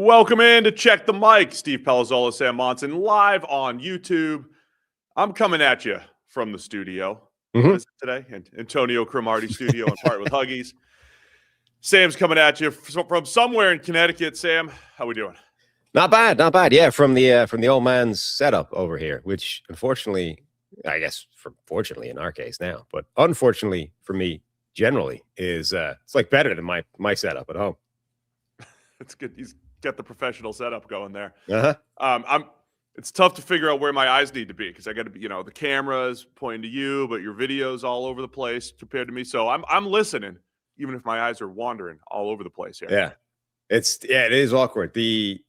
Welcome in to Check the Mic. Steve Palazzolo Sam Monson live on YouTube. I'm coming at you from the studio. What is it today? Antonio Cromartie studio in part with Huggies. Sam's coming at you from somewhere in Connecticut. Sam, how we doing? Not bad, not bad. Yeah, from the old man's setup over here, which unfortunately, I guess, fortunately in our case now, but unfortunately for me, generally is it's like better than my setup at home. It's good. He's got the professional setup going there. Uh-huh. It's tough to figure out where my eyes need to be because I got to be, the camera's pointing to you, but your video's all over the place compared to me. So I'm listening, even if my eyes are wandering all over the place here. Yeah, it is awkward. We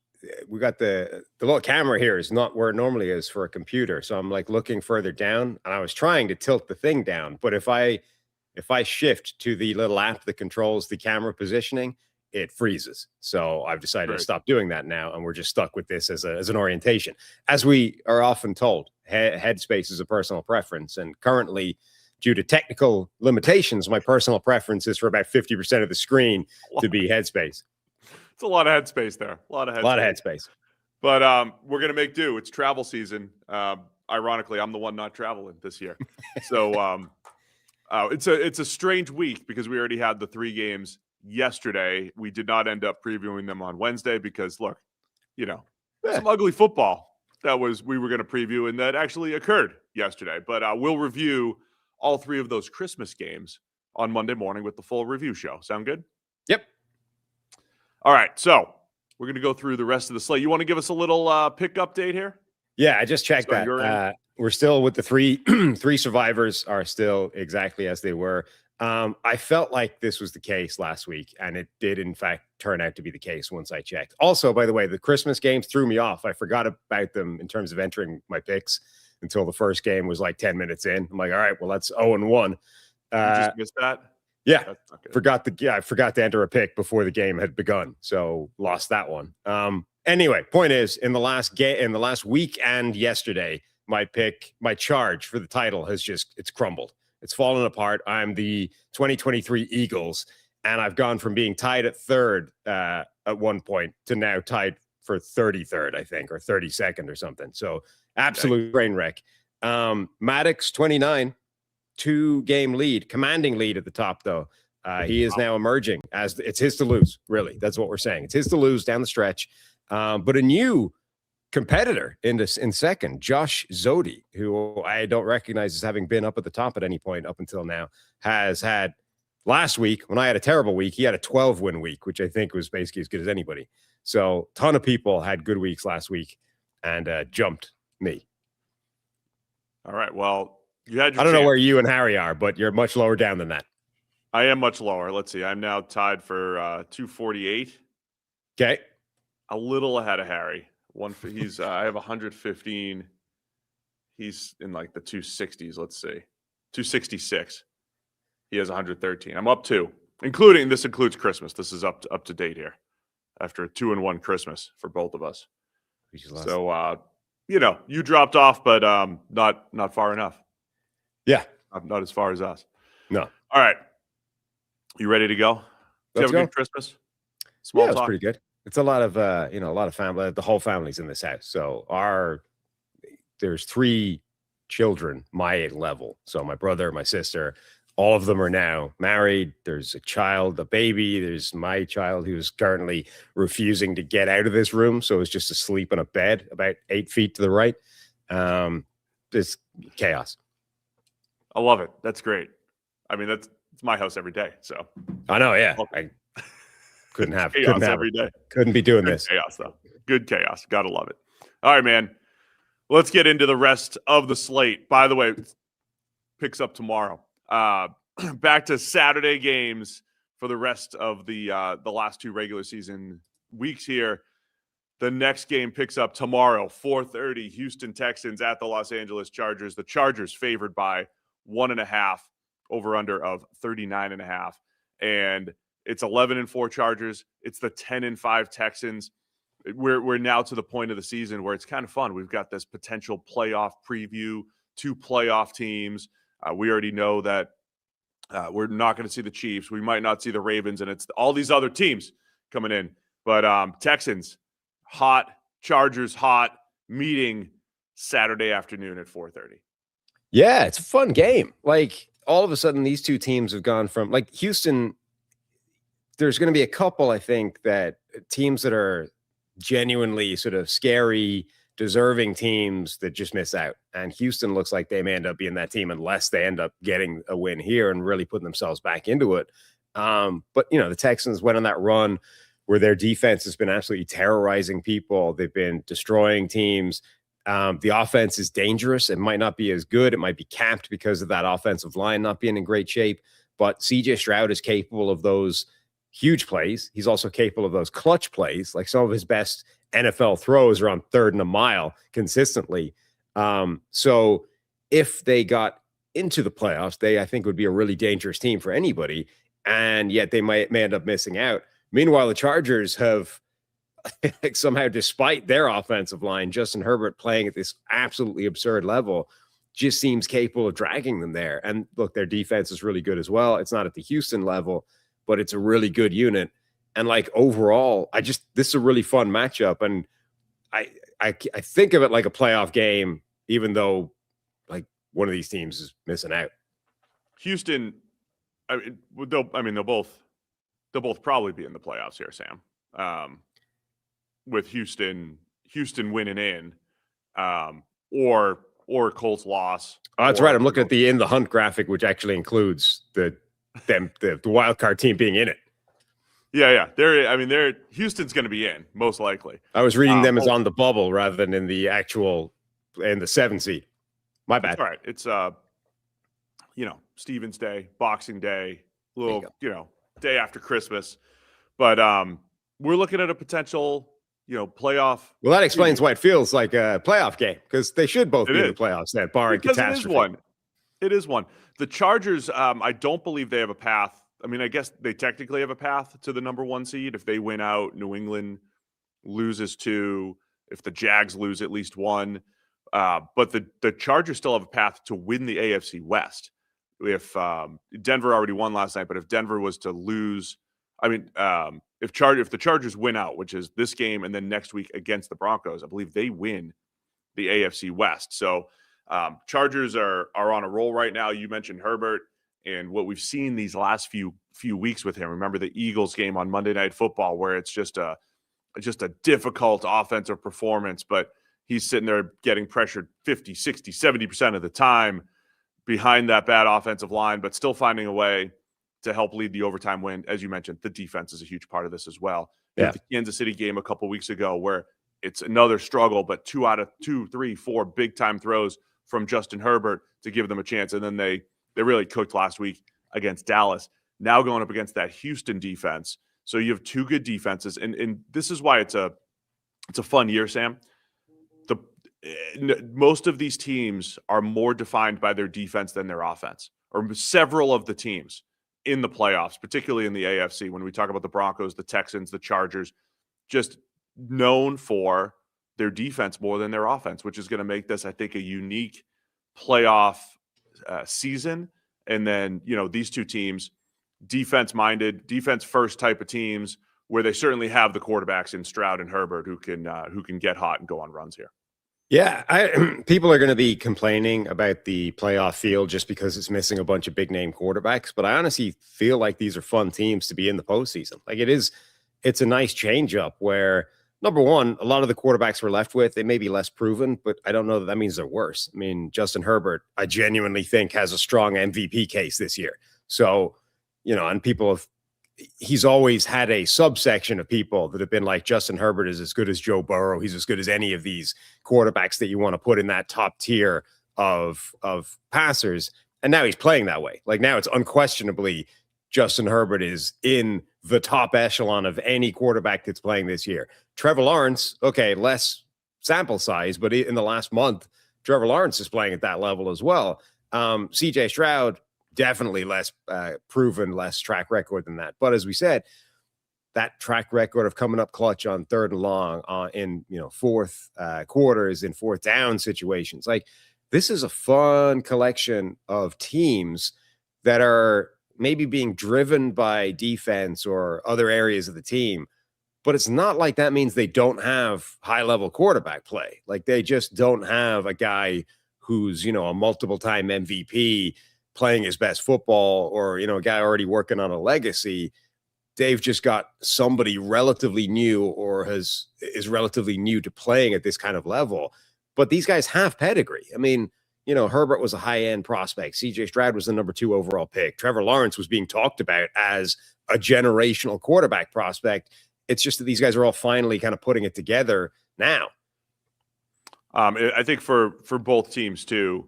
got the little camera here is not where it normally is for a computer, so I'm like looking further down, and I was trying to tilt the thing down, but if I shift to the little app that controls the camera positioning, it freezes. So I've decided to stop doing that now, and we're just stuck with this as an orientation. As we are often told, headspace is a personal preference, and currently, due to technical limitations, my personal preference is for about 50% of the screen to be headspace. It's a lot of headspace there. A lot of headspace. But we're going to make do. It's travel season. Ironically, I'm the one not traveling this year. So it's a strange week because we already had the 3 games yesterday. We did not end up previewing them on Wednesday because, look, some ugly football we were going to preview, and that actually occurred yesterday. But we'll review all 3 of those Christmas games on Monday morning with the full review show. Sound good? Yep. All right, so we're going to go through the rest of the slate. You want to give us a little pick update here? Yeah, I just checked that. We're still with the three survivors are still exactly as they were. I felt like this was the case last week, and it did, in fact, turn out to be the case once I checked. Also, by the way, the Christmas games threw me off. I forgot about them in terms of entering my picks until the first game was like 10 minutes in. I'm like, all right, well, that's 0-1. You just missed that? Yeah, forgot to enter a pick before the game had begun, so lost that one. Anyway, point is, in the last week and yesterday, my charge for the title it's crumbled. It's fallen apart. I'm the 2023 Eagles, and I've gone from being tied at third at one point to now tied for 33rd, I think, or 32nd or something. So absolute train wreck. Maddox 29. 2-game lead, commanding lead at the top, though. He is now emerging as it's his to lose, really. That's what we're saying. It's his to lose down the stretch. But a new competitor in second, Josh Zodi, who I don't recognize as having been up at the top at any point up until now, has had last week, when I had a terrible week, he had a 12-win week, which I think was basically as good as anybody. So a ton of people had good weeks last week and jumped me. All right, well, I don't know where you and Harry are, but you're much lower down than that. I am much lower. Let's see. I'm now tied for 248. Okay. A little ahead of Harry. I have 115. He's in like the 260s. Let's see. 266. He has 113. I'm up 2. This includes Christmas. This is up to date here after a 2-1 Christmas for both of us. So, you dropped off, but not far enough. Yeah. Not as far as us. No. All right. You ready to go? Did you have a good Christmas? Small talk. It's pretty good. It's a lot of family. The whole family's in this house. So there's 3 children my level. So my brother, my sister, all of them are now married. There's a baby. There's my child who's currently refusing to get out of this room. So it's just asleep on a bed about 8 feet to the right. It's chaos. I love it. That's great. I mean, it's my house every day. So I know. Yeah. I couldn't be doing this. Chaos though. Good chaos. Gotta love it. All right, man. Let's get into the rest of the slate. By the way, picks up tomorrow. Back to Saturday games for the rest of the last 2 regular season weeks here. The next game picks up tomorrow, 4:30. Houston Texans at the Los Angeles Chargers. The Chargers favored by 1.5, over under of 39.5. And it's 11-4 Chargers. It's the 10-5 Texans. We're now to the point of the season where it's kind of fun. We've got this potential playoff preview, 2 playoff teams. We already know that we're not going to see the Chiefs. We might not see the Ravens, and it's all these other teams coming in. But Texans hot, Chargers hot, meeting Saturday afternoon at 4:30. Yeah, it's a fun game. Like all of a sudden, these two teams have gone from like Houston. There's going to be a couple, I think, that teams that are genuinely sort of scary, deserving teams that just miss out. And Houston looks like they may end up being that team unless they end up getting a win here and really putting themselves back into it. But, the Texans went on that run where their defense has been absolutely terrorizing people. They've been destroying teams. The offense is dangerous. It might not be as good. It might be capped because of that offensive line not being in great shape. But CJ Stroud is capable of those huge plays. He's also capable of those clutch plays. Like some of his best NFL throws are on 3rd and a mile consistently. So if they got into the playoffs, they, I think, would be a really dangerous team for anybody. And yet they may end up missing out. Meanwhile, the Chargers have somehow, despite their offensive line, Justin Herbert playing at this absolutely absurd level, just seems capable of dragging them there. And look, their defense is really good as well. It's not at the Houston level, but it's a really good unit. And like overall, this is a really fun matchup. And I think of it like a playoff game, even though like one of these teams is missing out. Houston, they'll both probably be in the playoffs here, Sam. With Houston winning in, or Colts loss. Oh, that's right. I'm looking at the in the hunt graphic, which actually includes the wild card team being in it. Yeah. Houston's going to be in most likely. I was reading them as on the bubble rather than in the 7 seed. My bad. All right. It's Stevens Day, Boxing Day, day after Christmas, but we're looking at a potential playoff. Well, that explains why it feels like a playoff game, because they should both be in the playoffs, that barring catastrophe. It is one. The Chargers, I don't believe they have a path. I mean, I guess they technically have a path to the number 1 seed. If they win out, New England loses 2. If the Jags lose at least 1. But the Chargers still have a path to win the AFC West. If Denver already won last night, but if Denver was to lose, if the Chargers win out, which is this game and then next week against the Broncos, I believe they win the AFC West. So Chargers are on a roll right now. You mentioned Herbert and what we've seen these last few weeks with him. Remember the Eagles game on Monday Night Football, where it's just a difficult offensive performance, but he's sitting there getting pressured 50, 60, 70% of the time behind that bad offensive line, but still finding a way to help lead the overtime win. As you mentioned, the defense is a huge part of this as well. Yeah. The Kansas City game a couple weeks ago, where it's another struggle, but 2 out of 2, 3, 4 big time throws from Justin Herbert to give them a chance. And then they really cooked last week against Dallas. Now going up against that Houston defense. So you have 2 good defenses. And this is why it's a fun year, Sam. Most of these teams are more defined by their defense than their offense, or several of the teams in the playoffs, particularly in the AFC. When we talk about the Broncos, the Texans, the Chargers, just known for their defense more than their offense, which is going to make this, I think, a unique playoff season. And then, these two teams, defense-minded, defense-first type of teams, where they certainly have the quarterbacks in Stroud and Herbert who can get hot and go on runs here. Yeah, people are going to be complaining about the playoff field just because it's missing a bunch of big-name quarterbacks, but I honestly feel like these are fun teams to be in the postseason. Like it's a nice change-up where, number one, a lot of the quarterbacks we're left with, they may be less proven, but I don't know that means they're worse. I mean, Justin Herbert, I genuinely think, has a strong MVP case this year. So, and he's always had a subsection of people that have been like, Justin Herbert is as good as Joe Burrow. He's as good as any of these quarterbacks that you want to put in that top tier of passers. And now he's playing that way. Like now it's unquestionably Justin Herbert is in the top echelon of any quarterback that's playing this year. Trevor Lawrence, okay, less sample size, but in the last month, Trevor Lawrence is playing at that level as well. CJ Stroud, definitely less proven, less track record than that. But as we said, that track record of coming up clutch on 3rd and long in fourth quarters, in 4th down situations. Like this is a fun collection of teams that are maybe being driven by defense or other areas of the team, but it's not like that means they don't have high-level quarterback play. Like, they just don't have a guy who's, a multiple-time MVP playing his best football, or, a guy already working on a legacy. They've just got somebody relatively new, or is relatively new to playing at this kind of level. But these guys have pedigree. I mean, Herbert was a high-end prospect. CJ Stroud was the number 2 overall pick. Trevor Lawrence was being talked about as a generational quarterback prospect. It's just that these guys are all finally kind of putting it together now. I think for both teams too,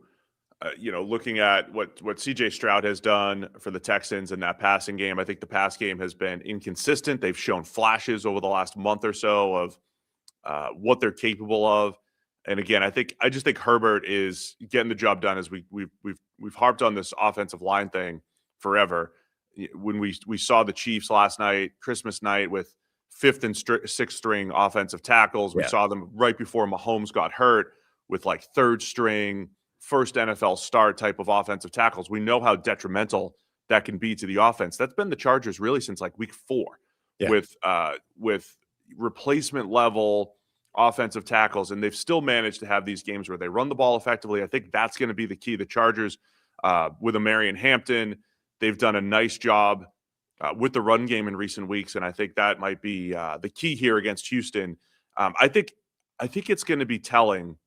looking at what CJ Stroud has done for the Texans in that passing game, I think the pass game has been inconsistent. They've shown flashes over the last month or so of what they're capable of. And again, I just think Herbert is getting the job done. As we've harped on this offensive line thing forever. When we saw the Chiefs last night, Christmas night, with 5th and 6th string offensive tackles, we saw them right before Mahomes got hurt with like 3rd string, first NFL start type of offensive tackles. We know how detrimental that can be to the offense. That's been the Chargers really since like week 4 with replacement level offensive tackles, and they've still managed to have these games where they run the ball effectively. I think that's going to be the key. The Chargers with Marion Hampton, they've done a nice job with the run game in recent weeks, and I think that might be the key here against Houston. I think it's going to be telling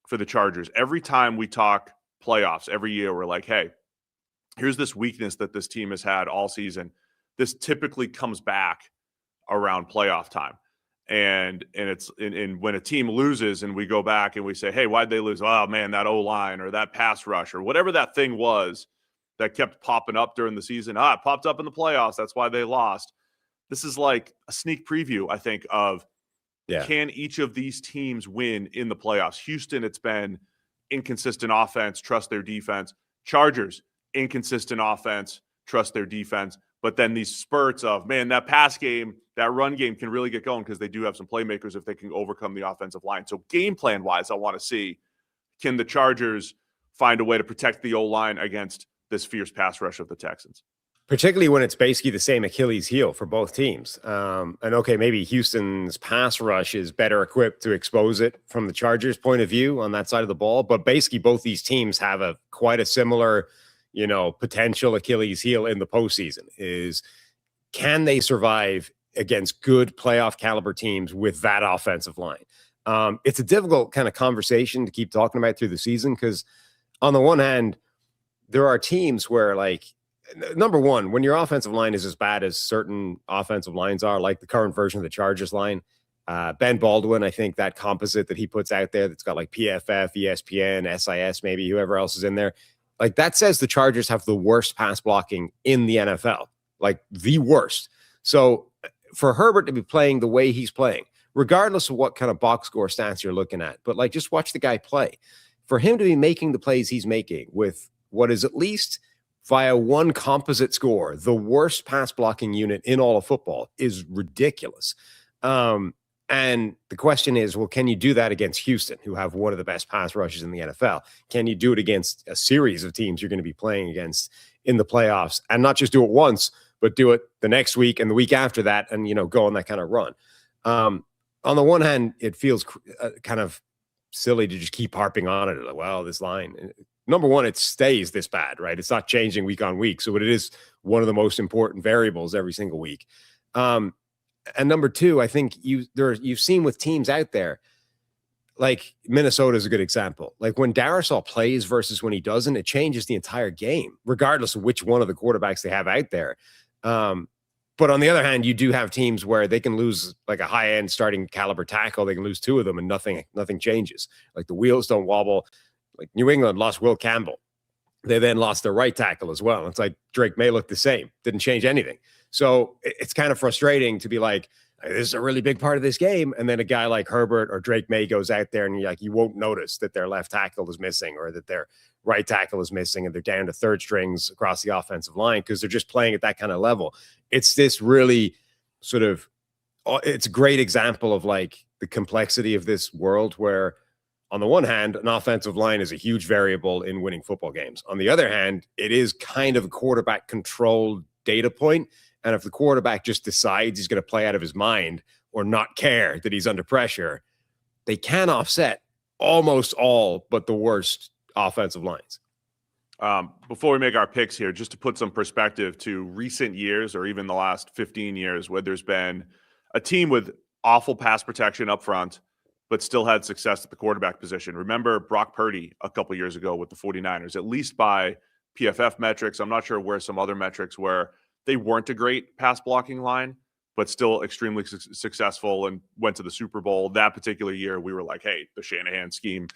for the Chargers. Every time we talk playoffs, every year, we're like, hey, here's this weakness that this team has had all season. This typically comes back around playoff time. And when a team loses and we go back and we say, hey, why'd they lose? Oh, man, that O-line or that pass rush or whatever that thing was that kept popping up during the season. It popped up in the playoffs. That's why they lost. This is like a sneak preview, I think, of can each of these teams win in the playoffs? Houston, it's been inconsistent offense, trust their defense. Chargers, inconsistent offense, trust their defense. But then these spurts of, man, that pass game, that run game can really get going because they do have some playmakers if they can overcome the offensive line. So game plan-wise, I want to see, can the Chargers find a way to protect the O-line against this fierce pass rush of the Texans? Particularly when it's basically the same Achilles heel for both teams. And okay, maybe Houston's pass rush is better equipped to expose it from the Chargers' point of view on that side of the ball. But basically both these teams have quite a similar, potential Achilles heel in the postseason. Is, can they survive against good playoff caliber teams with that offensive line? It's a difficult kind of conversation to keep talking about through the season, because on the one hand, there are teams where, like, number one, when your offensive line is as bad as certain offensive lines are, like the current version of the Chargers line, Ben Baldwin, I think that composite that he puts out there that's got like PFF, ESPN, SIS, maybe whoever else is in there, like, that says the Chargers have the worst pass blocking in the NFL, like the worst. So for Herbert to be playing the way he's playing, regardless of what kind of box score stats you're looking at, but like, just watch the guy play. For him to be making the plays he's making with what is at least via one composite score, the worst pass blocking unit in all of football, is ridiculous. And the question is, well, can you do that against Houston, who have one of the best pass rushes in the NFL? Can you do it against a series of teams you're going to be playing against in the playoffs, and not just do it once, but do it the next week and the week after that, and, go on that kind of run? On the one hand, it feels kind of silly to just keep harping on it. Like, well, this line, number one, it stays this bad, right? It's not changing week on week. So it is one of the most important variables every single week. And number two, I think you've seen with teams out there, like Minnesota is a good example. Like when Darisaw plays versus when he doesn't, it changes the entire game, regardless of which one of the quarterbacks they have out there. But on the other hand, you do have teams where they can lose like a high-end starting caliber tackle. They can lose 2 of them and nothing changes. Like the wheels don't wobble. Like New England lost Will Campbell. They then lost their right tackle as well. It's like Drake May looked the same. Didn't change anything. So it's kind of frustrating to be like, this is a really big part of this game. And then a guy like Herbert or Drake May goes out there and you won't notice that their left tackle is missing or that their right tackle is missing and they're down to 3rd strings across the offensive line because they're just playing at that kind of level. It's this really sort of, it's a great example of like the complexity of this world where on the one hand, an offensive line is a huge variable in winning football games. On the other hand, it is kind of a quarterback controlled data point. And if the quarterback just decides he's going to play out of his mind, or not care that he's under pressure, they can offset almost all but the worst offensive lines. Before we make our picks here, just to put some perspective to recent years or even the last 15 years where there's been a team with awful pass protection up front, but still had success at the quarterback position. Remember Brock Purdy a couple years ago with the 49ers, at least by PFF metrics. I'm not sure where some other metrics where they weren't a great pass blocking line, but still extremely successful and went to the Super Bowl. That particular year, we were like, hey, the Shanahan scheme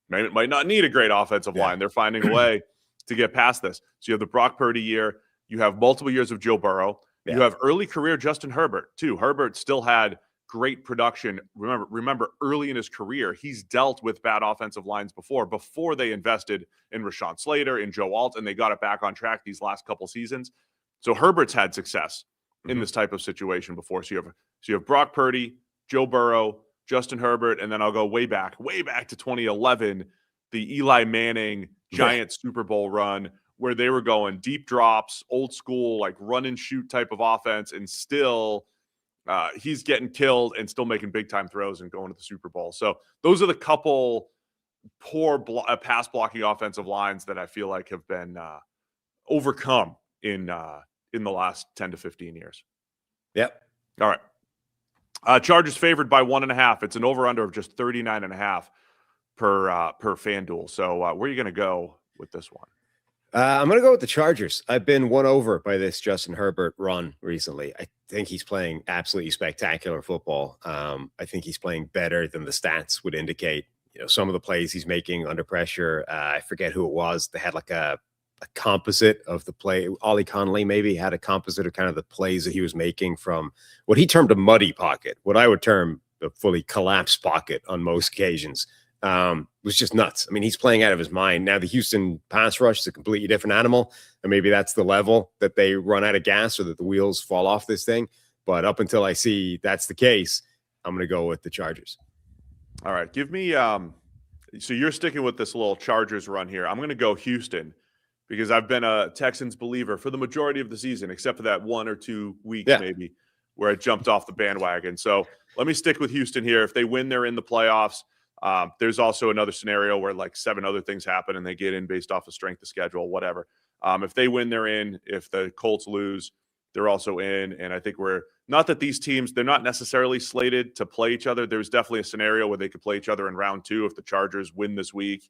might not need a great offensive line. They're finding a way to get past this. So you have the Brock Purdy year. You have multiple years of Joe Burrow. Yeah. You have early career Justin Herbert, too. Herbert still had great production. Remember, early in his career, he's dealt with bad offensive lines before they invested in Rashawn Slater, in Joe Alt, and they got it back on track these last couple seasons. So Herbert's had success in this type of situation before. So you have Brock Purdy, Joe Burrow, Justin Herbert, and then I'll go way back to 2011, the Eli Manning giant Super Bowl run where they were going deep drops, old school, like run and shoot type of offense, and still he's getting killed and still making big time throws and going to the Super Bowl. So those are the couple poor pass blocking offensive lines that I feel like have been overcome in the last 10 to 15 years. Yep. All right. Chargers favored by 1.5. It's an over under of just 39.5 per FanDuel. So where are you going to go with this one? I'm going to go with the Chargers. I've been won over by this Justin Herbert run recently. I think he's playing absolutely spectacular football. I think he's playing better than the stats would indicate. You know, some of the plays he's making under pressure. I forget who it was. They had like a composite of the play. Ollie Connolly maybe had a composite of kind of the plays that he was making from what he termed a muddy pocket, what I would term a fully collapsed pocket on most occasions. Was just nuts. I mean, he's playing out of his mind. Now the Houston pass rush is a completely different animal, and maybe that's the level that they run out of gas or that the wheels fall off this thing. But up until I see that's the case, I'm going to go with the Chargers. All right. Give me, so you're sticking with this little Chargers run here. I'm going to go Houston because I've been a Texans believer for the majority of the season, except for that 1 or 2 weeks maybe where I jumped off the bandwagon. So let me stick with Houston here. If they win, they're in the playoffs. There's also another scenario where like 7 other things happen and they get in based off of strength of schedule, whatever. If they win, they're in. If the Colts lose, they're also in. And I think not that these teams, they're not necessarily slated to play each other. There's definitely a scenario where they could play each other in round 2 if the Chargers win this week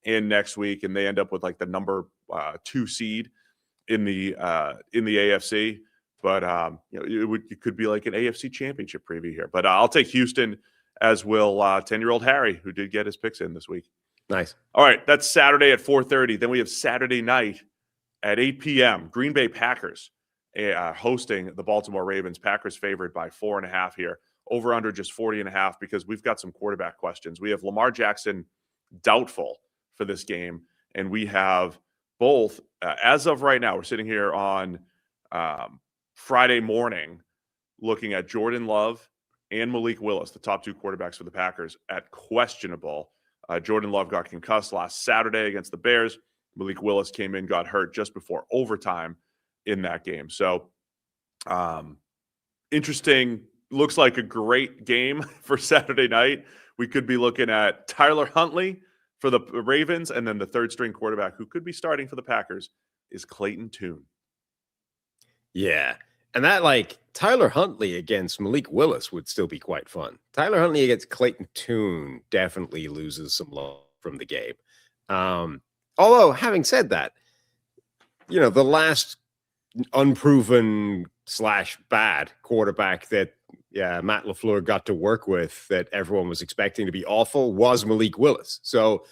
and next week, and they end up with like the number 2 seed in the AFC. But it could be like an AFC championship preview here. But I'll take Houston, as will 10-year-old Harry, who did get his picks in this week. Nice. All right, that's Saturday at 4:30. Then we have Saturday night at 8 p.m. Green Bay Packers hosting the Baltimore Ravens. Packers favored by 4.5 here. Over under just 40.5 because we've got some quarterback questions. We have Lamar Jackson doubtful for this game, and we have both, as of right now, we're sitting here on Friday morning looking at Jordan Love and Malik Willis, the top 2 quarterbacks for the Packers, at questionable. Jordan Love got concussed last Saturday against the Bears. Malik Willis came in, got hurt just before overtime in that game. So interesting. Looks like a great game for Saturday night. We could be looking at Tyler Huntley for the Ravens, and then the third-string quarterback who could be starting for the Packers is Clayton Tune. Yeah. And that, like, Tyler Huntley against Malik Willis would still be quite fun. Tyler Huntley against Clayton Tune definitely loses some love from the game. Although, having said that, the last unproven / bad quarterback that Matt LaFleur got to work with that everyone was expecting to be awful was Malik Willis. So,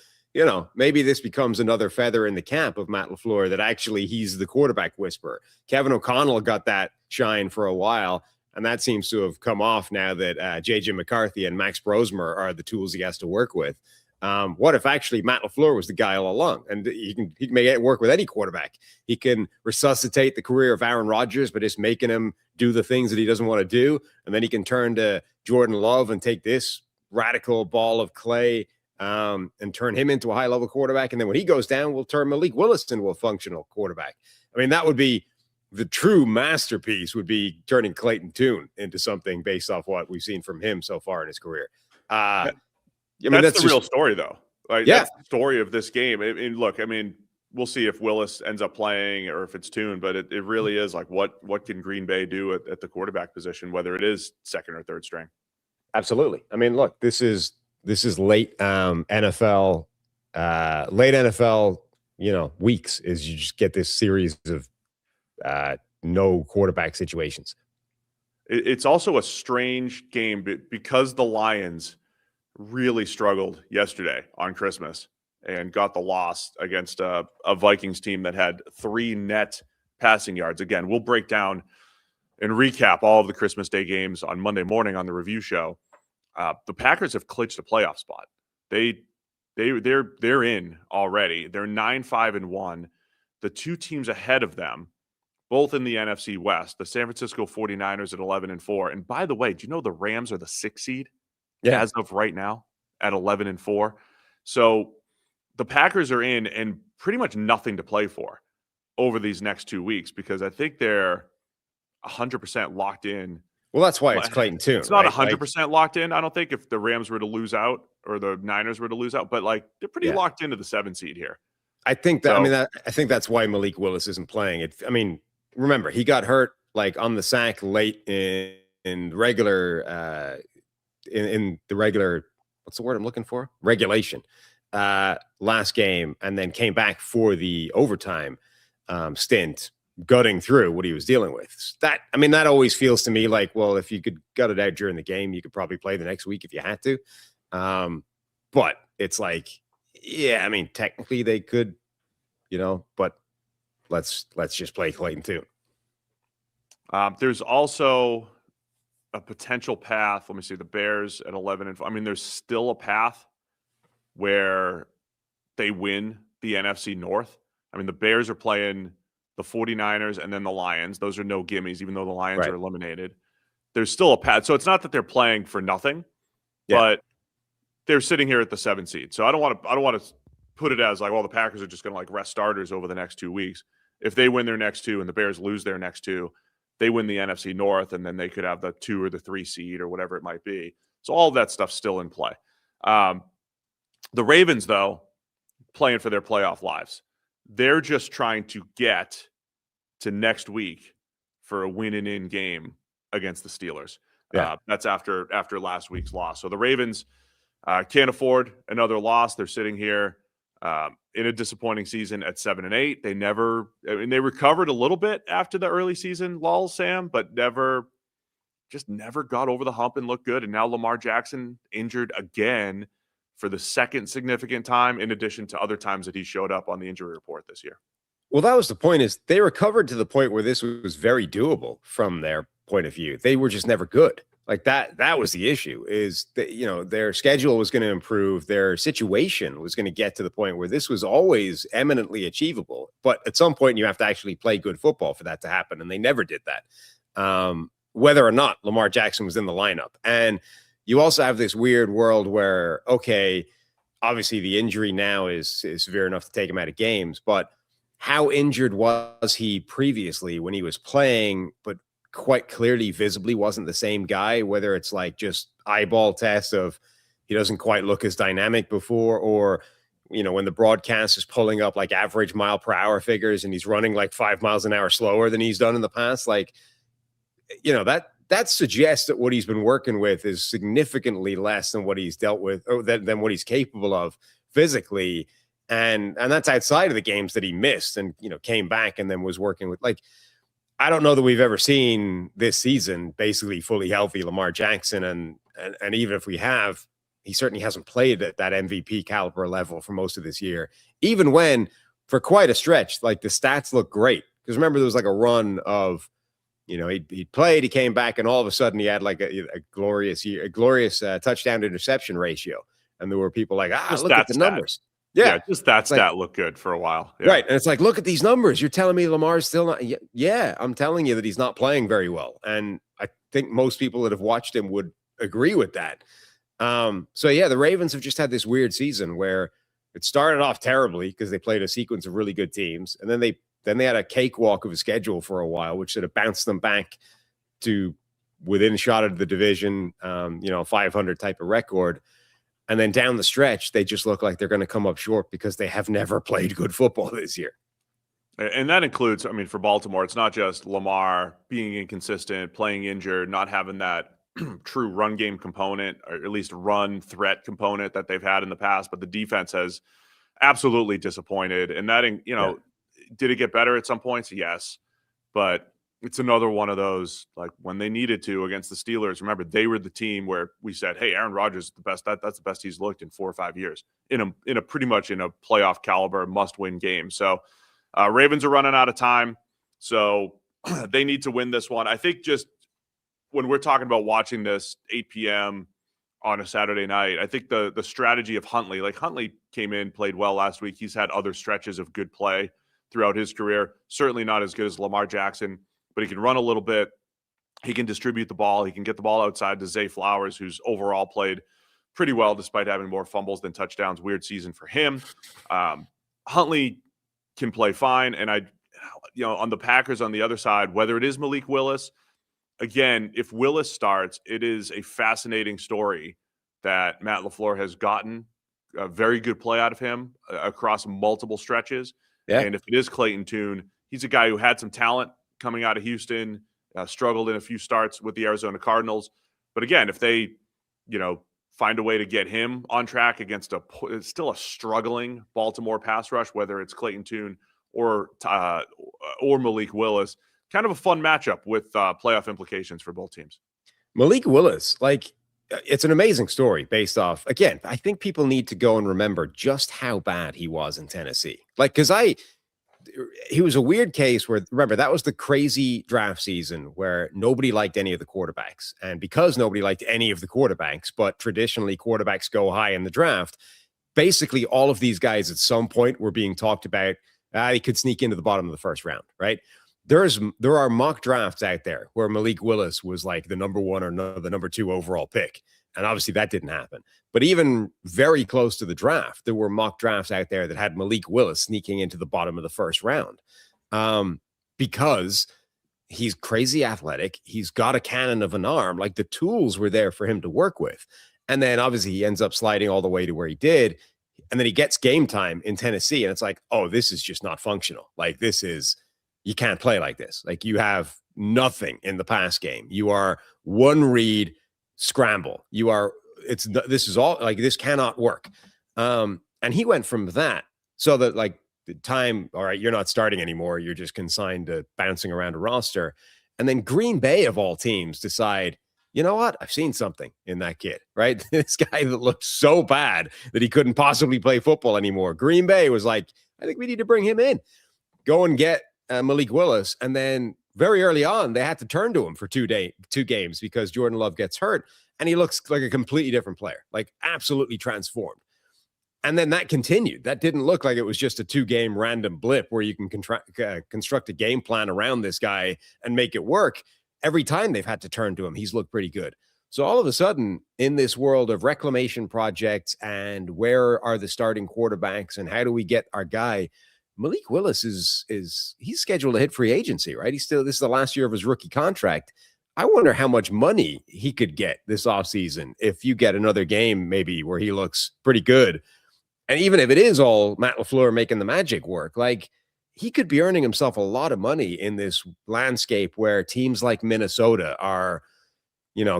maybe this becomes another feather in the cap of Matt LaFleur that actually he's the quarterback whisperer. Kevin O'Connell got that shine for a while, and that seems to have come off now that J.J. McCarthy and Max Brosmer are the tools he has to work with. What if actually Matt LaFleur was the guy all along? And he can make it work with any quarterback. He can resuscitate the career of Aaron Rodgers by just making him do the things that he doesn't want to do. And then he can turn to Jordan Love and take this radical ball of clay and turn him into a high-level quarterback. And then when he goes down, we'll turn Malik Willis into a functional quarterback. I mean, that would be the true masterpiece would be turning Clayton Tune into something based off what we've seen from him so far in his career. I mean, that's the real story, though. Like, yeah, that's the story of this game. Look, I mean, we'll see if Willis ends up playing or if it's Tune, but it really is like what can Green Bay do at the quarterback position, whether it is second or third string. absolutely. I mean, look, this is late NFL, weeks is you just get this series of no quarterback situations. It's also a strange game because the Lions really struggled yesterday on Christmas and got the loss against a Vikings team that had 3 net passing yards. Again, we'll break down and recap all of the Christmas Day games on Monday morning on the review show. The Packers have clinched a playoff spot. They're in already. They're 9-5-1. The 2 teams ahead of them, both in the NFC West, the San Francisco 49ers at 11-4. And by the way, do you know the Rams are the 6th seed as of right now at 11-4? So the Packers are in and pretty much nothing to play for over these next 2 weeks because I think they're 100% locked in. Well, that's why it's Clayton Tune. It's not right? 100% locked in. I don't think if the Rams were to lose out or the Niners were to lose out, but like they're pretty locked into the 7 seed here. I think that I think that's why Malik Willis isn't playing. Remember, he got hurt like on the sack late in regular in the regular, what's the word I'm looking for? Regulation. Last game, and then came back for the overtime stint, gutting through what he was dealing with. That always feels to me like, well, if you could gut it out during the game, you could probably play the next week if you had to. But it's like, yeah, technically they could, but let's just play Clayton Tune. There's also a potential path. Let me see, the Bears at 11-4. There's still a path where they win the NFC North. The Bears are playing the 49ers and then the Lions. Those are no gimmies, even though the Lions are eliminated. There's still a path. So it's not that they're playing for nothing, but they're sitting here at the 7 seed. So I don't want to put it as like, well, the Packers are just going to like rest starters over the next 2 weeks. If they win their next 2 and the Bears lose their next 2, they win the NFC North, and then they could have the 2 or the 3 seed or whatever it might be. So all of that stuff's still in play. The Ravens, though, playing for their playoff lives. They're just trying to get to next week for a win-and-in game against the Steelers. That's after last week's loss. So the Ravens can't afford another loss. They're sitting here in a disappointing season at 7-8. They recovered a little bit after the early season lull, Sam, but never got over the hump and looked good. And now Lamar Jackson injured again for the second significant time, in addition to other times that he showed up on the injury report this year. Well, that was the point, is they recovered to the point where this was very doable from their point of view. They were just never good. Like that was the issue, is that, their schedule was going to improve. Their situation was going to get to the point where this was always eminently achievable. But at some point you have to actually play good football for that to happen. And they never did that, whether or not Lamar Jackson was in the lineup. And you also have this weird world where, okay, obviously the injury now is severe enough to take him out of games, but how injured was he previously when he was playing, but quite clearly visibly wasn't the same guy, whether it's like just eyeball test of he doesn't quite look as dynamic before, or, when the broadcast is pulling up like average mile per hour figures and he's running like 5 miles an hour slower than he's done in the past. Like, that suggests that what he's been working with is significantly less than what he's dealt with, or than what he's capable of physically. And that's outside of the games that he missed and, came back and then was working with. Like, I don't know that we've ever seen this season basically fully healthy Lamar Jackson. And even if we have, he certainly hasn't played at that MVP caliber level for most of this year, even when for quite a stretch, like the stats look great. Because remember, there was like a run of, he played, he came back, and all of a sudden he had like a glorious touchdown to interception ratio. And there were people like, look at the numbers. Yeah, just that stat looked good for a while. Yeah. Right. And it's like, look at these numbers. You're telling me Lamar's still not. Yeah, I'm telling you that he's not playing very well. And I think most people that have watched him would agree with that. So, yeah, the Ravens have just had this weird season where it started off terribly because they played a sequence of really good teams. And then they Then they had a cakewalk of a schedule for a while, which sort of bounced them back to within a shot of the division, 500 type of record. And then down the stretch, they just look like they're going to come up short because they have never played good football this year. And that includes, for Baltimore, it's not just Lamar being inconsistent, playing injured, not having that true run game component, or at least run threat component that they've had in the past, but the defense has absolutely disappointed. And that, did it get better at some points? Yes. But it's another one of those, like when they needed to against the Steelers, remember, they were the team where we said, hey, Aaron Rodgers is the best. That's the best he's looked in 4 or 5 years in a pretty much in a playoff caliber must-win game. So Ravens are running out of time. So they need to win this one. I think just when we're talking about watching this 8 p.m. on a Saturday night, I think the strategy of Huntley, like Huntley came in, played well last week. He's had other stretches of good play throughout his career. Certainly not as good as Lamar Jackson, but he can run a little bit. He can distribute the ball. He can get the ball outside to Zay Flowers, who's overall played pretty well despite having more fumbles than touchdowns. Weird season for him. Huntley can play fine. And on the Packers on the other side, whether it is Malik Willis, again, if Willis starts, it is a fascinating story that Matt LaFleur has gotten a very good play out of him across multiple stretches. Yeah. And if it is Clayton Tune, he's a guy who had some talent coming out of Houston, struggled in a few starts with the Arizona Cardinals. But again, if they, find a way to get him on track against still a struggling Baltimore pass rush, whether it's Clayton Tune or Malik Willis, kind of a fun matchup with playoff implications for both teams. Malik Willis, it's an amazing story based off, again, I think people need to go and remember just how bad he was in Tennessee. Because he was a weird case where, remember, that was the crazy draft season where nobody liked any of the quarterbacks. And because nobody liked any of the quarterbacks, but traditionally quarterbacks go high in the draft, basically all of these guys at some point were being talked about. He could sneak into the bottom of the first round, right? There are mock drafts out there where Malik Willis was like the number 1 or the number 2 overall pick. And obviously that didn't happen. But even very close to the draft, there were mock drafts out there that had Malik Willis sneaking into the bottom of the first round because he's crazy athletic. He's got a cannon of an arm. Like, the tools were there for him to work with. And then obviously he ends up sliding all the way to where he did. And then he gets game time in Tennessee. And it's like, oh, this is just not functional. Like, you can't play like this. Like, you have nothing in the pass game. You are one read scramble. This is all, like, this cannot work. And he went from that, so that, like, the time, all right, you're not starting anymore. You're just consigned to bouncing around a roster. And then Green Bay, of all teams, decide, you know what? I've seen something in that kid, right? This guy that looked so bad that he couldn't possibly play football anymore. Green Bay was like, I think we need to bring him in. Go and get Malik Willis. And then very early on, they had to turn to him for 2 games because Jordan Love gets hurt. And he looks like a completely different player, like absolutely transformed. And then that continued. That didn't look like it was just a 2-game random blip where you can construct a game plan around this guy and make it work. Every time they've had to turn to him, he's looked pretty good. So all of a sudden, in this world of reclamation projects and where are the starting quarterbacks and how do we get our guy, Malik Willis he's scheduled to hit free agency, right? This is the last year of his rookie contract. I wonder how much money he could get this offseason if you get another game maybe where he looks pretty good. And even if it is all Matt LaFleur making the magic work, like, he could be earning himself a lot of money in this landscape where teams like Minnesota are,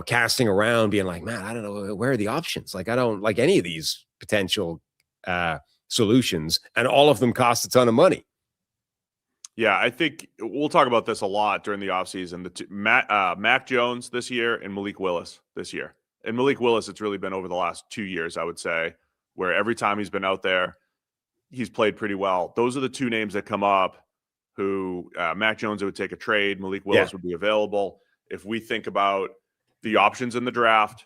casting around being like, man, I don't know, where are the options? Like, I don't like any of these potential solutions, and all of them cost a ton of money. Yeah, I think we'll talk about this a lot during the offseason. Mac Jones this year and Malik Willis this year. And Malik Willis, it's really been over the last 2 years, I would say, where every time he's been out there, he's played pretty well. Those are the 2 names that come up who Mac Jones would take a trade. Malik Willis would be available. If we think about the options in the draft,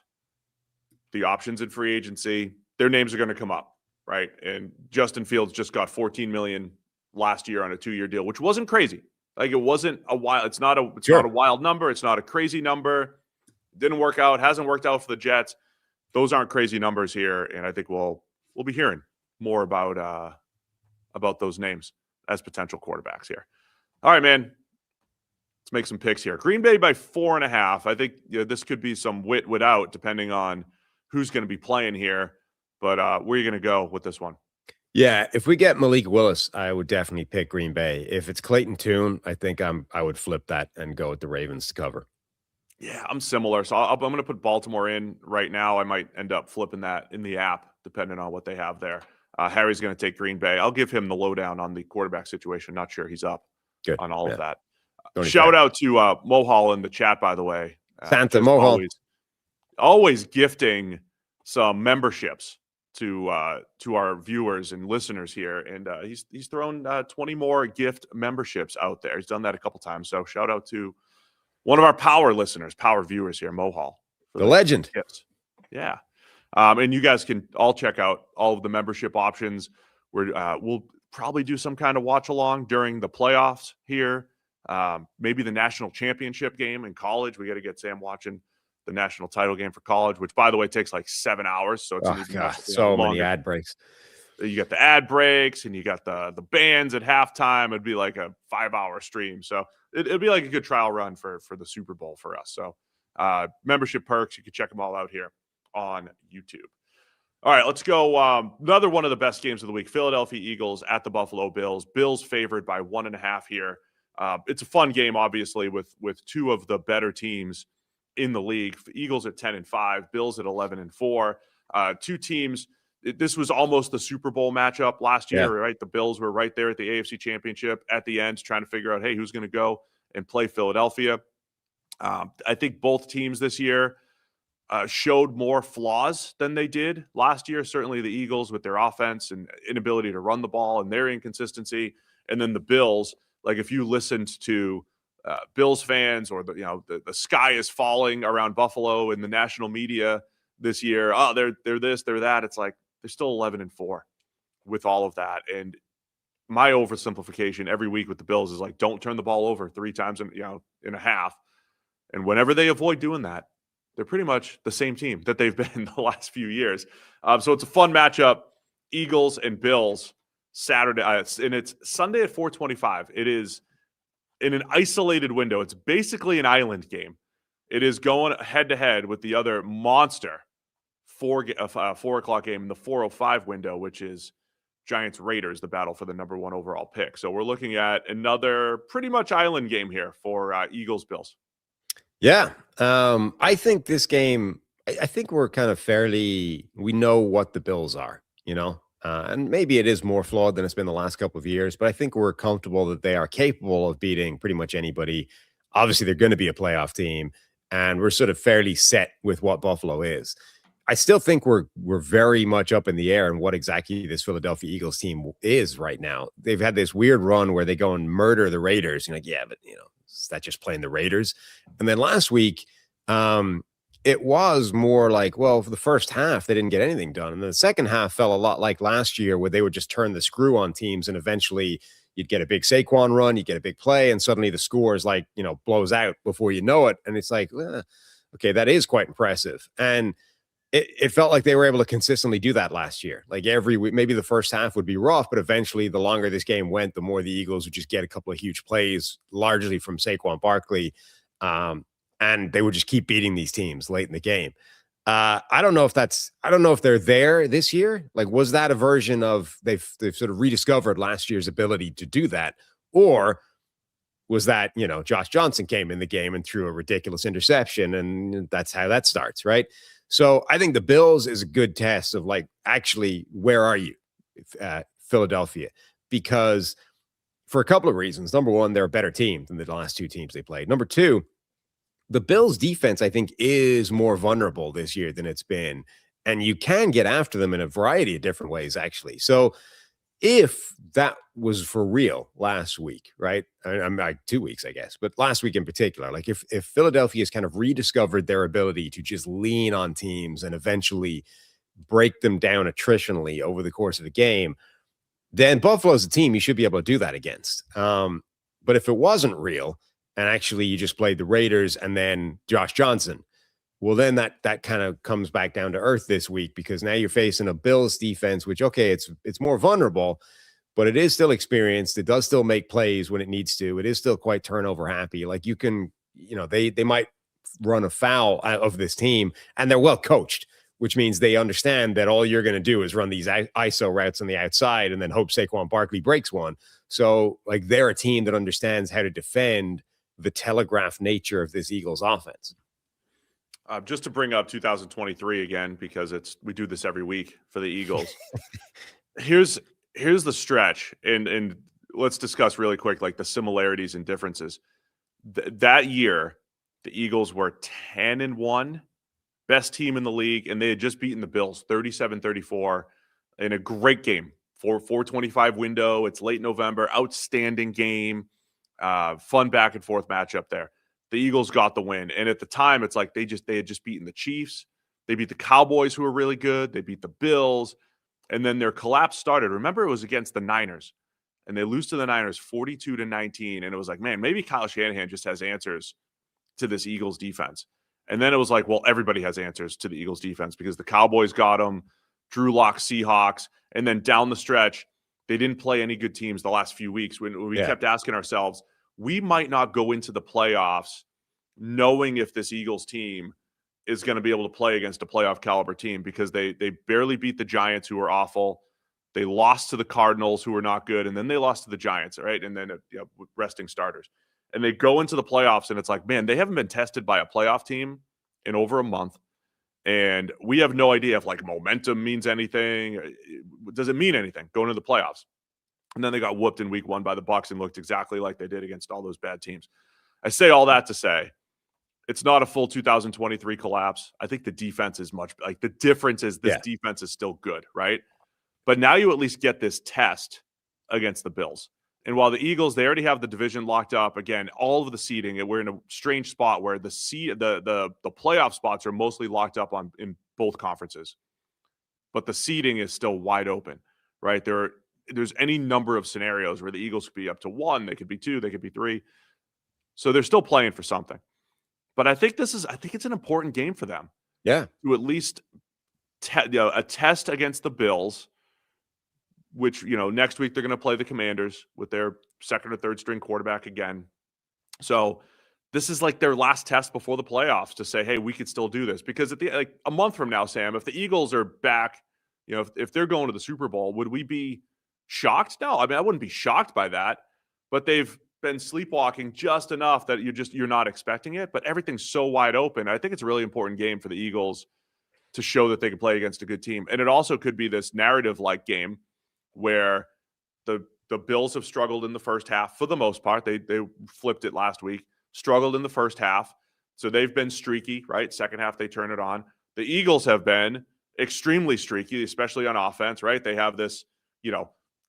the options in free agency, their names are going to come up, right? And Justin Fields just got $14 million last year on a 2-year deal, which wasn't crazy. Like, it wasn't a wild, it's not a wild number. It's not a crazy number. Didn't work out, hasn't worked out for the Jets. Those aren't crazy numbers here. And I think we'll be hearing more about those names. as potential quarterbacks here. All right, man. Let's make some picks here. Green Bay by 4.5. I think this could be some wit out depending on who's going to be playing here. But where are you going to go with this one? Yeah, if we get Malik Willis, I would definitely pick Green Bay. If it's Clayton Tune, I think I would flip that and go with the Ravens to cover. Yeah, I'm similar. So I'm going to put Baltimore in right now. I might end up flipping that in the app, depending on what they have there. Harry's going to take Green Bay. I'll give him the lowdown on the quarterback situation. Not sure he's up on all of that. Shout out to Mohall in the chat, by the way. Santa Mohall. Always gifting some memberships to our viewers and listeners here. And he's thrown 20 more gift memberships out there. He's done that a couple times. So shout out to one of our power listeners, power viewers here, Mohall. The legend. Gifts. Yeah. And you guys can all check out all of the membership options. We'll probably do some kind of watch along during the playoffs here. Maybe the national championship game in college. We got to get Sam watching the national title game for college, which, by the way, takes like 7 hours. So it's so many ad breaks. You got the ad breaks and you got the bands at halftime. It'd be like a 5-hour stream. So it'd be like a good trial run for the Super Bowl for us. So membership perks, you can check them all out here on YouTube. All right, let's go. Another one of the best games of the week. Philadelphia Eagles at the Buffalo Bills. Bills favored by 1.5 here. It's a fun game, obviously, with two of the better teams in the league. Eagles at 10-5, Bills at 11-4. Two teams. This was almost the Super Bowl matchup last year, right? The Bills were right there at the AFC Championship at the end, trying to figure out, hey, who's going to go and play Philadelphia. I think both teams this year showed more flaws than they did last year. Certainly the Eagles with their offense and inability to run the ball and their inconsistency, and then the Bills. Like if you listened to Bills fans or the sky is falling around Buffalo in the national media this year. Oh, they're this, they're that. It's like they're still 11-4 with all of that. And my oversimplification every week with the Bills is like, don't turn the ball over 3 times in a half. And whenever they avoid doing that, they're pretty much the same team that they've been the last few years. So it's a fun matchup. Eagles and Bills Saturday, and it's Sunday at 4:25. It is in an isolated window. It's basically an island game. It is going head-to-head with the other monster 4 o'clock game in the 4:05 window, which is Giants-Raiders, the battle for the number 1 overall pick. So we're looking at another pretty much island game here for Eagles-Bills. Yeah. I think this game, I think we're kind of we know what the Bills are, and maybe it is more flawed than it's been the last couple of years, but I think we're comfortable that they are capable of beating pretty much anybody. Obviously, they're going to be a playoff team, and we're sort of fairly set with what Buffalo is. I still think we're very much up in the air on what exactly this Philadelphia Eagles team is right now. They've had this weird run where they go and murder the Raiders. You're like, yeah, but is that just playing the Raiders? And then last week, it was more like, well, for the first half, they didn't get anything done. And then the second half felt a lot like last year where they would just turn the screw on teams and eventually you'd get a big Saquon run, you get a big play, and suddenly the score is like, blows out before you know it. And it's like, okay, that is quite impressive. And it felt like they were able to consistently do that last year. Like every week, maybe the first half would be rough, but eventually the longer this game went, the more the Eagles would just get a couple of huge plays, largely from Saquon Barkley. And they would just keep beating these teams late in the game. I don't know if they're there this year. Like, was that a version of they've sort of rediscovered last year's ability to do that? Or was that, Josh Johnson came in the game and threw a ridiculous interception and that's how that starts, right? So I think the Bills is a good test of like, actually, where are you, Philadelphia? Because for a couple of reasons. Number one, they're a better team than the last 2 teams they played. Number 2, the Bills defense, I think, is more vulnerable this year than it's been. And you can get after them in a variety of different ways, actually. So if that was for real last week, right? I'm like 2 weeks, I guess, but last week in particular, like if Philadelphia has kind of rediscovered their ability to just lean on teams and eventually break them down attritionally over the course of a game, then Buffalo's a team you should be able to do that against. But if it wasn't real, and actually you just played the Raiders and then Josh Johnson, well, then that kind of comes back down to earth this week because now you're facing a Bills defense, which, okay, it's more vulnerable, but it is still experienced. It does still make plays when it needs to. It is still quite turnover happy. Like you can, they might run afoul of this team, and they're well coached, which means they understand that all you're going to do is run these ISO routes on the outside and then hope Saquon Barkley breaks one. So like they're a team that understands how to defend the telegraphed nature of this Eagles offense. Just to bring up 2023 again, because we do this every week for the Eagles. Here's the stretch, and let's discuss really quick like the similarities and differences. That year, the Eagles were 10-1, best team in the league, and they had just beaten the Bills 37-34 in a great game. 425 window. It's late November. Outstanding game. Fun back and forth matchup there. The Eagles got the win. And at the time, it's like they had just beaten the Chiefs. They beat the Cowboys, who were really good. They beat the Bills. And then their collapse started. Remember, it was against the Niners. And they lose to the Niners 42-19. And it was like, man, maybe Kyle Shanahan just has answers to this Eagles defense. And then it was like, well, everybody has answers to the Eagles defense because the Cowboys got them, Drew Lock Seahawks. And then down the stretch, they didn't play any good teams the last few weeks when we kept asking ourselves, we might not go into the playoffs knowing if this Eagles team is going to be able to play against a playoff caliber team because they barely beat the Giants, who were awful. They lost to the Cardinals, who were not good. And then they lost to the Giants, right? And then resting starters. And they go into the playoffs, and it's like, man, they haven't been tested by a playoff team in over a month. And we have no idea if like momentum means anything. Does it mean anything going to the playoffs? And then they got whooped in week 1 by the Bucs and looked exactly like they did against all those bad teams. I say all that to say it's not a full 2023 collapse. I think the defense is the difference is this defense is still good, right? But now you at least get this test against the Bills. And while the Eagles, they already have the division locked up, again, all of the seeding, and we're in a strange spot where the playoff spots are mostly locked up in both conferences. But the seeding is still wide open, right? There's any number of scenarios where the Eagles could be up to 1, they could be 2, they could be 3. So they're still playing for something. But I think it's an important game for them. Yeah. To at least a test against the Bills, which, next week they're going to play the Commanders with their second or third string quarterback again. So this is like their last test before the playoffs to say, hey, we could still do this. Because a month from now, Sam, if the Eagles are back, if they're going to the Super Bowl, would we be shocked? No, I mean, I wouldn't be shocked by that, but they've been sleepwalking just enough that you're not expecting it, but everything's so wide open. I think it's a really important game for the Eagles to show that they can play against a good team. And it also could be this narrative-like game where the Bills have struggled in the first half for the most part. They flipped it last week, struggled in the first half. So they've been streaky, right? Second half, they turn it on. The Eagles have been extremely streaky, especially on offense, right? They have this,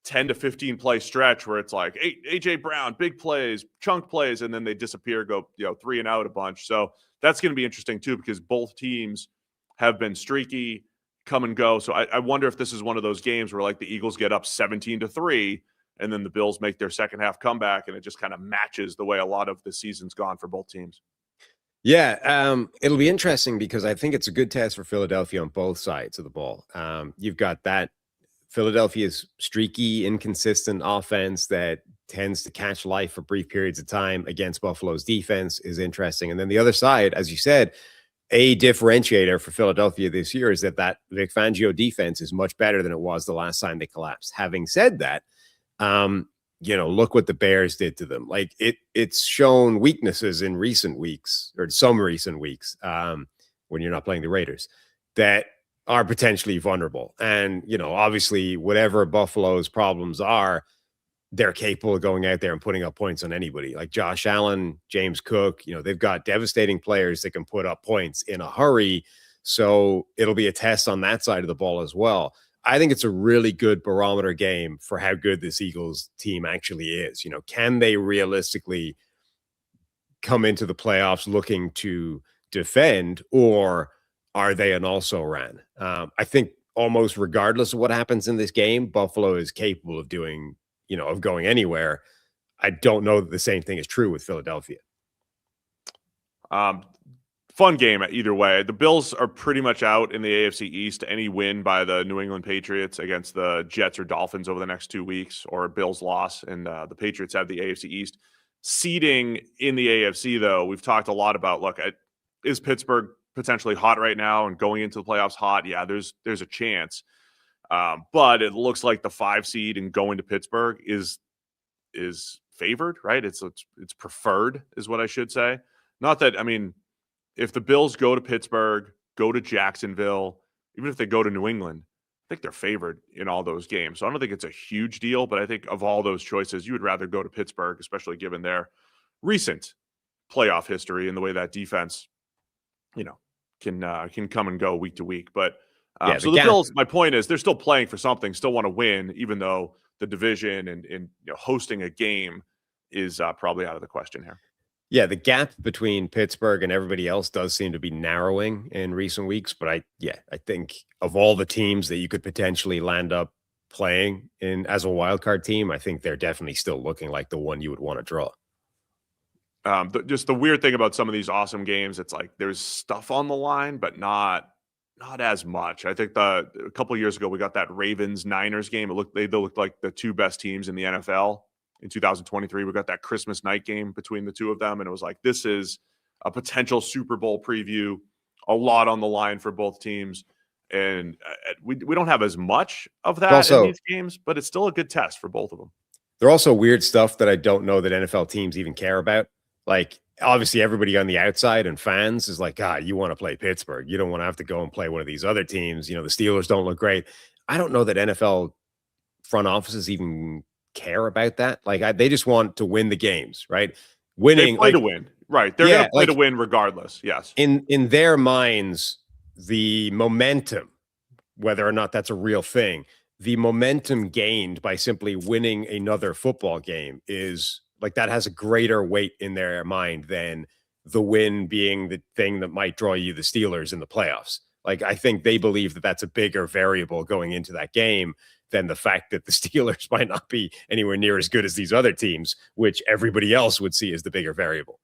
10 to 15 play stretch where it's like AJ Brown, big plays, chunk plays, and then they disappear, go 3 and out a bunch. So that's going to be interesting too, because both teams have been streaky, come and go. So I wonder if this is one of those games where like the Eagles get up 17-3 and then the Bills make their second half comeback, and it just kind of matches the way a lot of the season's gone for both teams. Yeah, it'll be interesting because I think it's a good test for Philadelphia on both sides of the ball. You've got that Philadelphia's streaky, inconsistent offense that tends to catch life for brief periods of time against Buffalo's defense is interesting. And then the other side, as you said, a differentiator for Philadelphia this year is that Vic Fangio defense is much better than it was the last time they collapsed. Having said that, look what the Bears did to them. Like it's shown weaknesses in recent weeks, or some recent weeks, when you're not playing the Raiders, that are potentially vulnerable. And, obviously whatever Buffalo's problems are, they're capable of going out there and putting up points on anybody. Like Josh Allen, James Cook, they've got devastating players that can put up points in a hurry. So it'll be a test on that side of the ball as well. I think it's a really good barometer game for how good this Eagles team actually is. Can they realistically come into the playoffs looking to defend, or are they an also-ran? I think almost regardless of what happens in this game, Buffalo is capable of doing, of going anywhere. I don't know that the same thing is true with Philadelphia. fun game either way. The Bills are pretty much out in the AFC East. Any win by the New England Patriots against the Jets or Dolphins over the next 2 weeks, or a Bills loss, and the Patriots have the AFC East. Seeding in the AFC, though, we've talked a lot about, look, is Pittsburgh potentially hot right now and going into the playoffs hot? Yeah, there's a chance. But it looks like the 5 seed and going to Pittsburgh is favored, right? It's preferred, is what I should say. Not that, I mean, if the Bills go to Pittsburgh, go to Jacksonville, even if they go to New England, I think they're favored in all those games. So I don't think it's a huge deal, but I think of all those choices, you would rather go to Pittsburgh, especially given their recent playoff history and the way that defense, can come and go week to week. But so the Bills, my point is, they're still playing for something, still want to win, even though the division and hosting a game is probably out of the question here. Yeah, the gap between Pittsburgh and everybody else does seem to be narrowing in recent weeks. But I think of all the teams that you could potentially land up playing in as a wild card team, I think they're definitely still looking like the one you would want to draw. Just the weird thing about some of these awesome games, it's like there's stuff on the line, but not as much. I think a couple of years ago we got that Ravens-Niners game. They looked like the 2 best teams in the NFL. In 2023, we got that Christmas night game between the 2 of them, and it was like, this is a potential Super Bowl preview, a lot on the line for both teams, and we don't have as much of that also, in these games, but it's still a good test for both of them. They're also weird stuff that I don't know that NFL teams even care about. Like, obviously, everybody on the outside and fans is like, you want to play Pittsburgh. You don't want to have to go and play one of these other teams. The Steelers don't look great. I don't know that NFL front offices even care about that. Like, they just want to win the games, right? Winning, they play to win, right? They're going to play to win regardless. Yes. In their minds, the momentum, whether or not that's a real thing, the momentum gained by simply winning another football game is like, that has a greater weight in their mind than the win being the thing that might draw you the Steelers in the playoffs. Like, I think they believe that that's a bigger variable going into that game than the fact that the Steelers might not be anywhere near as good as these other teams, which everybody else would see as the bigger variable.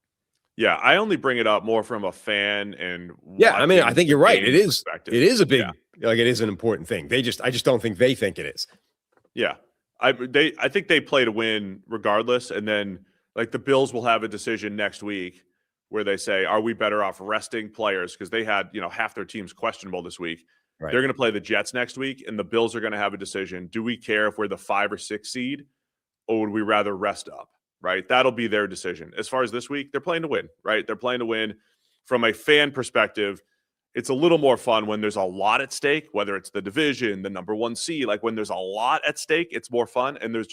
Yeah, I only bring it up more from a fan and I think you're right. It is a big, it is an important thing. I just don't think they think it is. Yeah. I think they play to win regardless. And then, like, the Bills will have a decision next week where they say, are we better off resting players? Because they had, half their teams questionable this week. Right. They're going to play the Jets next week, and the Bills are going to have a decision. Do we care if we're the 5 or 6 seed, or would we rather rest up, right? That'll be their decision. As far as this week, they're playing to win, right? They're playing to win. From a fan perspective, it's a little more fun when there's a lot at stake, whether it's the division, the number 1 seed. Like, when there's a lot at stake, it's more fun, and there's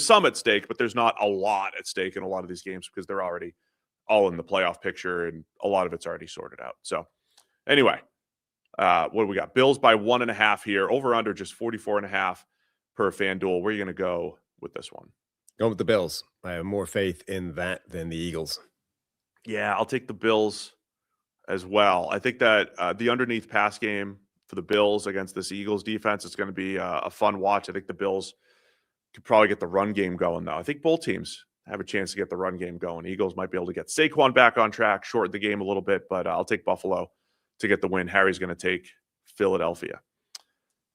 some at stake, but there's not a lot at stake in a lot of these games because they're already all in the playoff picture, and a lot of it's already sorted out. So anyway, what do we got? Bills by 1.5 here. Over under just 44.5 per FanDuel. Where are you going to go with this one? Go with the Bills. I have more faith in that than the Eagles. Yeah, I'll take the Bills as well. I think that the underneath pass game for the Bills against this Eagles defense is going to be a fun watch. I think the Bills could probably get the run game going, though. I think both teams have a chance to get the run game going. Eagles might be able to get Saquon back on track, shorten the game a little bit, but I'll take Buffalo to get the win. Harry's going to take Philadelphia.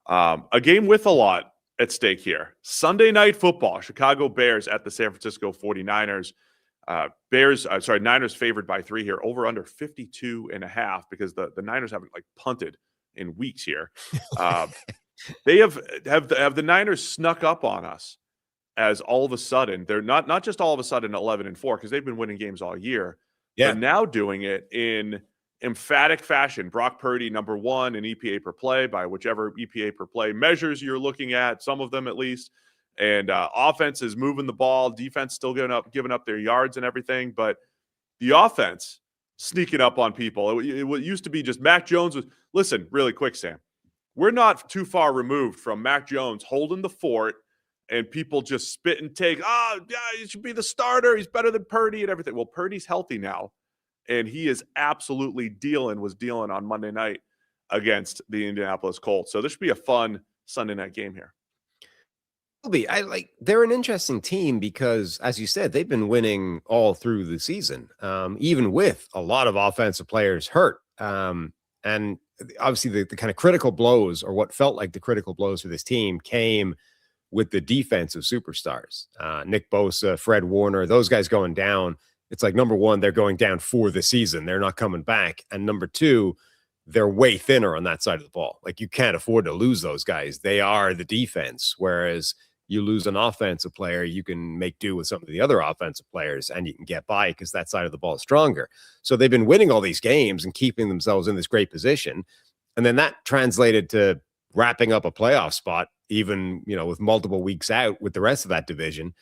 A game with a lot at stake here. Sunday Night Football, Chicago Bears at the San Francisco 49ers. Niners favored by 3 here, over under 52.5, because the Niners haven't punted in weeks here. They have the Niners snuck up on us as all of a sudden, they're not just all of a sudden 11-4, because they've been winning games all year. Yeah. But now doing it in emphatic fashion. Brock Purdy, number 1 in EPA per play by whichever EPA per play measures you're looking at, some of them at least. And offense is moving the ball. Defense still giving up their yards and everything. But the offense sneaking up on people. It used to be just Mac Jones. Listen, really quick, Sam. We're not too far removed from Mac Jones holding the fort and people just spit and take, he should be the starter. He's better than Purdy and everything. Well, Purdy's healthy now, and he is absolutely was dealing on Monday night against the Indianapolis Colts. So this should be a fun Sunday night game here. They're an interesting team because, as you said, they've been winning all through the season, even with a lot of offensive players hurt. And obviously, the kind of critical blows, or what felt like the critical blows for this team, came with the defensive superstars. Nick Bosa, Fred Warner, those guys going down. It's like, number one, they're going down for the season. They're not coming back. And number two, they're way thinner on that side of the ball. Like, you can't afford to lose those guys. They are the defense. Whereas you lose an offensive player, you can make do with some of the other offensive players and you can get by because that side of the ball is stronger. So they've been winning all these games and keeping themselves in this great position. And then that translated to wrapping up a playoff spot, even, with multiple weeks out with the rest of that division.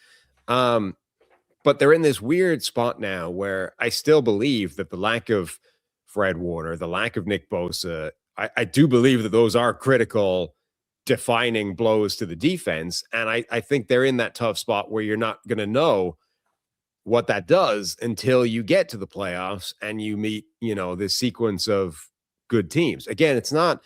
But they're in this weird spot now where I still believe that the lack of Fred Warner, the lack of Nick Bosa, I do believe that those are critical defining blows to the defense. And I think they're in that tough spot where you're not going to know what that does until you get to the playoffs and you meet, this sequence of good teams. Again, it's not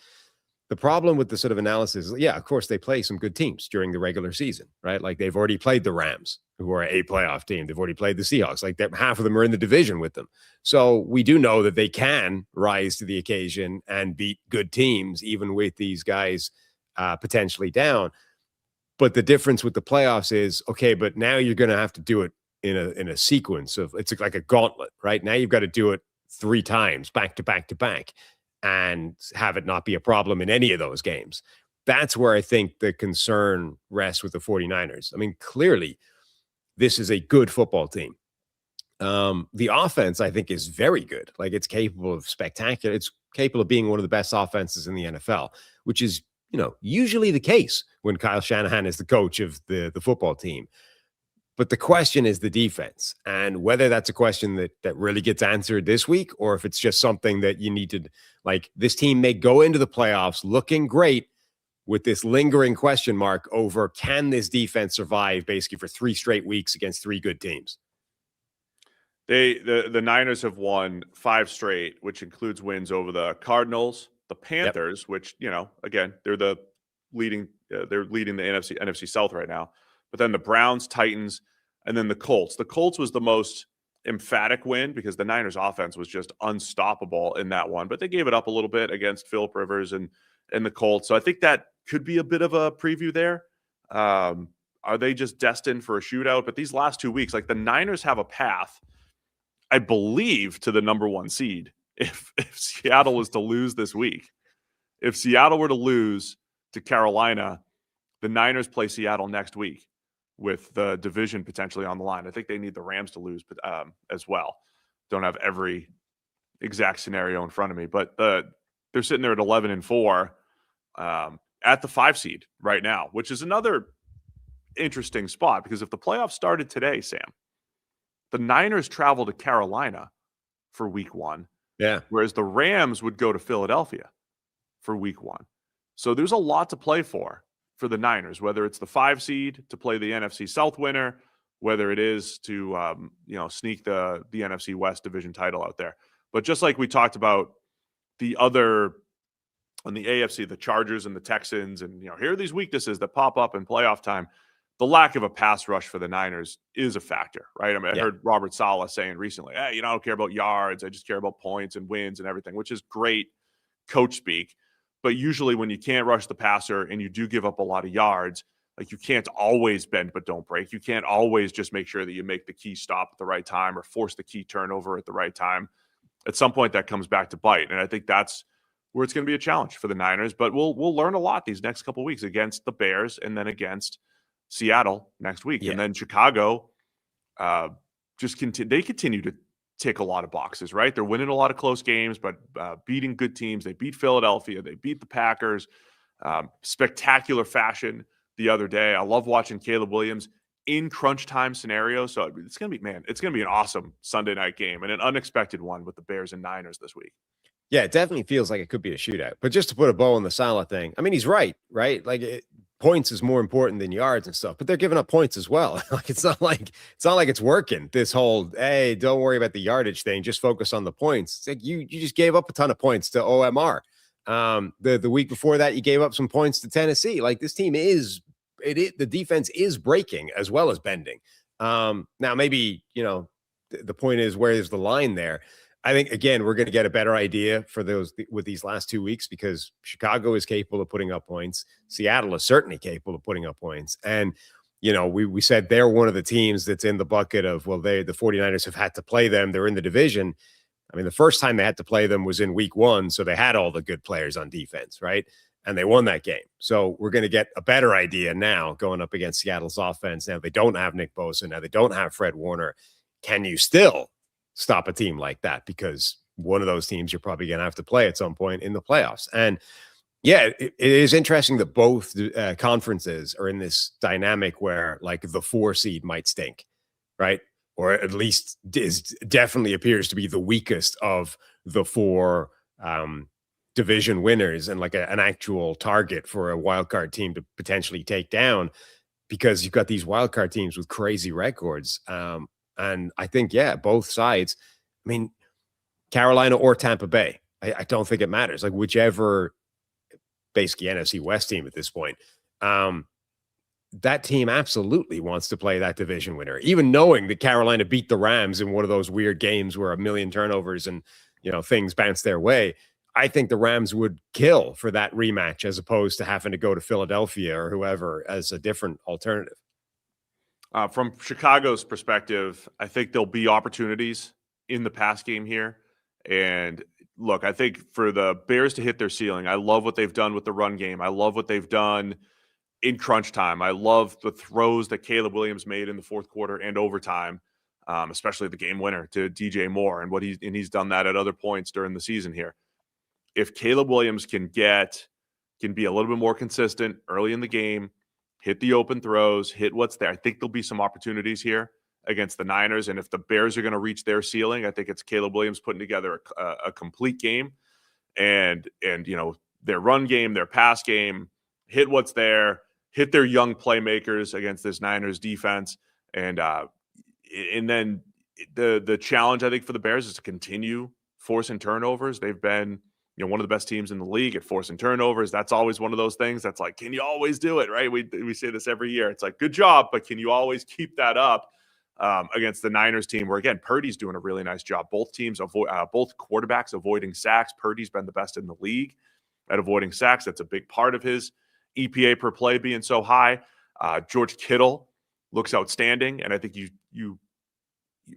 the problem with the sort of analysis. Yeah, of course, they play some good teams during the regular season, right? Like, they've already played the Rams, who are a playoff team. They've already played the Seahawks. Like, half of them are in the division with them. So we do know that they can rise to the occasion and beat good teams, even with these guys potentially down. But the difference with the playoffs is, okay, but now you're going to have to do it in a sequence of, it's like a gauntlet, right? Now you've got to do it 3 times back to back to back and have it not be a problem in any of those games. That's where I think the concern rests with the 49ers. I mean, clearly this is a good football team. The offense, I think, is very good. Like, it's capable of spectacular. It's capable of being one of the best offenses in the NFL, which is, usually the case when Kyle Shanahan is the coach of the football team. But the question is the defense, and whether that's a question that really gets answered this week, or if it's just something that you need to, like, this team may go into the playoffs looking great with this lingering question mark over, can this defense survive basically for 3 straight weeks against 3 good teams? The Niners have won 5 straight, which includes wins over the Cardinals, the Panthers, which, again, they're leading the NFC South right now. But then the Browns, Titans, and then the Colts. The Colts was the most emphatic win because the Niners offense was just unstoppable in that one. But they gave it up a little bit against Phillip Rivers and the Colts. So I think that could be a bit of a preview there. Are they just destined for a shootout? But these last 2 weeks, like, the Niners have a path, I believe, to the number 1 seed if Seattle was to lose this week. If Seattle were to lose to Carolina, the Niners play Seattle next week with the division potentially on the line. I think they need the Rams to lose as well. Don't have every exact scenario in front of me, but they're sitting there at 11-4 at the 5 seed right now, which is another interesting spot because if the playoffs started today, Sam, the Niners travel to Carolina for week 1. Yeah. Whereas the Rams would go to Philadelphia for week 1. So there's a lot to play for the Niners, whether it's the 5 seed to play the NFC South winner, whether it is to, sneak the NFC West division title out there. But just like we talked about the other on the AFC, the Chargers and the Texans, and, here are these weaknesses that pop up in playoff time. The lack of a pass rush for the Niners is a factor, right? I mean, I heard Robert Saleh saying recently, hey, I don't care about yards. I just care about points and wins and everything, which is great coach speak. But usually when you can't rush the passer and you do give up a lot of yards, like, you can't always bend but don't break. You can't always just make sure that you make the key stop at the right time or force the key turnover at the right time. At some point that comes back to bite. And I think that's where it's going to be a challenge for the Niners. But we'll learn a lot these next couple of weeks against the Bears and then against Seattle next week. And then Chicago they continue to tick a lot of boxes, right? They're winning a lot of close games, but beating good teams. They beat Philadelphia. They beat the Packers. Spectacular fashion the other day. I love watching Caleb Williams in crunch time scenarios. So it's going to be an awesome Sunday night game and an unexpected one with the Bears and Niners this week. Yeah, it definitely feels like it could be a shootout. But just to put a bow on the Salah thing, I mean, he's right? Like, points is more important than yards and stuff, but they're giving up points as well. Like, it's not like it's working. This whole, hey, don't worry about the yardage thing, just focus on the points. It's like you just gave up a ton of points to OMR. The week before that, you gave up some points to Tennessee. Like, this team is the defense is breaking as well as bending. Now, maybe, the point is, where is the line there? I think, again, we're going to get a better idea for with these last 2 weeks, because Chicago is capable of putting up points. Seattle is certainly capable of putting up points. And, we said they're one of the teams that's in the bucket of, well, the 49ers have had to play them. They're in the division. I mean, the first time they had to play them was in week 1. So they had all the good players on defense, right? And they won that game. So we're going to get a better idea now going up against Seattle's offense. Now they don't have Nick Bosa. Now they don't have Fred Warner. Can you still stop a team like that? Because one of those teams you're probably going to have to play at some point in the playoffs. And yeah, it is interesting that both conferences are in this dynamic where, like, the 4 seed might stink, right? Or at least definitely appears to be the weakest of the 4 division winners, and like an actual target for a wildcard team to potentially take down, because you've got these wildcard teams with crazy records. And I think, both sides, I mean, Carolina or Tampa Bay, I don't think it matters. Like, whichever basically NFC West team at this point, that team absolutely wants to play that division winner, even knowing that Carolina beat the Rams in one of those weird games where a million turnovers and, things bounce their way. I think the Rams would kill for that rematch, as opposed to having to go to Philadelphia or whoever as a different alternative. From Chicago's perspective, I think there'll be opportunities in the pass game here. And look, I think for the Bears to hit their ceiling, I love what they've done with the run game. I love what they've done in crunch time. I love the throws that Caleb Williams made in the fourth quarter and overtime, especially the game winner to DJ Moore, and he's done that at other points during the season here. If Caleb Williams can be a little bit more consistent early in the game, hit the open throws, hit what's there, I think there'll be some opportunities here against the Niners. And if the Bears are going to reach their ceiling, I think it's Caleb Williams putting together a complete game, and their run game, their pass game, hit what's there, hit their young playmakers against this Niners defense. And then the challenge, I think, for the Bears is to continue forcing turnovers. They've been one of the best teams in the league at forcing turnovers. That's always one of those things that's like, can you always do it, right? We say this every year. It's like, good job, but can you always keep that up against the Niners team, where, again, Purdy's doing a really nice job. Both quarterbacks avoiding sacks. Purdy's been the best in the league at avoiding sacks. That's a big part of his EPA per play being so high. George Kittle looks outstanding, and I think you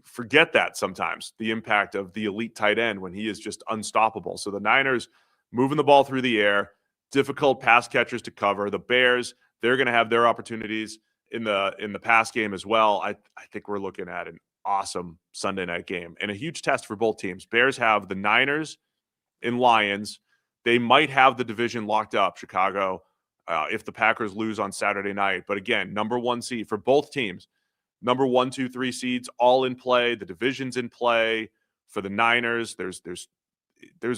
forget that sometimes, the impact of the elite tight end when he is just unstoppable. So the Niners moving the ball through the air, difficult pass catchers to cover. The Bears, they're going to have their opportunities in the pass game as well. I think we're looking at an awesome Sunday night game and a huge test for both teams. Bears have the Niners and Lions. They might have the division locked up, Chicago, if the Packers lose on Saturday night. But again, number 1 seed for both teams. Number 1, 2, 3 seeds all in play. The division's in play for the Niners. There's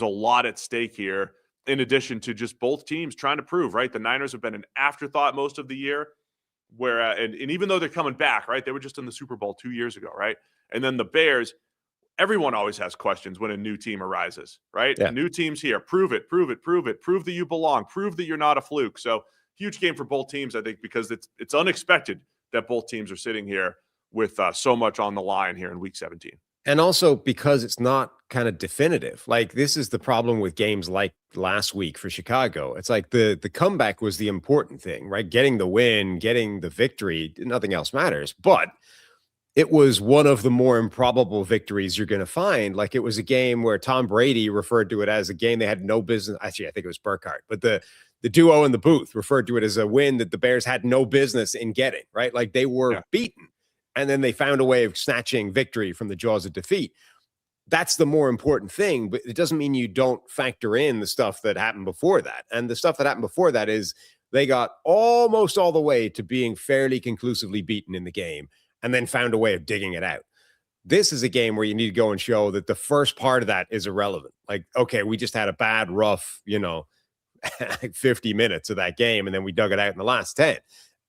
a lot at stake here, in addition to just both teams trying to prove, right? The Niners have been an afterthought most of the year, where and even though they're coming back, right? They were just in the Super Bowl 2 years ago, right? And then the Bears, everyone always has questions when a new team arises, right? Yeah. New team's here. Prove it. Prove that you belong. Prove that you're not a fluke. So huge game for both teams, I think, because it's unexpected that both teams are sitting here with so much on the line here in Week 17. And also because it's not kind of definitive. Like, this is the problem with games like last week for Chicago. It's like the comeback was the important thing, right? Getting the win, getting the victory, nothing else matters. But it was one of the more improbable victories you're going to find. Like, it was a game where Tom Brady referred to it as a game they had no business. Actually, I think it was Burkhardt, but the duo in the booth referred to it as a win that the Bears had no business in getting, right? Like, they were beaten, and then they found a way of snatching victory from the jaws of defeat. That's the more important thing, but it doesn't mean you don't factor in the stuff that happened before that. And the stuff that happened before that is they got almost all the way to being fairly conclusively beaten in the game and then found a way of digging it out. This is a game where you need to go and show that the first part of that is irrelevant. Like, okay, we just had a bad, rough, 50 minutes of that game, and then we dug it out in the last 10.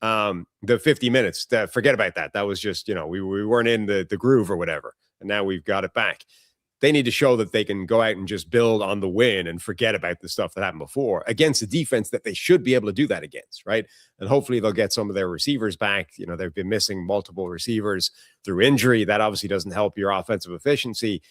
The 50 minutes, forget about that. That was just, we weren't in the groove or whatever, and now we've got it back. they need to show that they can go out and just build on the win and forget about the stuff that happened before against a defense that they should be able to do that against, right? And hopefully they'll get some of their receivers back. You know, they've been missing multiple receivers through injury. That obviously doesn't help your offensive efficiency,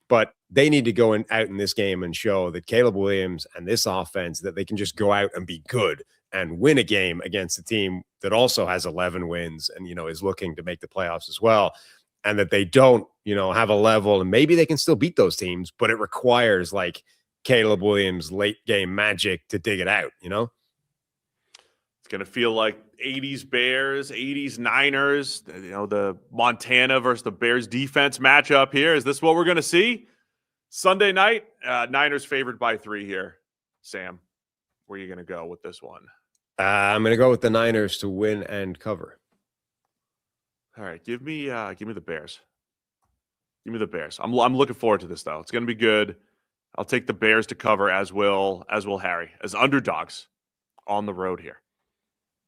but they need to go out in this game and show that Caleb Williams and this offense, that they can just go out and be good and win a game against a team that also has 11 wins and, you know, is looking to make the playoffs as well. And that they don't, you know, have a level, and maybe they can still beat those teams, but it requires like Caleb Williams late game magic to dig it out, you know? It's going to feel like 80s Bears, 80s Niners, you know, the Montana versus the Bears defense matchup here. Is this what we're going to see? Sunday night, Niners favored by 3 here. Sam, where are you going to go with this one? I'm going to go with the Niners to win and cover. All right, give me the Bears. Give me the Bears. I'm looking forward to this though. It's going to be good. I'll take the Bears to cover, as will Harry, as underdogs on the road here.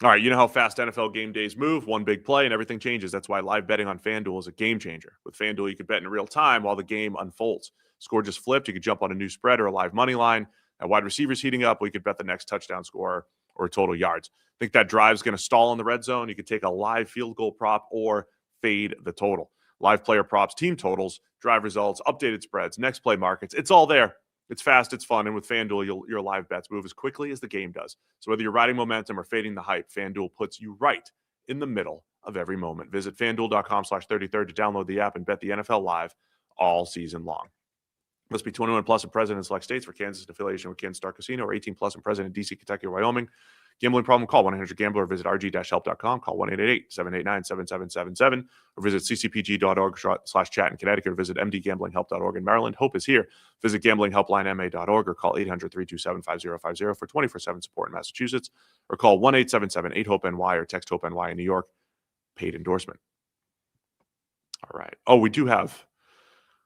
All right, you know how fast NFL game days move. One big play and everything changes. That's why live betting on FanDuel is a game changer. With FanDuel, you can bet in real time while the game unfolds. Score just flipped. You could jump on a new spread or a live money line. And wide receivers heating up, we could bet the next touchdown score or total yards. Think that drive's going to stall in the red zone? You could take a live field goal prop or fade the total. Live player props, team totals, drive results, updated spreads, next play markets. It's all there. It's fast, it's fun, and with FanDuel, your live bets move as quickly as the game does. So whether you're riding momentum or fading the hype, FanDuel puts you right in the middle of every moment. Visit FanDuel.com/33rd to download the app and bet the NFL live all season long. Must be 21 plus and present in select states. For Kansas, an affiliation with Kansas Star Casino, or 18 plus and present in D.C., Kentucky, or Wyoming. Gambling problem? Call 1-800-GAMBLER or visit rg-help.com. Call 1-888-789-7777 or visit ccpg.org/chat in Connecticut or visit mdgamblinghelp.org in Maryland. Hope is here. Visit gamblinghelplinema.org or call 800-327-5050 for 24/7 support in Massachusetts or call 1-877-8-HOPE-NY or text HOPE-NY in New York. Paid endorsement. All right. Oh, we do have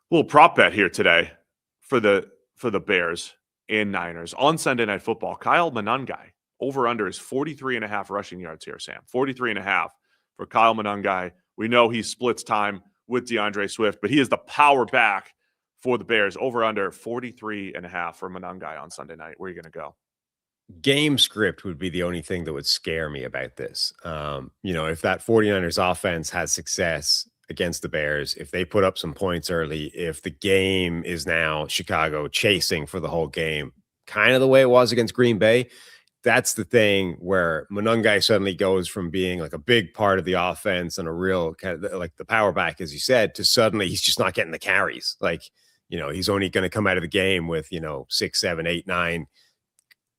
a little prop bet here today for the Bears and Niners on Sunday Night Football. Kyle Monangai. Over-under is 43.5 rushing yards here, Sam. 43.5 for Kyle Monangai. We know he splits time with DeAndre Swift, but he is the power back for the Bears. Over-under 43.5 for Monangai on Sunday night. Where are you going to go? Game script would be the only thing that would scare me about this. You know, if that 49ers offense has success against the Bears, if they put up some points early, if the game is now Chicago chasing for the whole game, kind of the way it was against Green Bay, that's the thing where Monangai suddenly goes from being like a big part of the offense and a real kind of like the power back, as you said, to suddenly he's just not getting the carries. Like, you know, he's only going to come out of the game with, you know, 6, 7, 8, 9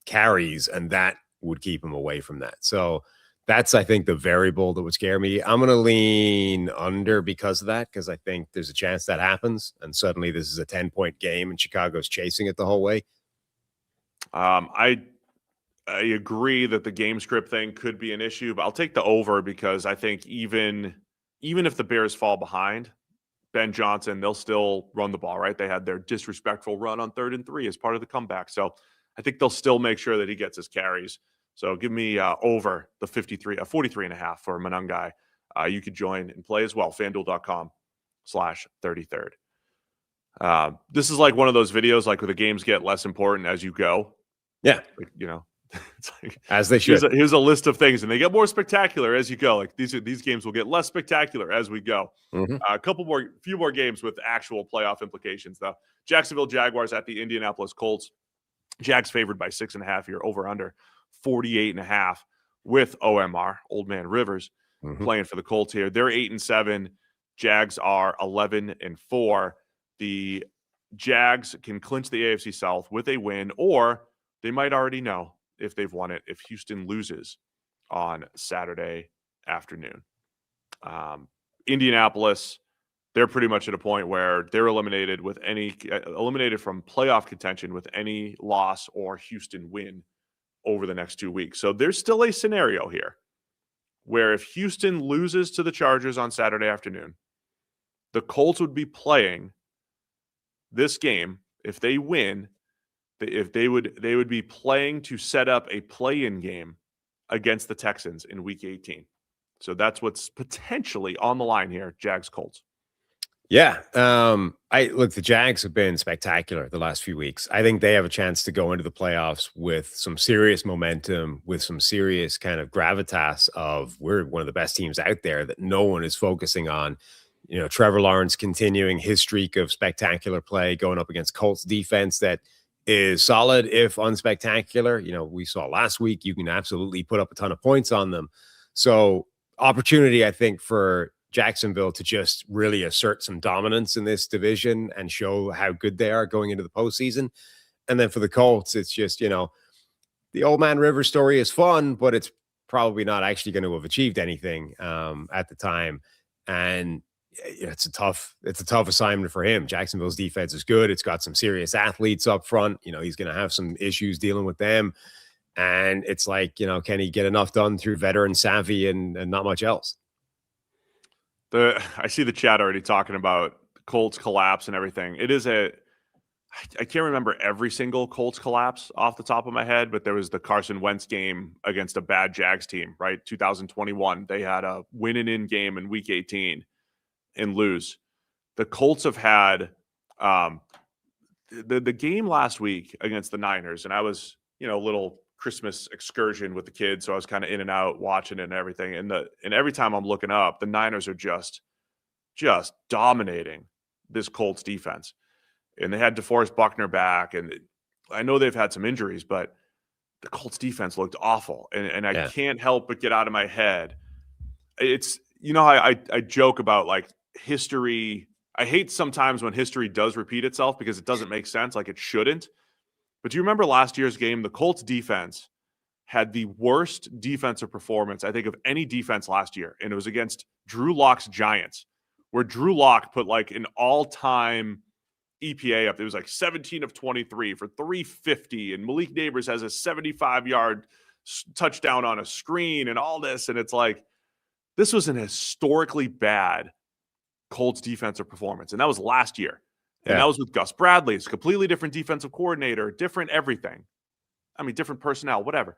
carries, and that would keep him away from that. So that's, I think, the variable that would scare me. I'm going to lean under because of that, because I think there's a chance that happens. And suddenly this is a 10-point game and Chicago's chasing it the whole way. I agree that the game script thing could be an issue, but I'll take the over because I think even if the Bears fall behind, Ben Johnson, they'll still run the ball, right? They had their disrespectful run on 3rd and 3 as part of the comeback. So I think they'll still make sure that he gets his carries. So give me over the 43.5 for Monangai. You could join and play as well. FanDuel.com/33rd. This is like one of those videos like where the games get less important as you go. Yeah. Like, you know, it's like as they should. Here's a list of things, and they get more spectacular as you go. Like these games will get less spectacular as we go. Mm-hmm. Few more games with actual playoff implications, though. Jacksonville Jaguars at the Indianapolis Colts. Jags favored by 6.5 here, over under 48.5 with OMR, Old Man Rivers, playing for the Colts here. They're 8-7. Jags are 11-4. The Jags can clinch the AFC South with a win, or they might already know if they've won it if Houston loses on Saturday afternoon. Indianapolis, they're pretty much at a point where they're eliminated from playoff contention with any loss or Houston win over the next 2 weeks. So there's still a scenario here where if Houston loses to the Chargers on Saturday afternoon, the Colts would be playing this game. If they win, they would be playing to set up a play-in game against the Texans in Week 18. So that's what's potentially on the line here, Jags Colts. Yeah. The Jags have been spectacular the last few weeks. I think they have a chance to go into the playoffs with some serious momentum, with some serious kind of gravitas of we're one of the best teams out there that no one is focusing on. Trevor Lawrence continuing his streak of spectacular play, going up against Colts defense that is solid, if unspectacular. We saw last week, you can absolutely put up a ton of points on them. So opportunity, I think, for Jacksonville to just really assert some dominance in this division and show how good they are going into the postseason. And then for the Colts, it's just, the old man Rivers story is fun, but it's probably not actually going to have achieved anything at the time. And it's a tough assignment for him. Jacksonville's defense is good. It's got some serious athletes up front. He's going to have some issues dealing with them. And it's like, can he get enough done through veteran savvy and not much else? I see the chat already talking about Colts collapse and everything. I can't remember every single Colts collapse off the top of my head, but there was the Carson Wentz game against a bad Jags team, right? 2021. They had a win and in game in week 18 and lose. The Colts have had the game last week against the Niners, and I was, a little Christmas excursion with the kids, so I was kind of in and out watching it and everything. And every time I'm looking up, the Niners are just dominating this Colts defense. And they had DeForest Buckner back, and I know they've had some injuries, but the Colts defense looked awful. And I can't help but get out of my head. It's, I joke about like history. I hate sometimes when history does repeat itself because it doesn't make sense, like it shouldn't. But do you remember last year's game? The Colts defense had the worst defensive performance, I think, of any defense last year. And it was against Drew Lock's Giants, where Drew Lock put like an all-time EPA up. It was like 17 of 23 for 350. And Malik Neighbors has a 75-yard touchdown on a screen and all this. And it's like, this was an historically bad Colts defensive performance. And that was last year. And that was with Gus Bradley. It's a completely different defensive coordinator, different everything. I mean, different personnel, whatever.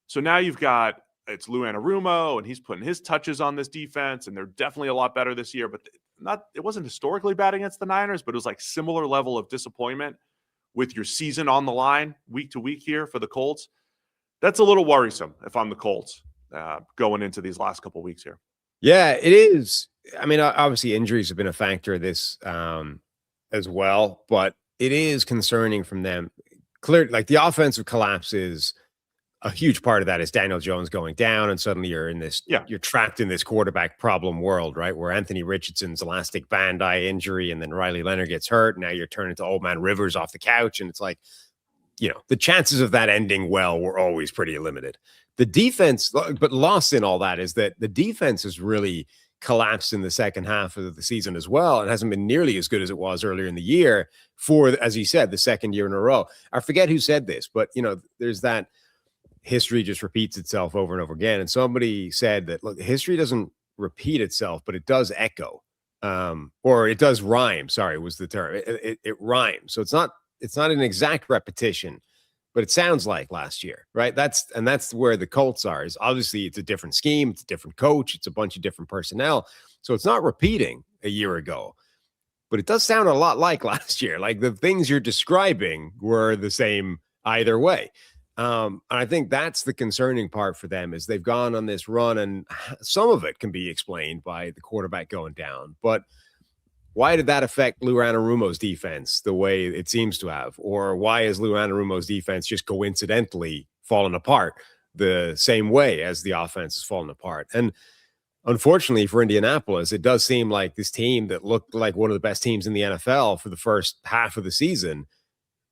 So now it's Lou Anarumo, and he's putting his touches on this defense, and they're definitely a lot better this year. But it wasn't historically bad against the Niners, but it was like similar level of disappointment with your season on the line week to week here for the Colts. That's a little worrisome if I'm the Colts going into these last couple of weeks here. Yeah, it is. I mean, obviously injuries have been a factor this as well, but it is concerning from them. Clearly, like the offensive collapse is a huge part of that is Daniel Jones going down, and suddenly you're trapped in this quarterback problem world, right? Where Anthony Richardson's elastic band eye injury, and then Riley Leonard gets hurt. Now you're turning to old man Rivers off the couch, and it's like, the chances of that ending well were always pretty limited. The defense, but lost in all that is that the defense has really collapsed in the second half of the season as well. It hasn't been nearly as good as it was earlier in the year for, as you said, the second year in a row. I forget who said this, but there's that history just repeats itself over and over again. And somebody said that, look, history doesn't repeat itself, but it does echo, or it does rhyme. Sorry, was the term. It rhymes. So it's not an exact repetition, but it sounds like last year, right? That's where the Colts are. Is obviously it's a different scheme, it's a different coach, it's a bunch of different personnel. So it's not repeating a year ago, but it does sound a lot like last year. Like the things you're describing were the same either way. And I think that's the concerning part for them is they've gone on this run, and some of it can be explained by the quarterback going down, but why did that affect Lou Anarumo's defense the way it seems to have? Or why is Lou Anarumo's defense just coincidentally fallen apart the same way as the offense has fallen apart? And unfortunately for Indianapolis, it does seem like this team that looked like one of the best teams in the NFL for the first half of the season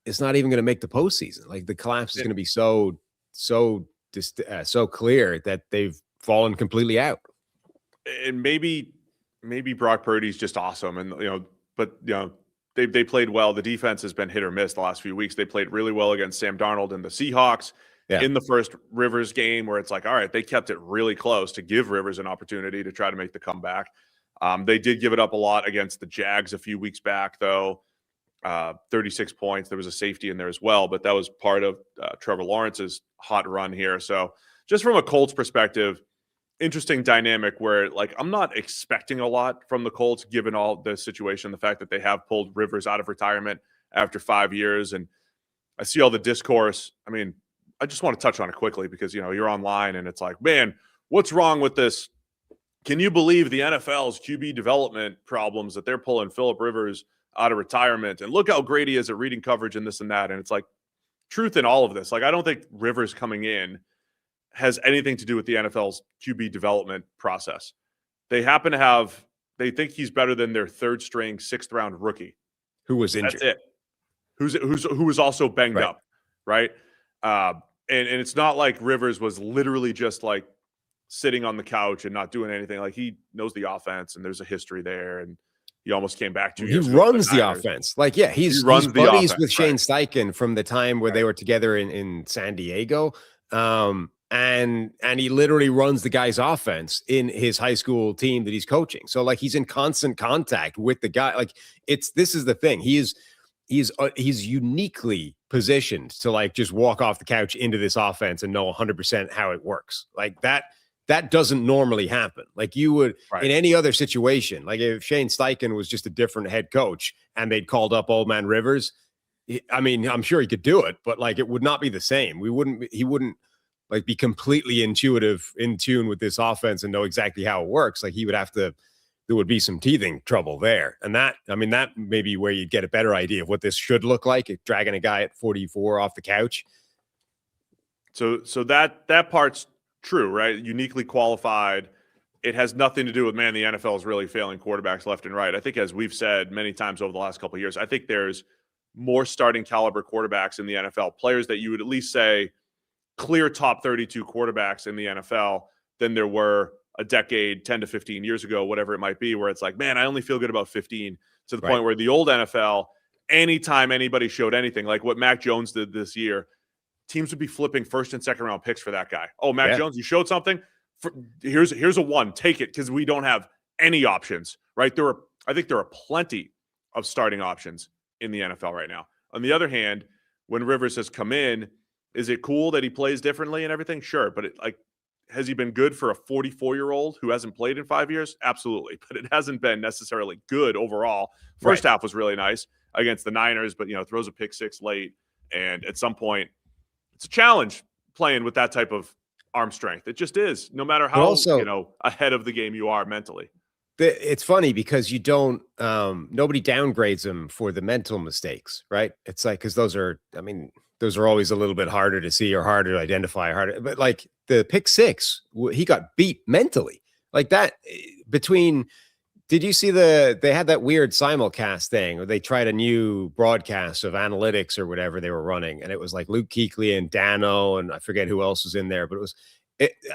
is not even going to make the postseason. Like the collapse is going to be so clear that they've fallen completely out. And maybe Brock Purdy's just awesome. And, they played well. The defense has been hit or miss the last few weeks. They played really well against Sam Darnold and the Seahawks in the first Rivers game, where it's like, all right, they kept it really close to give Rivers an opportunity to try to make the comeback. They did give it up a lot against the Jags a few weeks back, though. 36 points. There was a safety in there as well, but that was part of Trevor Lawrence's hot run here. So just from a Colts perspective, interesting dynamic where, like, I'm not expecting a lot from the Colts given all the situation, the fact that they have pulled Rivers out of retirement after 5 years, and I see all the discourse. I mean, I just want to touch on it quickly because, you're online and it's like, man, what's wrong with this? Can you believe the NFL's QB development problems that they're pulling Phillip Rivers out of retirement? And look how great he is at reading coverage and this and that. And it's like, truth in all of this. Like, I don't think Rivers coming in has anything to do with the NFL's QB development process. They think he's better than their third string, 6th round rookie who was injured. That's it. Who was also banged up, right? And it's not like Rivers was literally just like sitting on the couch and not doing anything. Like, he knows the offense and there's a history there, and he almost came back 2 years ago. He runs the offense. Like, yeah, he's buddies with Shane Steichen from the time where they were together in San Diego. And he literally runs the guy's offense in his high school team that he's coaching. So, like, he's in constant contact with the guy. Like, this is the thing. He's uniquely positioned to, like, just walk off the couch into this offense and know 100% how it works. Like, that doesn't normally happen. Like, you would in any other situation, like if Shane Steichen was just a different head coach and they'd called up Old Man Rivers, I mean, I'm sure he could do it, but, like, it would not be the same. He wouldn't like be completely in tune with this offense and know exactly how it works. Like, there would be some teething trouble there. And that may be where you'd get a better idea of what this should look like, dragging a guy at 44 off the couch. So that part's true, right? Uniquely qualified. It has nothing to do with, man, the NFL is really failing quarterbacks left and right. I think, as we've said many times over the last couple of years, I think there's more starting caliber quarterbacks in the NFL, players that you would at least say clear top 32 quarterbacks in the NFL than there were a decade, 10 to 15 years ago, whatever it might be, where it's like, man, I only feel good about 15, to the point where the old NFL, anytime anybody showed anything, like what Mac Jones did this year, teams would be flipping 1st and 2nd round picks for that guy. Oh, Mac Jones, you showed something. Here's a 1, take it, because we don't have any options, right? I think there are plenty of starting options in the NFL right now. On the other hand, when Rivers has come in, is it cool that he plays differently and everything? Sure. But has he been good for a 44-year-old who hasn't played in 5 years? Absolutely. But it hasn't been necessarily good overall. First half was really nice against the Niners, but, throws a pick 6 late. And at some point, it's a challenge playing with that type of arm strength. It just is, no matter how, ahead of the game you are mentally. It's funny because you don't, nobody downgrades him for the mental mistakes, right? It's like, because those are always a little bit harder to see or harder to identify, but like the pick 6, he got beat mentally like that. Did you see they had that weird simulcast thing where they tried a new broadcast of analytics or whatever they were running, and it was like Luke Kuechly and Dano, and I forget who else was in there, but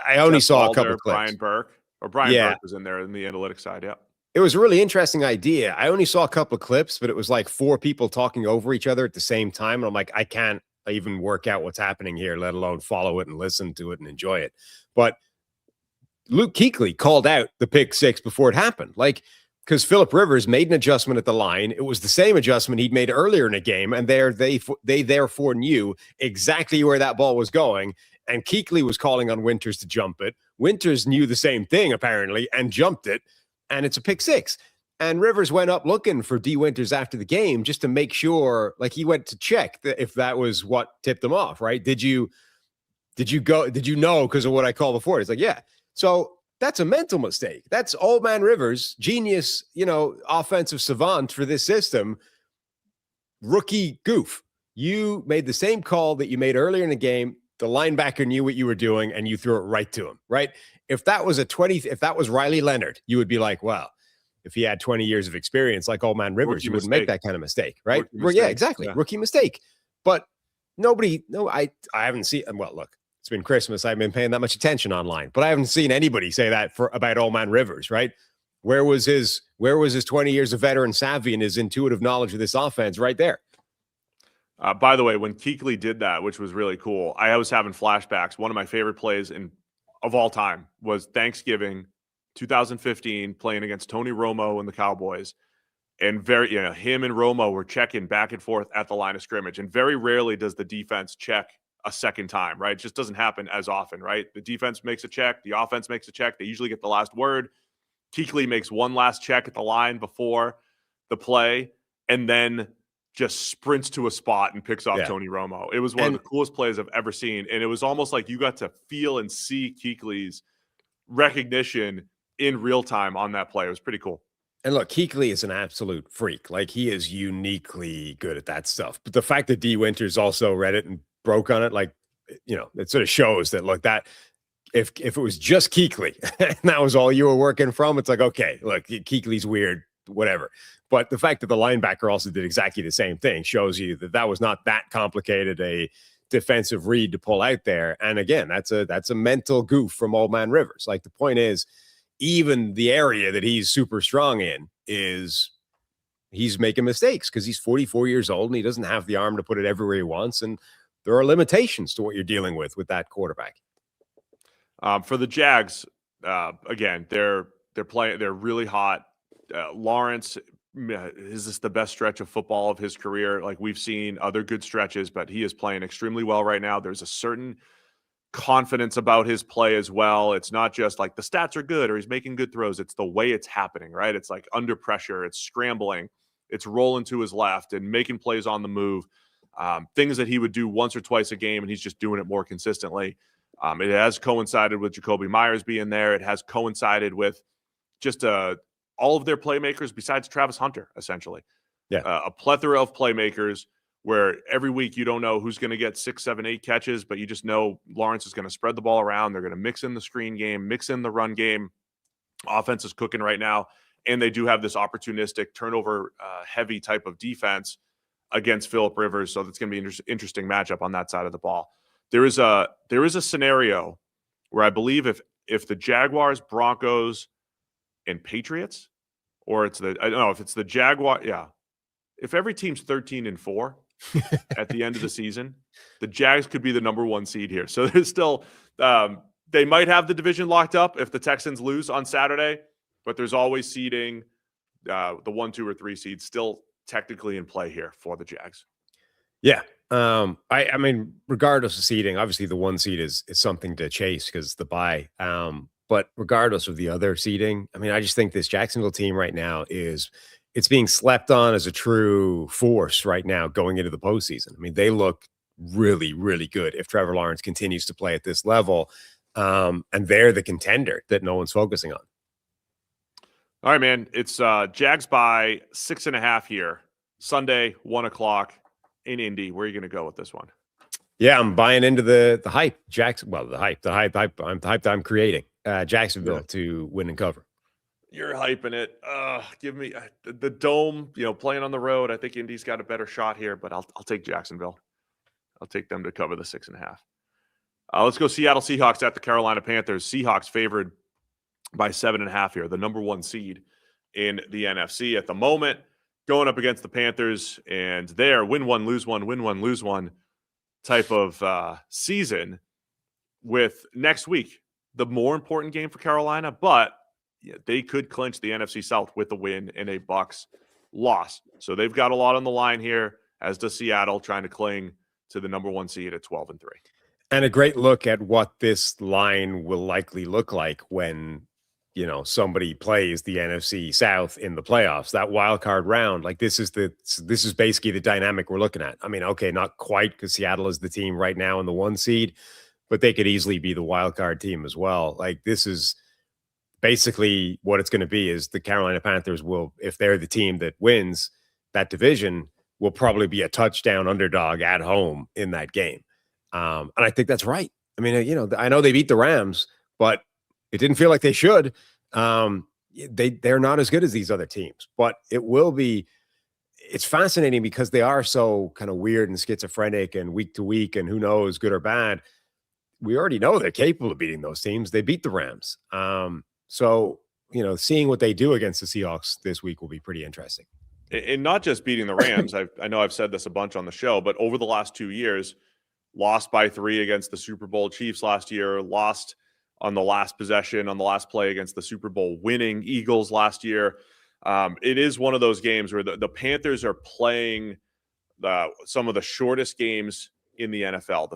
I only saw a couple of clips. Brian Burke was in there in the analytics side. Yeah. It was a really interesting idea. I only saw a couple of clips, but it was like 4 people talking over each other at the same time. And I'm like, I can't even work out what's happening here, let alone follow it and listen to it and enjoy it. But Luke Kuechly called out the pick 6 before it happened. Like, because Phillip Rivers made an adjustment at the line. It was the same adjustment he'd made earlier in a game. And they therefore knew exactly where that ball was going. And Kuechly was calling on Winters to jump it. Winters knew the same thing, apparently, and jumped it. And it's a pick 6. And Rivers went up looking for D. Winters after the game just to make sure, like, he went to check if that was what tipped him off, right? Did you know because of what I called before? It's like, yeah. So that's a mental mistake. That's Old Man Rivers, genius, offensive savant for this system. Rookie goof. You made the same call that you made earlier in the game. The linebacker knew what you were doing, and you threw it right to him, right? If that was Riley Leonard, you would be like, well, if he had 20 years of experience like Old Man Rivers, you wouldn't make that kind of mistake, right? Yeah, exactly. Yeah. Rookie mistake. But I haven't seen, well, look, it's been Christmas. I haven't been paying that much attention online, but I haven't seen anybody say that about Old Man Rivers, right? Where was his 20 years of veteran savvy and his intuitive knowledge of this offense right there? By the way, when Kuechly did that, which was really cool, I was having flashbacks. One of my favorite plays of all time was Thanksgiving 2015, playing against Tony Romo and the Cowboys. And him and Romo were checking back and forth at the line of scrimmage. And very rarely does the defense check a second time, right? It just doesn't happen as often, right? The defense makes a check, the offense makes a check. They usually get the last word. Kuechly makes one last check at the line before the play, and then just sprints to a spot and picks off Tony Romo. It was one of the coolest plays I've ever seen, and it was almost like you got to feel and see Kuechly's recognition in real time on that play. It was pretty cool. And look, Kuechly is an absolute freak. Like, he is uniquely good at that stuff. But the fact that D. Winters also read it and broke on it, like, it sort of shows that, look, that if it was just Kuechly and that was all you were working from, it's like, okay, look, Kuechly's weird, whatever. But the fact that the linebacker also did exactly the same thing shows you that that was not that complicated a defensive read to pull out there. And again, that's a mental goof from Old Man Rivers. Like, the point is, even the area that he's super strong in is he's making mistakes because he's 44 years old and he doesn't have the arm to put it everywhere he wants. And there are limitations to what you're dealing with that quarterback. For the Jags, again, they're playing. They're really hot. Lawrence, is this the best stretch of football of his career? Like, we've seen other good stretches, but he is playing extremely well right now. There's a certain confidence about his play as well. It's not just like the stats are good or he's making good throws. It's the way it's happening, right? It's like under pressure, it's scrambling, it's rolling to his left and making plays on the move. Things that he would do once or twice a game, and he's just doing it more consistently. It has coincided with Jacoby Myers being there. It has coincided with just all of their playmakers besides Travis Hunter, essentially. Yeah. A plethora of playmakers where every week you don't know who's going to get 6, 7, 8 catches, but you just know Lawrence is going to spread the ball around. They're going to mix in the screen game, mix in the run game. Offense is cooking right now, and they do have this opportunistic turnover heavy type of defense against Phillip Rivers, so that's going to be an interesting matchup on that side of the ball. There is a scenario where I believe if the Jaguars, Broncos, and Patriots, or I don't know if it's the Jaguar, yeah. If every team's 13-4 at the end of the season, the Jags could be the number 1 seed here. So there's still they might have the division locked up if the Texans lose on Saturday, but there's always seeding. The 1, 2, or 3 seeds still technically in play here for the Jags. Yeah. I mean, regardless of seeding, obviously the 1 seed is something to chase because the bye. But regardless of the other seeding, I mean, I just think this Jacksonville team right now it's being slept on as a true force right now going into the postseason. I mean, they look really, really good if Trevor Lawrence continues to play at this level. And they're the contender that no one's focusing on. All right, man. It's Jags by 6.5 here. Sunday, 1:00 in Indy. Where are you going to go with this one? Yeah, I'm buying into the hype. The hype I'm creating. Jacksonville to win and cover. You're hyping it. Give me the dome, playing on the road. I think Indy's got a better shot here, but I'll take Jacksonville. I'll take them to cover the 6.5. Let's go Seattle Seahawks at the Carolina Panthers. Seahawks favored by 7.5 here, the number 1 seed in the NFC at the moment, going up against the Panthers, and their win one, lose one type of season with next week, the more important game for Carolina, but they could clinch the NFC South with a win and a Bucs loss. So they've got a lot on the line here, as does Seattle, trying to cling to the number 1 seed at 12-3. And a great look at what this line will likely look like when, somebody plays the NFC South in the playoffs, that wild card round. Like, this is basically the dynamic we're looking at. I mean, okay, not quite, because Seattle is the team right now in the 1 seed, but they could easily be the wild card team as well. Like, this is basically what it's going to be is the Carolina Panthers will, if they're the team that wins that division, will probably be a touchdown underdog at home in that game. And I think that's right. I mean, I know they beat the Rams, but it didn't feel like they should. They're not as good as these other teams, but it's fascinating because they are so kind of weird and schizophrenic and week to week and who knows, good or bad. We already know they're capable of beating those teams. They beat the Rams. So, seeing what they do against the Seahawks this week will be pretty interesting. And not just beating the Rams. I know I've said this a bunch on the show, but over the last 2 years, lost by 3 against the Super Bowl Chiefs last year, lost on the last possession, on the last play against the Super Bowl winning Eagles last year. It is one of those games where the Panthers are playing some of the shortest games in the NFL.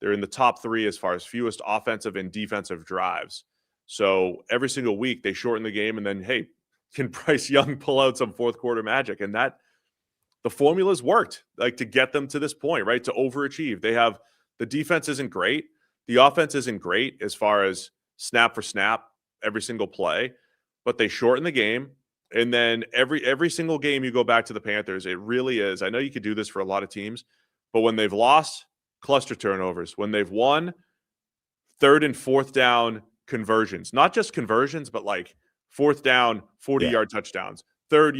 They're in the top 3 as far as fewest offensive and defensive drives. So every single week they shorten the game, and then, hey, can Bryce Young pull out some fourth quarter magic? And that the formula's worked, like, to get them to this point, right? To overachieve. The defense isn't great. The offense isn't great as far as snap for snap every single play, but they shorten the game. And then every single game you go back to the Panthers, it really is. I know you could do this for a lot of teams, but when they've lost, cluster turnovers. When they've won, third and fourth down conversions. Not just conversions, but like fourth down, 40-yard touchdowns. Third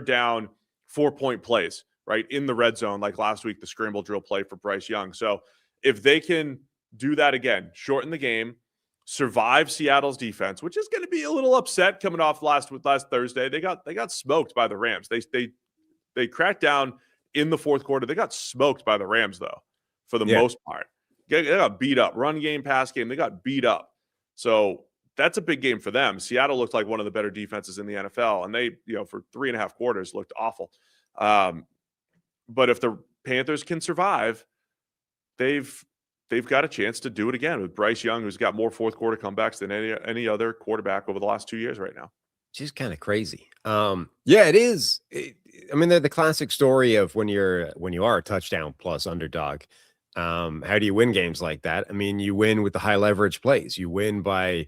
down, 4-point plays, right? In the red zone, like last week, the scramble drill play for Bryce Young. So if they can do that again, shorten the game, survive Seattle's defense, which is going to be a little upset coming off last Thursday. They got smoked by the Rams. They cracked down in the fourth quarter. They got smoked by the Rams, though, for the most part. They got beat up. Run game, pass game, they got beat up. So that's a big game for them. Seattle looked like one of the better defenses in the NFL, and they, for 3.5 quarters looked awful. But if the Panthers can survive, they've got a chance to do it again with Bryce Young, who's got more fourth quarter comebacks than any other quarterback over the last 2 years right now. Just kind of crazy. It is. They're the classic story of when you are a touchdown plus underdog. How do you win games like that? You win with the high leverage plays. You win by,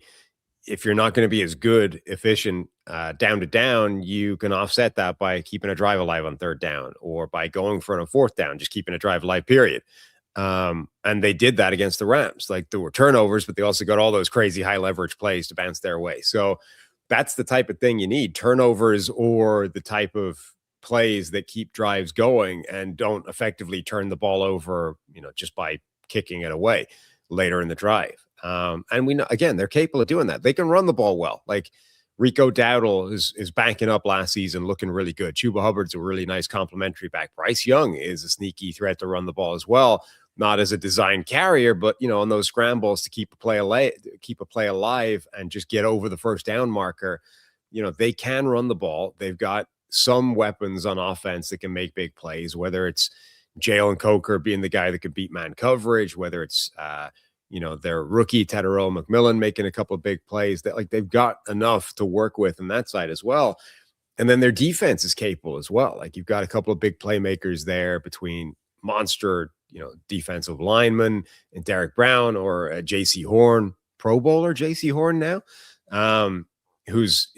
if you're not going to be as good, efficient down to down, you can offset that by keeping a drive alive on third down, or by going for it on fourth down, just keeping a drive alive, period. And they did that against the Rams. Like, there were turnovers, but they also got all those crazy high leverage plays to bounce their way. So that's the type of thing you need: turnovers, or the type of plays that keep drives going and don't effectively turn the ball over, just by kicking it away later in the drive. And we know, again, they're capable of doing that. They can run the ball well. Like, Rico Dowdle is banking up last season, looking really good. Chuba Hubbard's a really nice complimentary back. Bryce Young is a sneaky threat to run the ball as well. Not as a design carrier, but on those scrambles to keep a play alive and just get over the first down marker. They can run the ball. They've got some weapons on offense that can make big plays, whether it's Jalen Coker being the guy that can beat man coverage, whether it's their rookie Tedero McMillan making a couple of big plays. That, like, they've got enough to work with on that side as well. And then their defense is capable as well. Like, you've got a couple of big playmakers there between monster, defensive linemen and Derek Brown, or J.C. Horn, Pro Bowler J.C. Horn now, who's,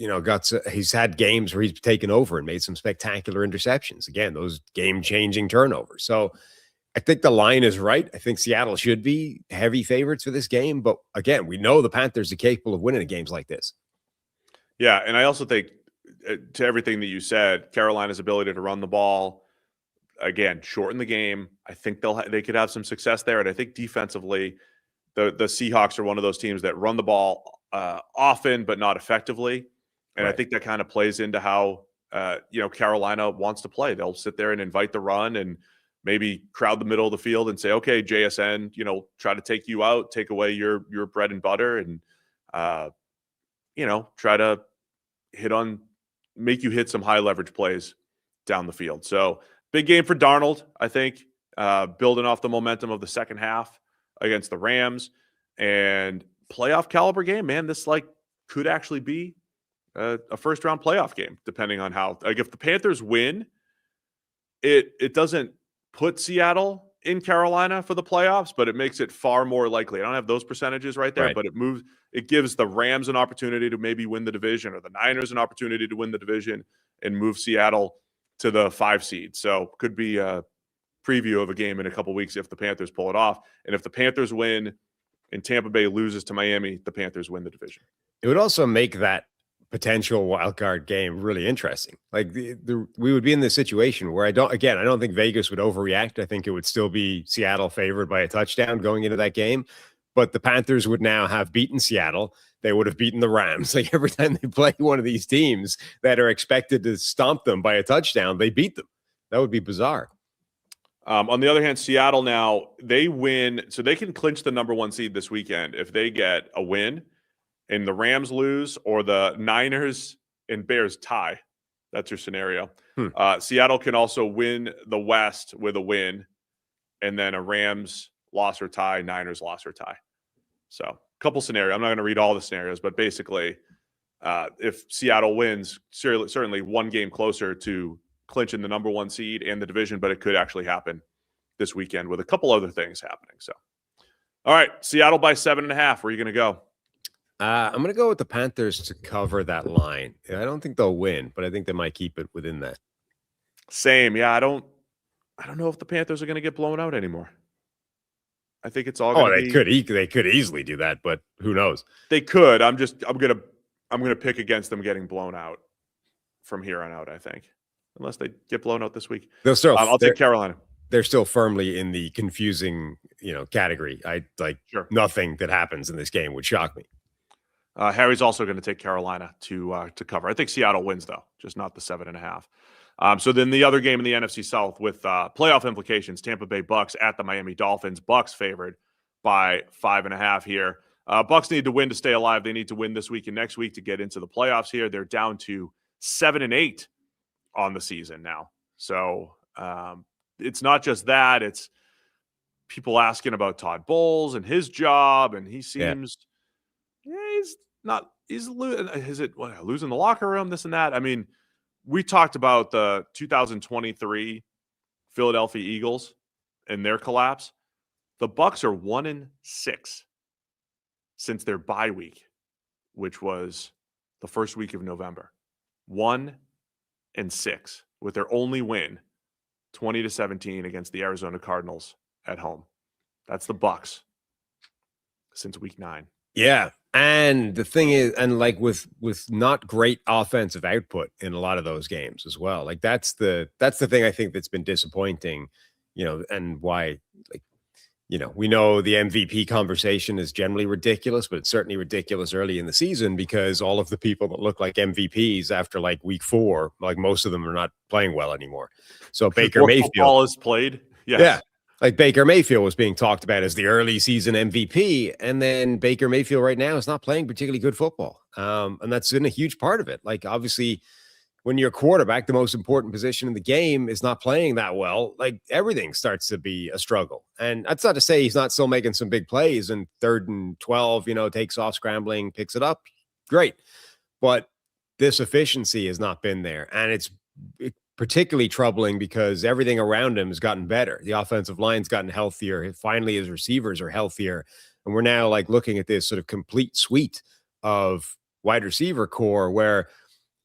he's had games where he's taken over and made some spectacular interceptions. Again, those game-changing turnovers. So I think the line is right. I think Seattle should be heavy favorites for this game. But again, we know the Panthers are capable of winning games like this. Yeah, and I also think, to everything that you said, Carolina's ability to run the ball, again, shorten the game. I think they could have some success there. And I think defensively, the Seahawks are one of those teams that run the ball often, but not effectively. And right. I think that kind of plays into how Carolina wants to play. They'll sit there and invite the run and maybe crowd the middle of the field and say, okay, JSN, try to take you out, take away your bread and butter, and try to make you hit some high leverage plays down the field. So big game for Darnold, I think, building off the momentum of the second half against the Rams, and playoff caliber game, man. This could actually be a first round playoff game, depending on how, if the Panthers win, it doesn't put Seattle in Carolina for the playoffs, but it makes it far more likely. I don't have those percentages right there, but it gives the Rams an opportunity to maybe win the division, or the Niners an opportunity to win the division and move Seattle to the 5 seed. So could be a preview of a game in a couple weeks if the Panthers pull it off. And if the Panthers win and Tampa Bay loses to Miami, the Panthers win the division. It would also make that potential wild card game really interesting. Like, we would be in this situation where I don't think Vegas would overreact. I think it would still be Seattle favored by a touchdown going into that game, but the Panthers would now have beaten Seattle. They would have beaten the Rams. Like, every time they play one of these teams that are expected to stomp them by a touchdown, they beat them. That would be bizarre. On the other hand, Seattle now, they win, so they can clinch the number 1 seed this weekend if they get a win and the Rams lose, or the Niners and Bears tie. That's your scenario. Seattle can also win the West with a win, and then a Rams loss or tie, Niners loss or tie. So a couple scenarios. I'm not going to read all the scenarios, but basically, if Seattle wins, certainly one game closer to clinching the number 1 seed and the division, but it could actually happen this weekend with a couple other things happening. So, all right, Seattle by 7.5. Where are you going to go? I'm going to go with the Panthers to cover that line. I don't think they'll win, but I think they might keep it within that. Same. Yeah, I don't know if the Panthers are going to get blown out anymore. I think it's all. They could easily do that, but who knows? They could. I'm gonna pick against them getting blown out from here on out. I think, unless they get blown out this week, they'll still. I'll take Carolina. They're still firmly in the confusing, category. Sure. Nothing that happens in this game would shock me. Harry's also going to take Carolina to cover. I think Seattle wins though, just not the 7.5. So then the other game in the NFC South with playoff implications: Tampa Bay Bucks at the Miami Dolphins. Bucks favored by 5.5 here. Bucks need to win to stay alive. They need to win this week and next week to get into the playoffs here. They're down to 7-8 on the season now. So it's not just that. It's people asking about Todd Bowles and his job, and he seems he's losing the locker room, this and that. I mean, we talked about the 2023 Philadelphia Eagles and their collapse. The Bucks are 1-6 since their bye week, which was the first week of November. 1-6 with their only win, 20-17 against the Arizona Cardinals at home. That's the Bucks since week 9. Yeah. And the thing is, and like with not great offensive output in a lot of those games as well. Like that's the thing I think that's been disappointing, and why, we know the MVP conversation is generally ridiculous, but it's certainly ridiculous early in the season because all of the people that look like MVPs after like week 4, like most of them are not playing well anymore. So Baker Mayfield is played. Yes. Yeah. Like Baker Mayfield was being talked about as the early season MVP, and then Baker Mayfield right now is not playing particularly good football. And that's been a huge part of it. Like, obviously, when your quarterback, the most important position in the game, is not playing that well, like everything starts to be a struggle. And that's not to say he's not still making some big plays, and 3rd and 12, takes off scrambling, picks it up. Great. But this efficiency has not been there. And it's particularly troubling because everything around him has gotten better. The offensive line's gotten healthier. Finally, his receivers are healthier. And we're now like looking at this sort of complete suite of wide receiver core where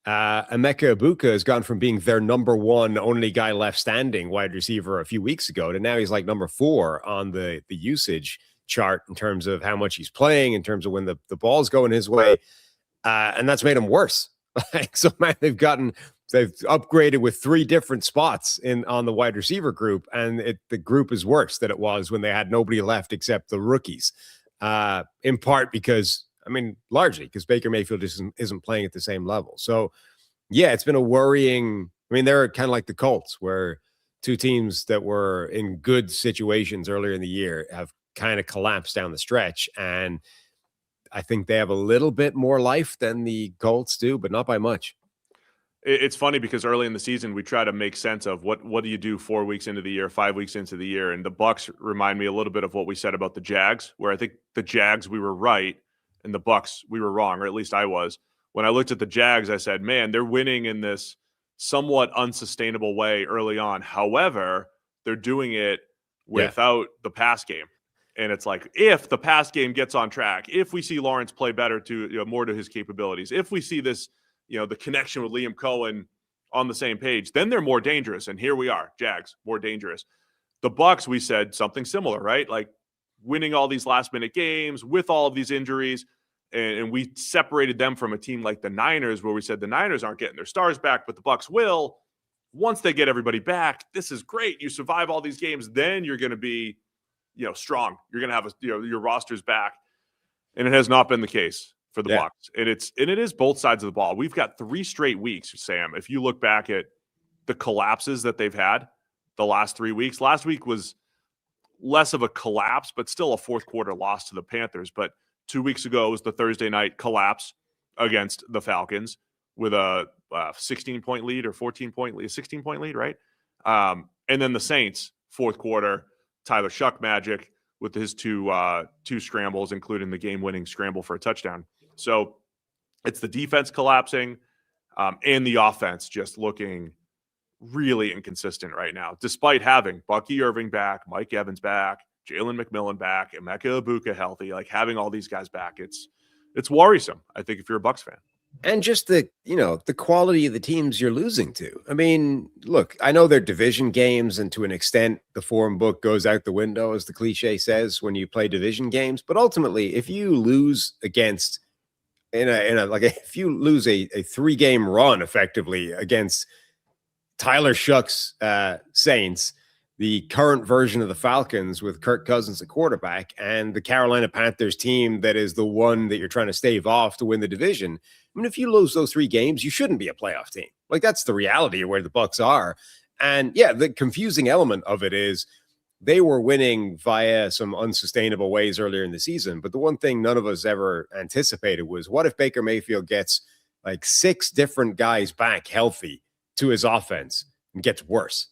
Emeka Egbuka has gone from being their number 1 only guy left standing wide receiver a few weeks ago to now he's like number 4 on the usage chart in terms of how much he's playing, in terms of when the ball's going his way. And that's made him worse. So man, they've upgraded with 3 different spots on the wide receiver group, and the group is worse than it was when they had nobody left except the rookies. In part because, largely because Baker Mayfield isn't playing at the same level. So, yeah, it's been a worrying. They're kind of like the Colts, where 2 teams that were in good situations earlier in the year have kind of collapsed down the stretch, and I think they have a little bit more life than the Colts do, but not by much. It's funny because early in the season, we try to make sense of what do you do 4 weeks into the year, 5 weeks into the year. And the Bucks remind me a little bit of what we said about the Jags, where I think the Jags, we were right, and the Bucks, we were wrong, or at least I was. When I looked at the Jags, I said, man, they're winning in this somewhat unsustainable way early on. However, they're doing it without the pass game. And it's like, if the pass game gets on track, if we see Lawrence play better more to his capabilities, if we see this, the connection with Liam Cohen on the same page, then they're more dangerous. And here we are, Jags, more dangerous. The Bucks, we said something similar, right? Like winning all these last minute games with all of these injuries. And we separated them from a team like the Niners, where we said the Niners aren't getting their stars back, but the Bucks will. Once they get everybody back, this is great. You survive all these games, then you're going to be, strong. You're going to have your roster's back. And it has not been the case for the Bucks. And it is both sides of the ball. We've got 3 straight weeks, Sam. If you look back at the collapses that they've had the last 3 weeks, last week was less of a collapse, but still a 4th quarter loss to the Panthers. But 2 weeks ago was the Thursday night collapse against the Falcons with a 16-point lead or 14-point lead, 16-point lead, right? And then the Saints, 4th quarter Tyler Shuck magic with his two scrambles, including the game-winning scramble for a touchdown. So it's the defense collapsing and the offense just looking really inconsistent right now, despite having Bucky Irving back, Mike Evans back, Jalen McMillan back, Emeka Ibuka healthy, like having all these guys back. It's worrisome, I think, if you're a Bucs fan. And just the quality of the teams you're losing to. I mean, look, I know they're division games, and to an extent, the form book goes out the window, as the cliche says, when you play division games. But ultimately, if you lose against if you lose a 3-game run effectively against Tyler Shuck's Saints, the current version of the Falcons with Kirk Cousins at quarterback, and the Carolina Panthers team that is the one that you're trying to stave off to win the division. I mean, if you lose those 3 games, you shouldn't be a playoff team. Like, that's the reality of where the Bucs are. And yeah, the confusing element of it is they were winning via some unsustainable ways earlier in the season. But the one thing none of us ever anticipated was, what if Baker Mayfield gets like 6 different guys back healthy to his offense and gets worse?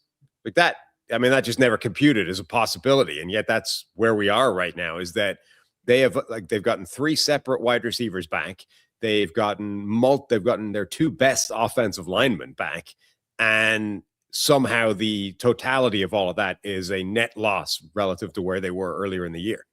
Like that. I mean, that just never computed as a possibility. And yet that's where we are right now, is that they've gotten 3 separate wide receivers back. They've gotten their 2 best offensive linemen back. And somehow the totality of all of that is a net loss relative to where they were earlier in the year.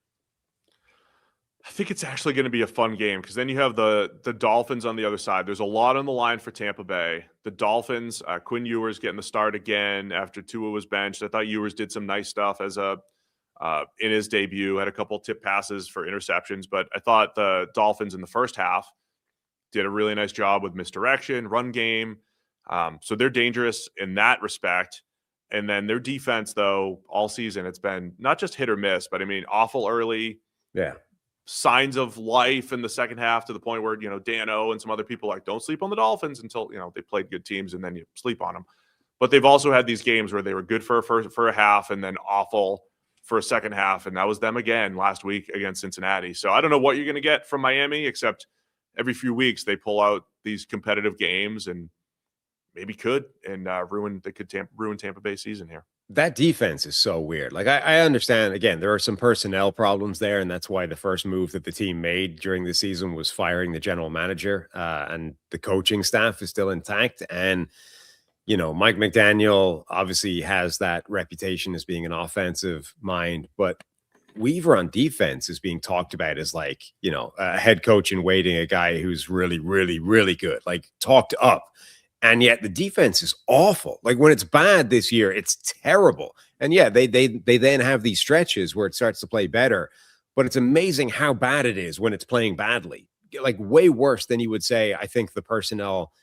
I think it's actually going to be a fun game, because then you have the Dolphins on the other side. There's a lot on the line for Tampa Bay. The Dolphins, Quinn Ewers getting the start again after Tua was benched. I thought Ewers did some nice stuff as in his debut, had a couple tip passes for interceptions. But I thought the Dolphins in the first half did a really nice job with misdirection, run game. So they're dangerous in that respect. And then their defense, though, all season, it's been not just hit or miss, but I mean, awful early. Yeah. Signs of life in the second half, to the point where, Dan O and some other people like, don't sleep on the Dolphins until, they played good teams and then you sleep on them. But they've also had these games where they were good for a half and then awful for a second half. And that was them again last week against Cincinnati. So I don't know what you're going to get from Miami, except every few weeks they pull out these competitive games and maybe ruin Tampa Bay's season here. That defense is so weird. Like, I understand, again, there are some personnel problems there, and that's why the first move that the team made during the season was firing the general manager, and the coaching staff is still intact. And, Mike McDaniel obviously has that reputation as being an offensive mind, but Weaver on defense is being talked about as like, a head coach in waiting, a guy who's really, really, really good, like talked up. And yet the defense is awful. Like, when it's bad this year, it's terrible. And yeah, they then have these stretches where it starts to play better. But it's amazing how bad it is when it's playing badly. Like, way worse than you would say, I think the personnel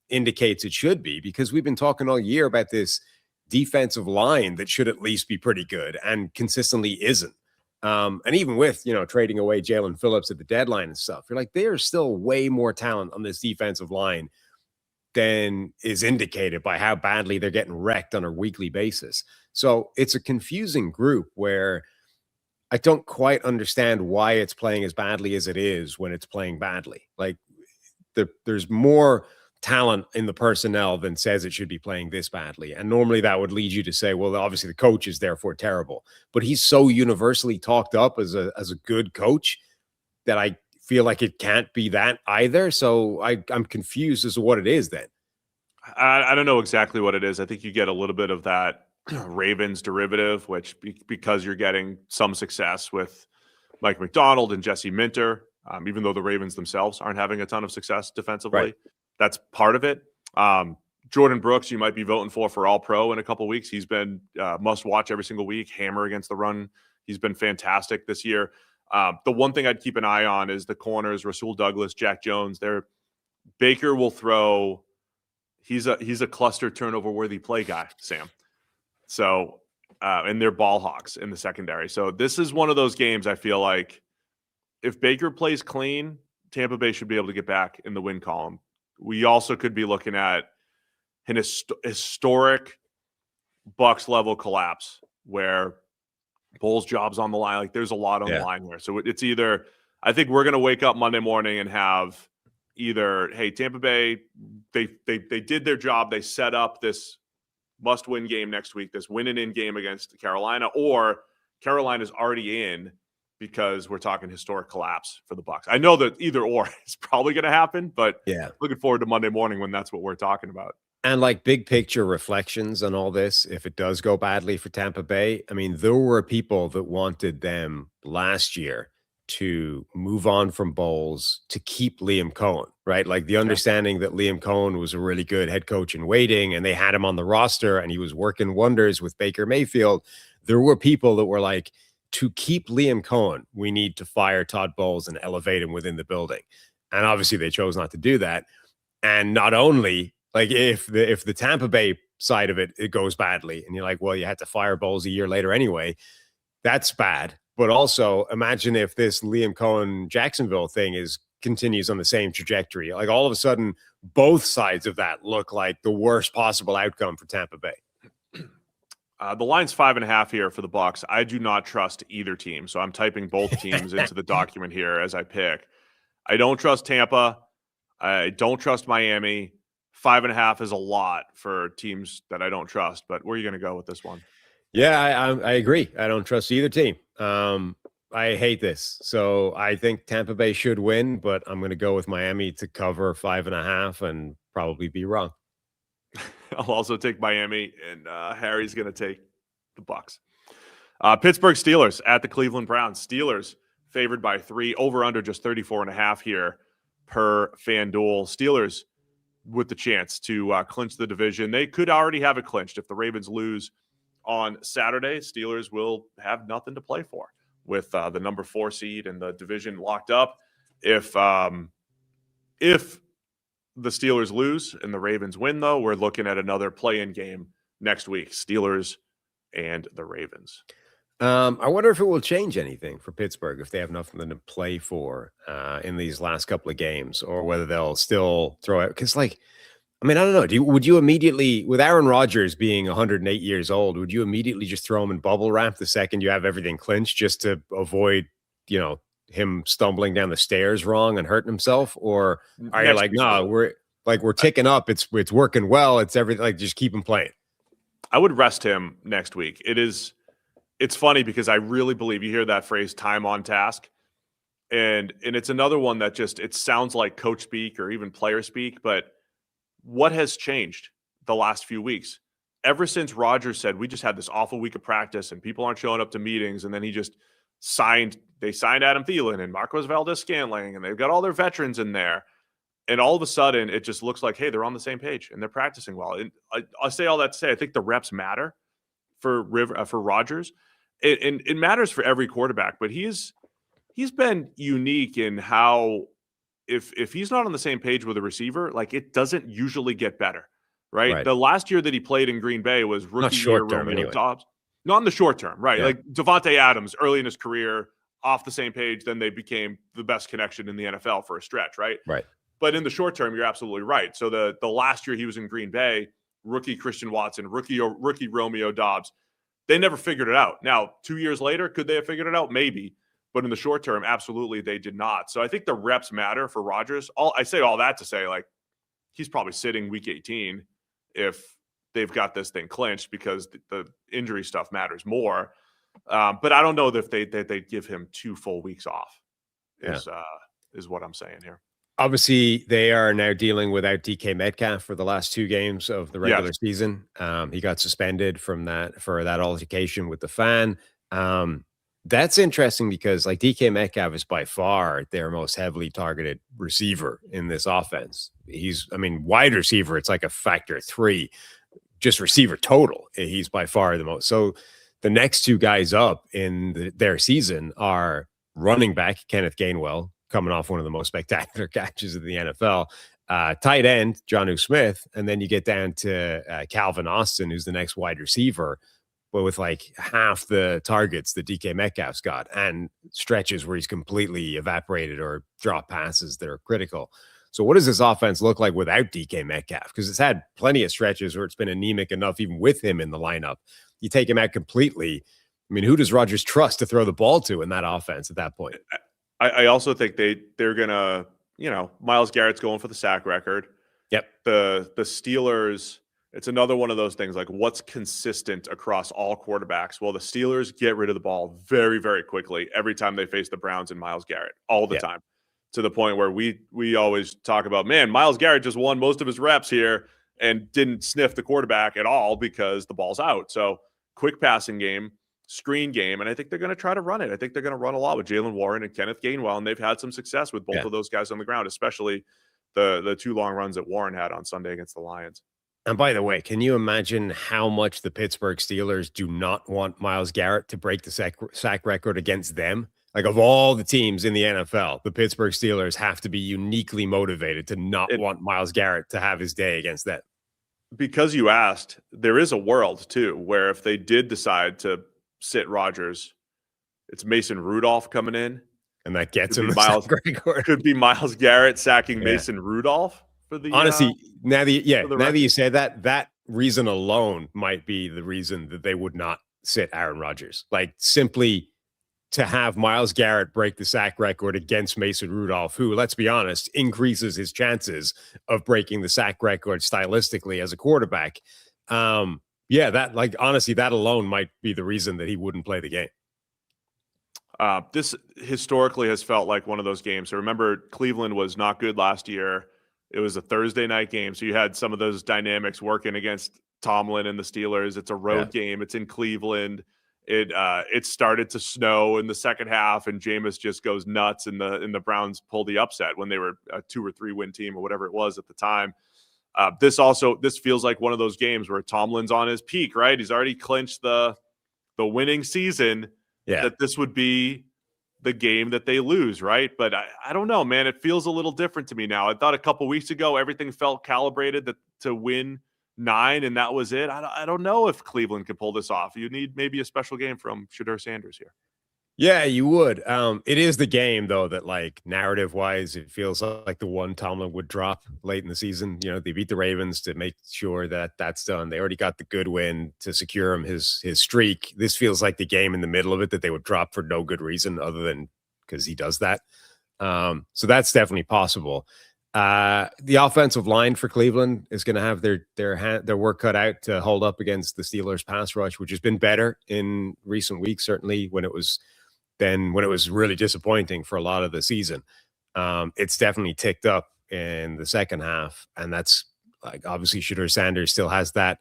indicates it should be, because we've been talking all year about this defensive line that should at least be pretty good and consistently isn't. And even with, trading away Jalen Phillips at the deadline and stuff, you're like, there's still way more talent on this defensive line than is indicated by how badly they're getting wrecked on a weekly basis. So it's a confusing group where I don't quite understand why it's playing as badly as it is when it's playing badly. Like, there's more talent in the personnel than says it should be playing this badly. And normally that would lead you to say, well, obviously the coach is therefore terrible. But he's so universally talked up as a good coach that I feel like it can't be that either. So I'm confused as to what it is then. I don't know exactly what it is. I think you get a little bit of that Ravens derivative, which because you're getting some success with Mike McDonald and Jesse Minter, even though the Ravens themselves aren't having a ton of success defensively. Right. That's part of it. Jordan Brooks, you might be voting for All-Pro in a couple of weeks. He's been must watch every single week, hammer against the run. He's been fantastic this year. The one thing I'd keep an eye on is the corners, Rasul Douglas, Jack Jones. Baker will throw. He's a cluster turnover worthy play guy, Sam. So, and they're ball hawks in the secondary. So this is one of those games I feel like if Baker plays clean, Tampa Bay should be able to get back in the win column. We also could be looking at an historic Bucs level collapse where Bull's job's on the line. Like, there's a lot on the line here. So it's either, I think we're going to wake up Monday morning and have either, hey, Tampa Bay, they did their job. They set up this must-win game next week, this win-and-in game against Carolina, or Carolina's already in because we're talking historic collapse for the Bucs. I know that either or is probably going to happen, but Yeah. looking forward to Monday morning when that's what we're talking about. And like big picture reflections on all this, if it does go badly for Tampa Bay, I mean, there were people that wanted them last year to move on from Bowles to keep Liam Cohen, right? Like the understanding that Liam Cohen was a really good head coach in waiting and they had him on the roster and he was working wonders with Baker Mayfield. There were people that were like, to keep Liam Cohen, we need to fire Todd Bowles and elevate him within the building. And obviously they chose not to do that. And not only like if the Tampa Bay side of it goes badly and you're like, well, you had to fire Bowles a year later anyway, that's bad. But also imagine if this Liam Cohen Jacksonville thing continues on the same trajectory. Like all of a sudden, both sides of that look like the worst possible outcome for Tampa Bay. The line's 5.5 here for the Bucs. I do not trust either team, so I'm typing both teams into the document here as I pick. I don't trust Tampa. I don't trust Miami. 5.5 is a lot for teams that I don't trust, but where are you going to go with this one? Yeah, I agree. I don't trust either team. I hate this. So I think Tampa Bay should win, but I'm going to go with Miami to cover 5.5 and probably be wrong. I'll also take Miami, and Harry's going to take the Bucs. Pittsburgh Steelers at the Cleveland Browns. Steelers favored by 3, over under just 34.5 here per FanDuel. Steelers with the chance to clinch the division. They could already have it clinched. If the Ravens lose on Saturday, Steelers will have nothing to play for with the number 4 seed and the division locked up. If the Steelers lose and the Ravens win, though, we're looking at another play-in game next week, Steelers and the Ravens. I wonder if it will change anything for Pittsburgh if they have nothing to play for in these last couple of games, or whether they'll still throw it. Because, like, I mean, I don't know. Would you immediately, with Aaron Rodgers being 108 years old, would you immediately just throw him in bubble wrap the second you have everything clinched just to avoid, him stumbling down the stairs wrong and hurting himself? Or are you like, no, we're ticking up. It's working well. It's everything. Like, just keep him playing. I would rest him next week. It's funny because I really believe you hear that phrase time on task. And it's another one that just, it sounds like coach speak or even player speak, but what has changed the last few weeks? Ever since Rodgers said, we just had this awful week of practice and people aren't showing up to meetings. And then he just they signed Adam Thielen and Marquez Valdez-Scantling, and they've got all their veterans in there. And all of a sudden it just looks like, hey, they're on the same page and they're practicing well. And I say all that to say, I think the reps matter for Rodgers. It matters for every quarterback, but he's been unique in how if he's not on the same page with a receiver, like it doesn't usually get better, right? The last year that he played in Green Bay was rookie year Romeo Dobbs. Not in the short term, right? Yeah. Like Devontae Adams early in his career, off the same page, then they became the best connection in the NFL for a stretch, right? Right. But in the short term, you're absolutely right. So the last year he was in Green Bay, rookie Christian Watson, rookie Romeo Dobbs, they never figured it out. Now, 2 years later, could they have figured it out? Maybe. But in the short term, absolutely, they did not. So I think the reps matter for Rodgers. I say all that to say, like, he's probably sitting week 18 if they've got this thing clinched because the injury stuff matters more. But I don't know if they give him 2 full weeks off is what I'm saying here. Obviously, they are now dealing without DK Metcalf for the last 2 games of the regular season. He got suspended for that altercation with the fan. That's interesting because like DK Metcalf is by far their most heavily targeted receiver in this offense. Wide receiver, it's like a factor 3, just receiver total. He's by far the most. So the next 2 guys up in their season are running back Kenneth Gainwell, coming off one of the most spectacular catches of the NFL, tight end Jonnu Smith, and then you get down to Calvin Austin, who's the next wide receiver, but with like half the targets that DK Metcalf's got and stretches where he's completely evaporated or drop passes that are critical. So what does this offense look like without DK Metcalf? Because it's had plenty of stretches where it's been anemic enough even with him in the lineup. You take him out completely. I mean, who does Rodgers trust to throw the ball to in that offense at that point? I also think they're going to, Myles Garrett's going for the sack record. Yep. The Steelers, It's another one of those things, like what's consistent across all quarterbacks. Well, the Steelers get rid of the ball very, very quickly every time they face the Browns and Myles Garrett, all the time, to the point where we always talk about, man, Myles Garrett just won most of his reps here and didn't sniff the quarterback at all because the ball's out. So quick passing game, screen game, and I think they're going to try to run it. I think they're going to run a lot with Jalen Warren and Kenneth Gainwell, and they've had some success with both of those guys on the ground, especially the 2 long runs that Warren had on Sunday against the Lions. And by the way, can you imagine how much the Pittsburgh Steelers do not want Myles Garrett to break the sack record against them? Like, of all the teams in the NFL, the Pittsburgh Steelers have to be uniquely motivated to not want Myles Garrett to have his day against them. Because you asked, there is a world, too, where if they did decide to sit Rodgers, it's Mason Rudolph coming in. And that gets him could be Myles Garrett sacking Mason Rudolph. For the, honestly, now that you say that reason alone might be the reason that they would not sit Aaron Rodgers. Like, simply to have Myles Garrett break the sack record against Mason Rudolph, who, let's be honest, increases his chances of breaking the sack record stylistically as a quarterback. Honestly, that alone might be the reason that he wouldn't play the game. This historically has felt like one of those games. So remember, Cleveland was not good last year. It was a Thursday night game, so you had some of those dynamics working against Tomlin and the Steelers. It's a road game. It's in Cleveland. It started to snow in the second half, and Jameis just goes nuts, and the Browns pull the upset when they were a 2 or 3 win team or whatever it was at the time. This feels like one of those games where Tomlin's on his peak, right? He's already clinched the winning season. That this would be the game that they lose, right? But I don't know, man. It feels a little different to me now. I thought a couple weeks ago everything felt calibrated to win 9, and that was it. I don't know if Cleveland can pull this off. You need maybe a special game from Shedeur Sanders here. Yeah, you would. It is the game, though, that, like, narrative-wise, it feels like the one Tomlin would drop late in the season. You know, they beat the Ravens to make sure that that's done. They already got the good win to secure him his streak. This feels like the game in the middle of it that they would drop for no good reason other than because he does that. So that's definitely possible. The offensive line for Cleveland is going to have their work cut out to hold up against the Steelers' pass rush, which has been better in recent weeks, certainly when it was really disappointing for a lot of the season. It's definitely ticked up in the second half. And that's, like, obviously Shedeur Sanders still has that,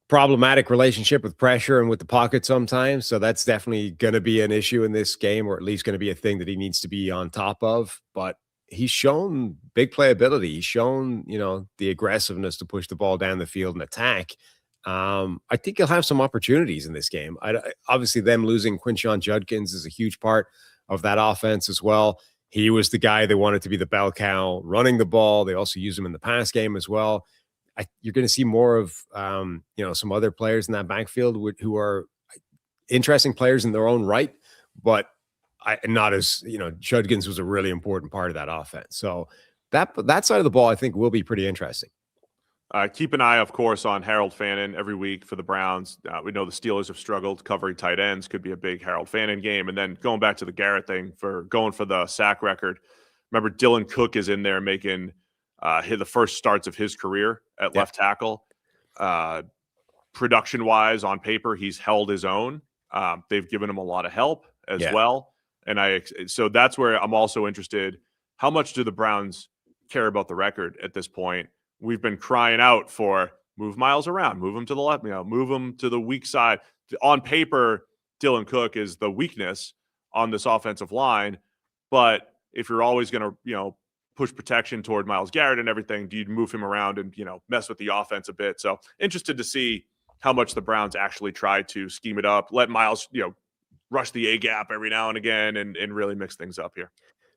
problematic relationship with pressure and with the pocket sometimes. So that's definitely going to be an issue in this game, or at least going to be a thing that he needs to be on top of. But he's shown big playability. He's shown, the aggressiveness to push the ball down the field and attack. I think he'll have some opportunities in this game. Obviously, them losing Quinshon Judkins is a huge part of that offense as well. He was the guy they wanted to be the bell cow running the ball. They also use him in the pass game as well. You're going to see more of, some other players in that backfield who are interesting players in their own right, but not as, Judkins was a really important part of that offense. So that side of the ball, I think, will be pretty interesting. Keep an eye, of course, on Harold Fannin every week for the Browns. We know the Steelers have struggled covering tight ends. Could be a big Harold Fannin game. And then going back to the Garrett thing, for going for the sack record, remember Dylan Cook is in there making the first starts of his career at left tackle. Production-wise, on paper, he's held his own. They've given him a lot of help as well. And so that's where I'm also interested. How much do the Browns care about the record at this point? We've been crying out for move Myles around, move him to the left, move him to the weak side. On paper, Dylan Cook is the weakness on this offensive line. But if you're always going to, push protection toward Myles Garrett and everything, do you move him around and, mess with the offense a bit? So interested to see how much the Browns actually try to scheme it up, let Myles, rush the A gap every now and again and really mix things up here.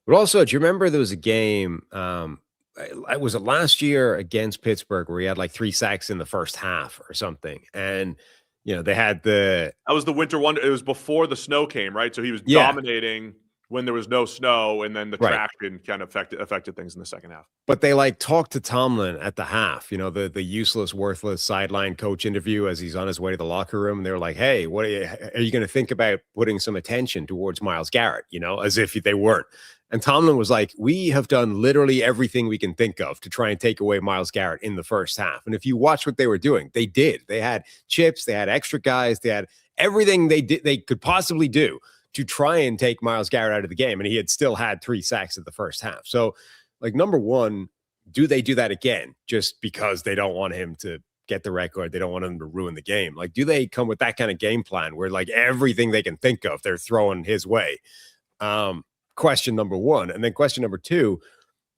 But also, do you remember there was a game, was it last year against Pittsburgh where he had like 3 sacks in the first half or something? And, they had that was the winter one. It was before the snow came, right? So he was dominating when there was no snow, and then the Right. traction kind of affected things in the second half. But they like talked to Tomlin at the half, the useless, worthless sideline coach interview as he's on his way to the locker room. And they're like, hey, what are you going to think about putting some attention towards Myles Garrett, as if they weren't. And Tomlin was like, we have done literally everything we can think of to try and take away Myles Garrett in the first half. And if you watch what they were doing, they did. They had chips, they had extra guys, they had everything they could possibly do to try and take Myles Garrett out of the game. And he had still had 3 sacks in the first half. So, number one, do they do that again just because they don't want him to get the record? They don't want him to ruin the game. Do they come with that kind of game plan where everything they can think of, they're throwing his way? Question number one. And then question number two,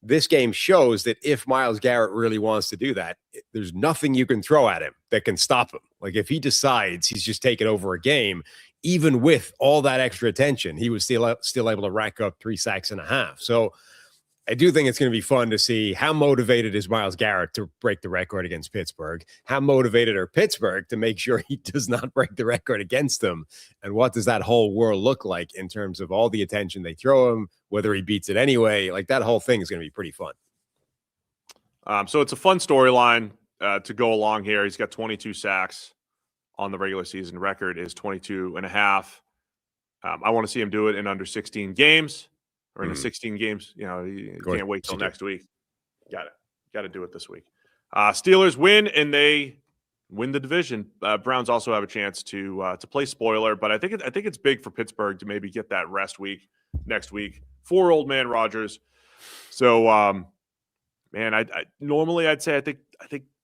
this game shows that if Myles Garrett really wants to do that, there's nothing you can throw at him that can stop him. If he decides he's just taking over a game, even with all that extra attention, he was still able to rack up 3 sacks and a half. So I do think it's going to be fun to see how motivated is Myles Garrett to break the record against Pittsburgh. How motivated are Pittsburgh to make sure he does not break the record against them? And what does that whole world look like in terms of all the attention they throw him, whether he beats it anyway? That whole thing is going to be pretty fun. So it's a fun storyline to go along here. He's got 22 sacks on the regular season. Record is 22 and a half. I want to see him do it in under 16 games. Or in the 16 games, you can't wait till next week. Got to do it this week. Steelers win, and they win the division. Browns also have a chance to play spoiler, but I think it's big for Pittsburgh to maybe get that rest week next week for old man Rodgers. So, I normally I'd say I think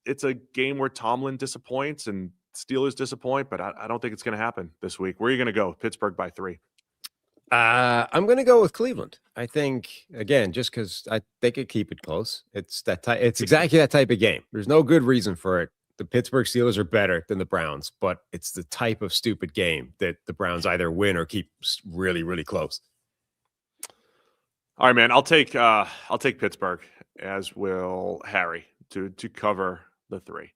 it's a game where Tomlin disappoints and Steelers disappoint, but I don't think it's going to happen this week. Where are you going to go? Pittsburgh by 3. I'm going to go with Cleveland. I think, again, just because they could keep it close. It's exactly that type of game. There's no good reason for it. The Pittsburgh Steelers are better than the Browns, but it's the type of stupid game that the Browns either win or keep really, really close. All right, man. I'll take Pittsburgh, as will Harry, to cover the 3.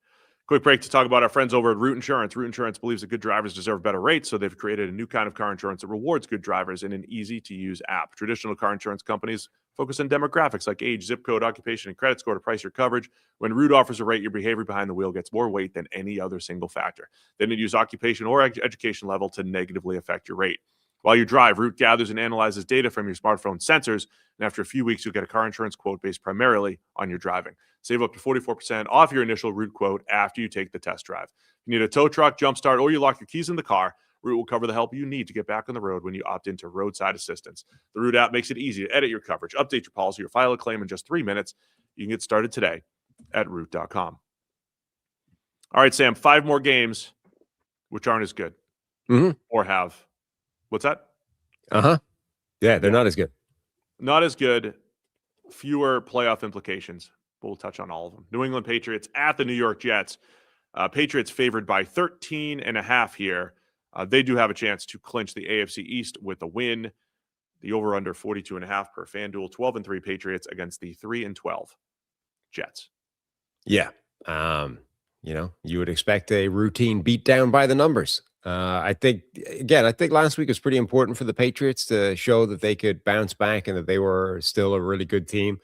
Quick break to talk about our friends over at Root Insurance. Root Insurance believes that good drivers deserve better rates, so they've created a new kind of car insurance that rewards good drivers in an easy-to-use app. Traditional car insurance companies focus on demographics like age, zip code, occupation, and credit score to price your coverage. When Root offers a rate, your behavior behind the wheel gets more weight than any other single factor. They didn't use occupation or education level to negatively affect your rate. While you drive, Root gathers and analyzes data from your smartphone sensors, and after a few weeks, you'll get a car insurance quote based primarily on your driving. Save up to 44% off your initial Root quote after you take the test drive. If you need a tow truck, jump start, or you lock your keys in the car, Root will cover the help you need to get back on the road when you opt into roadside assistance. The Root app makes it easy to edit your coverage, update your policy, or file a claim in just 3 minutes. You can get started today at Root.com. All right, Sam, 5 more games which aren't as good or have. What's that? Yeah, they're not as good. Not as good. Fewer playoff implications. We'll touch on all of them. New England Patriots at the New York Jets. Patriots favored by 13.5 here. They do have a chance to clinch the AFC East with a win. The over-under 42.5 per FanDuel. 12-3 Patriots against the 3-12 Jets. Yeah. You would expect a routine beatdown by the numbers. I think last week was pretty important for the Patriots to show that they could bounce back and that they were still a really good team.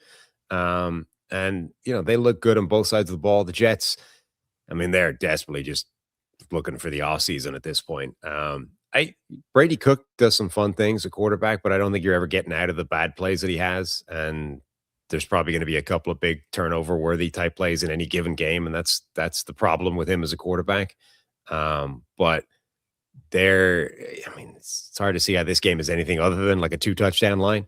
They look good on both sides of the ball. The Jets, they're desperately just looking for the offseason at this point. Brady Cook does some fun things at quarterback, but I don't think you're ever getting out of the bad plays that he has. And there's probably going to be a couple of big turnover-worthy type plays in any given game, and that's the problem with him as a quarterback. But it's hard to see how this game is anything other than like a 2-touchdown line.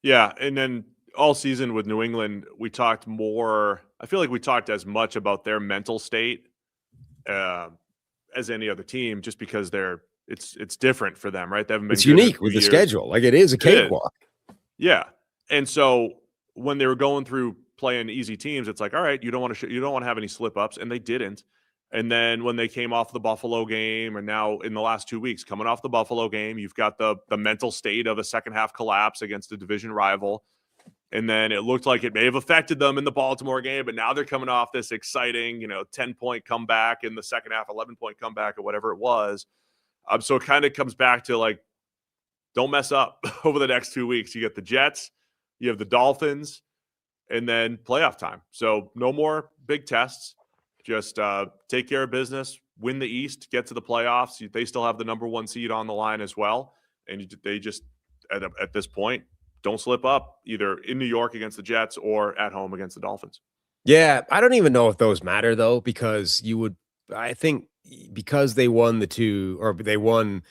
Yeah, and then all season with New England, we talked more. I feel like we talked as much about their mental state as any other team, just because it's different for them, right? They haven't been. It's unique with the schedule. Like it is a cakewalk. Yeah, and so when they were going through playing easy teams, it's like, all right, you don't want to have any slip ups, and they didn't. And then when they came off the Buffalo game, and now in the last 2 weeks, coming off the Buffalo game, you've got the mental state of a second half collapse against a division rival. And then it looked like it may have affected them in the Baltimore game, but now they're coming off this exciting, 10-point comeback in the second half, 11-point comeback or whatever it was. So it kind of comes back to like don't mess up over the next 2 weeks. You get the Jets, you have the Dolphins, and then playoff time. So no more big tests. Just take care of business, win the East, get to the playoffs. They still have the number 1 seed on the line as well. And they just, at this point, don't slip up either in New York against the Jets or at home against the Dolphins. Yeah, I don't even know if those matter, though, because I think because they won the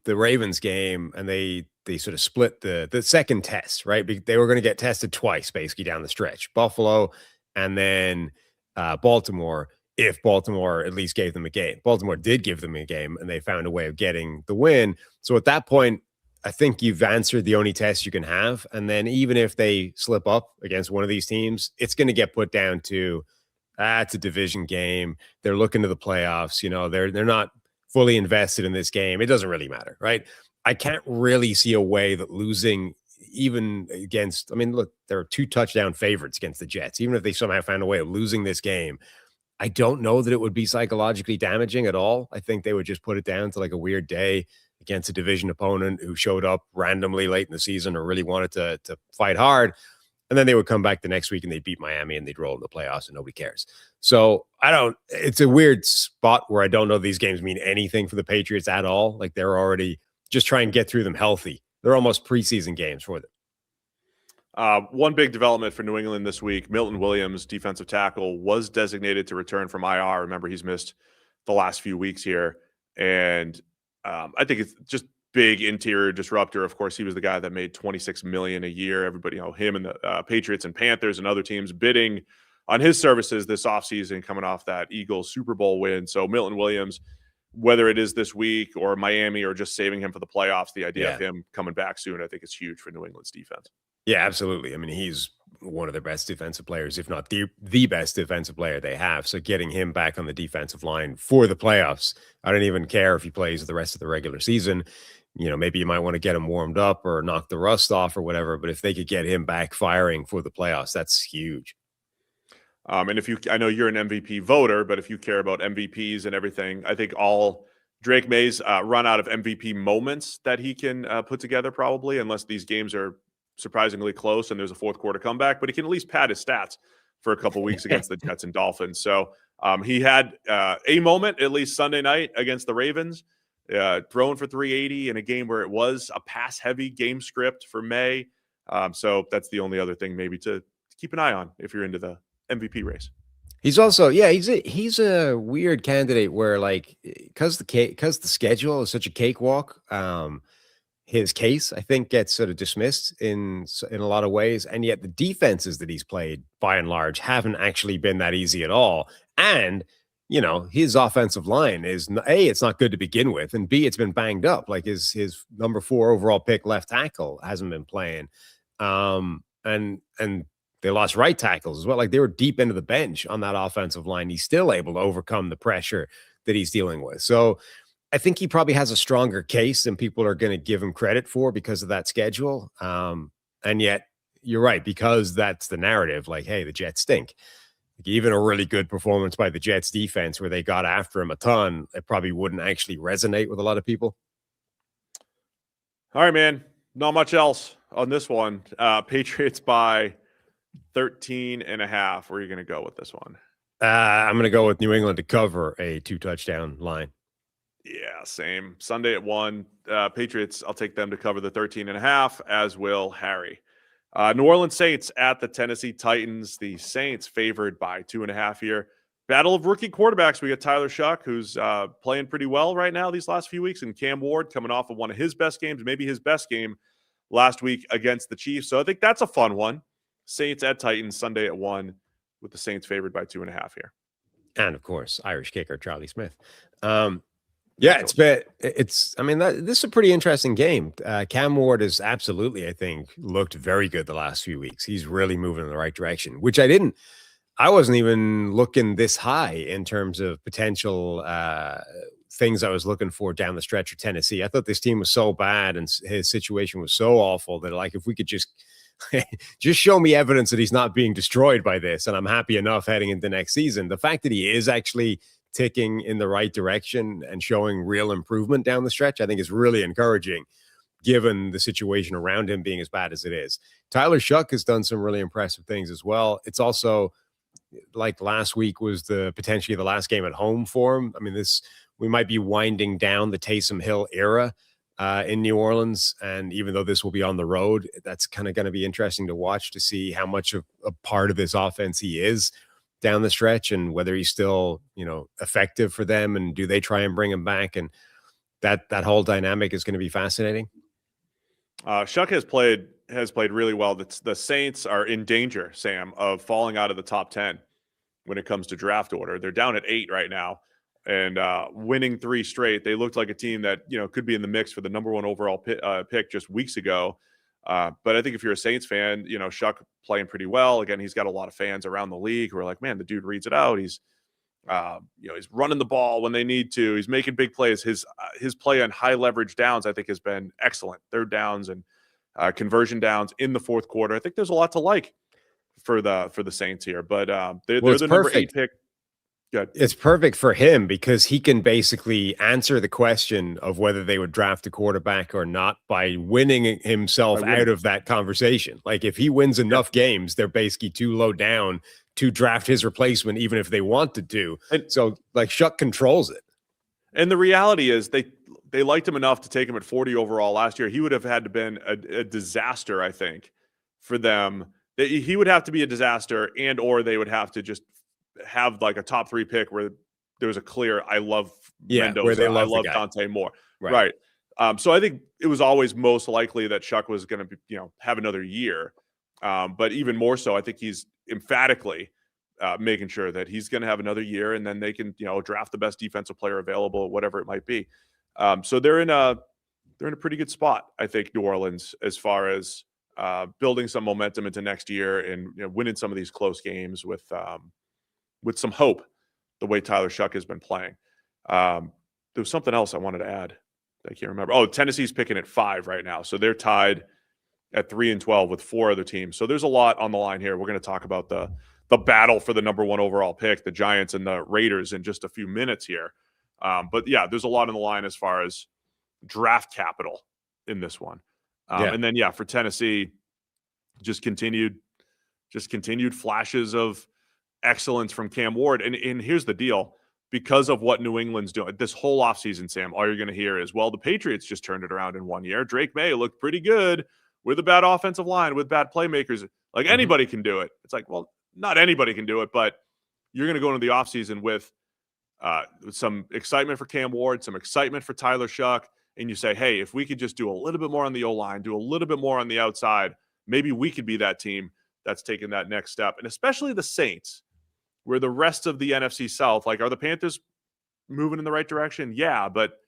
Ravens game and they sort of split the second test, right? They were going to get tested twice, basically, down the stretch. Buffalo and then Baltimore, if Baltimore at least gave them a game. Baltimore did give them a game, and they found a way of getting the win. So at that point, I think you've answered the only test you can have. And then even if they slip up against one of these teams, it's going to get put down to, it's a division game. They're looking to the playoffs. They're not fully invested in this game. It doesn't really matter, right? I can't really see a way that losing even against, look, there are 2 touchdown favorites against the Jets. Even if they somehow found a way of losing this game, I don't know that it would be psychologically damaging at all. I think they would just put it down to like a weird day against a division opponent who showed up randomly late in the season or really wanted to fight hard. And then they would come back the next week and they'd beat Miami and they'd roll in the playoffs and nobody cares. So it's a weird spot where I don't know these games mean anything for the Patriots at all. Like they're already just trying to get through them healthy. They're almost preseason games for them. One big development for New England this week, Milton Williams, defensive tackle, was designated to return from IR. Remember, he's missed the last few weeks here. And I think it's just big interior disruptor. Of course, he was the guy that made $26 million a year. Everybody, him and the Patriots and Panthers and other teams bidding on his services this offseason, coming off that Eagles Super Bowl win. So Milton Williams, whether it is this week or Miami or just saving him for the playoffs, the idea of him coming back soon, I think is huge for New England's defense. Yeah, absolutely. He's one of the best defensive players, if not the best defensive player they have. So getting him back on the defensive line for the playoffs, I don't even care if he plays the rest of the regular season. Maybe you might want to get him warmed up or knock the rust off or whatever. But if they could get him back firing for the playoffs, that's huge. And I know you're an MVP voter, but if you care about MVPs and everything, I think all Drake May's run out of MVP moments that he can put together probably, unless these games are surprisingly close and there's a fourth quarter comeback, but he can at least pad his stats for a couple weeks against the Jets and Dolphins. So he had a moment, at least Sunday night against the Ravens, throwing for 380 in a game where it was a pass-heavy game script for May. So that's the only other thing maybe to keep an eye on if you're into the MVP race. He's also, he's a weird candidate where, like, because the schedule is such a cakewalk, his case, I think, gets sort of dismissed in a lot of ways. And yet the defenses that he's played, by and large, haven't actually been that easy at all. And, his offensive line is, A, it's not good to begin with. And B, it's been banged up. Like his number 4 overall pick left tackle hasn't been playing. And they lost right tackles as well. Like they were deep into the bench on that offensive line. He's still able to overcome the pressure that he's dealing with. So I think he probably has a stronger case than people are going to give him credit for because of that schedule. And yet you're right, because that's the narrative. Like, hey, the Jets stink. Like, even a really good performance by the Jets defense where they got after him a ton, it probably wouldn't actually resonate with a lot of people. All right, man. Not much else on this one. Patriots by 13.5. Where are you going to go with this one? I'm going to go with New England to cover a 2-touchdown line. Yeah, same. Sunday at 1. Patriots, I'll take them to cover the 13.5, as will Harry. New Orleans Saints at the Tennessee Titans. The Saints favored by 2.5 here. Battle of rookie quarterbacks. We got Tyler Shuck, who's playing pretty well right now these last few weeks, and Cam Ward coming off of one of his best games, maybe his best game last week against the Chiefs. So I think that's a fun one. Saints at Titans, Sunday at 1, with the Saints favored by 2.5 here. And, of course, Irish kicker Charlie Smith. This is a pretty interesting game. Cam Ward has absolutely, I think, looked very good the last few weeks. He's really moving in the right direction, which I wasn't even looking this high in terms of potential things I was looking for down the stretch of Tennessee. I thought this team was so bad and his situation was so awful that, like, if we could just show me evidence that he's not being destroyed by this, and I'm happy enough heading into next season. The fact that he is actually ticking in the right direction and showing real improvement down the stretch, I think is really encouraging, given the situation around him being as bad as it is. Tyler Shuck has done some really impressive things as well. It's also like last week was potentially the last game at home for him. I mean, we might be winding down the Taysom Hill era in New Orleans. And even though this will be on the road, that's kind of going to be interesting to watch to see how much of a part of this offense he is down the stretch and whether he's still, effective for them, and do they try and bring him back? And that whole dynamic is going to be fascinating. Shuck has played really well. The Saints are in danger, Sam, of falling out of the top 10 when it comes to draft order. They're down at 8 right now, and winning 3 straight. They looked like a team that could be in the mix for the number 1 overall pick just weeks ago. But I think if you're a Saints fan, Shuck playing pretty well. Again, he's got a lot of fans around the league who are like, man, the dude reads it out. He's he's running the ball when they need to. He's making big plays. His play on high leverage downs, I think, has been excellent. Third downs and conversion downs in the fourth quarter. I think there's a lot to like for the Saints here. But they're the number 8 pick. Good. It's perfect for him because he can basically answer the question of whether they would draft a quarterback or not by winning himself out of that conversation. Like if he wins enough games, they're basically too low down to draft his replacement, even if they wanted to. And so like Shuck controls it. And the reality is they liked him enough to take him at 40 overall last year. He would have had to been a disaster, I think, for them. He would have to be a disaster, and or they would have to just have like a top 3 pick where there was a clear, I love Mendoza, where they love I love Dante Moore. Right. So I think it was always most likely that Shuck was going to be, have another year. But even more so, I think he's emphatically making sure that he's going to have another year, and then they can, draft the best defensive player available, whatever it might be. So they're in a pretty good spot, I think, New Orleans, as far as building some momentum into next year and winning some of these close games with some hope, the way Tyler Shuck has been playing. There was something else I wanted to add. I can't remember. Oh, Tennessee's picking at 5 right now. So they're tied at 3-12 with 4 other teams. So there's a lot on the line here. We're going to talk about the battle for the number 1 overall pick, the Giants and the Raiders, in just a few minutes here. But yeah, there's a lot on the line as far as draft capital in this one. And then, for Tennessee, just continued flashes of excellence from Cam Ward. And here's the deal. Because of what New England's doing this whole offseason, Sam, all you're going to hear is, well, the Patriots just turned it around in 1 year. Drake May looked pretty good with a bad offensive line, with bad playmakers. Like anybody can do it. It's like, well, not anybody can do it, but you're going to go into the offseason with some excitement for Cam Ward, some excitement for Tyler Shuck, and you say, hey, if we could just do a little bit more on the O-line, do a little bit more on the outside, maybe we could be that team that's taking that next step. And especially the Saints, where the rest of the NFC South, like, are the Panthers moving in the right direction? Yeah, but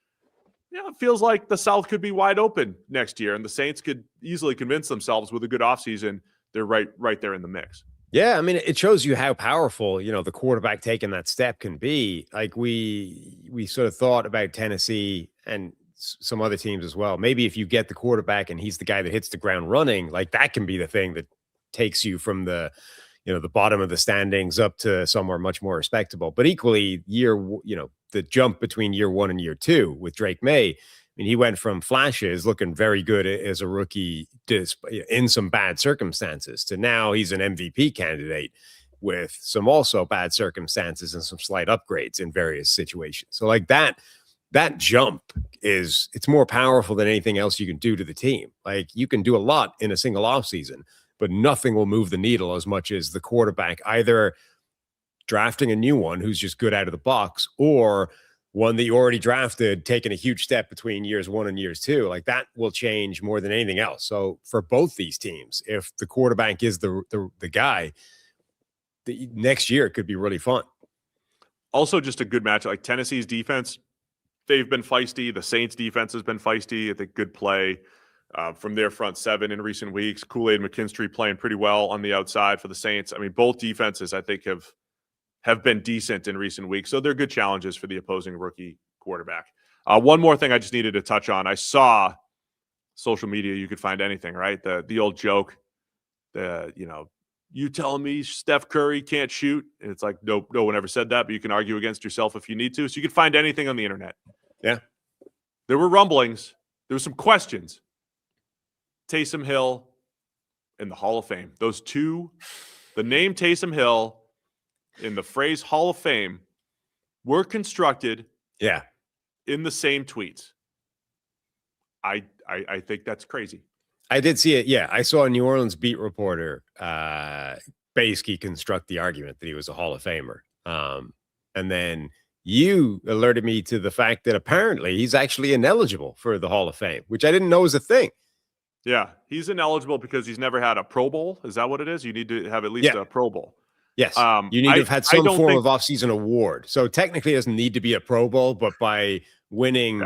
it feels like the South could be wide open next year, and the Saints could easily convince themselves with a good offseason they're right there in the mix. Yeah, I mean, it shows you how powerful, the quarterback taking that step can be. Like we sort of thought about Tennessee and some other teams as well. Maybe if you get the quarterback and he's the guy that hits the ground running, like that can be the thing that takes you from the bottom of the standings up to somewhere much more respectable. But equally, the jump between year 1 and year 2 with Drake May, I mean, he went from flashes looking very good as a rookie in some bad circumstances to now he's an MVP candidate with some also bad circumstances and some slight upgrades in various situations. So like that jump it's more powerful than anything else you can do to the team. Like you can do a lot in a single offseason, but nothing will move the needle as much as the quarterback either drafting a new one who's just good out of the box, or one that you already drafted, taking a huge step between years 1 and years 2. Like that will change more than anything else. So for both these teams, if the quarterback is the guy, the next year it could be really fun. Also, just a good match. Like Tennessee's defense, they've been feisty. The Saints defense has been feisty. I think good play from their front 7 in recent weeks. Kool-Aid McKinstry playing pretty well on the outside for the Saints. I mean, both defenses, I think, have been decent in recent weeks. So they're good challenges for the opposing rookie quarterback. One more thing I just needed to touch on. I saw social media, you could find anything, right? The old joke, you telling me Steph Curry can't shoot? And it's like, no one ever said that, but you can argue against yourself if you need to. So you can find anything on the internet. Yeah. There were rumblings. There were some questions Taysom Hill in the Hall of Fame. Those two, the name Taysom Hill in the phrase Hall of Fame, were constructed in the same tweets. I think that's crazy. I did see it. Yeah, I saw a New Orleans beat reporter basically construct the argument that he was a Hall of Famer. And then you alerted me to the fact that apparently he's actually ineligible for the Hall of Fame, which I didn't know was a thing. Yeah, he's ineligible because he's never had a Pro Bowl. Is that what it is? You need to have at least a Pro Bowl. Yes, you need to have had some form of offseason award. So technically it doesn't need to be a Pro Bowl, but by winning,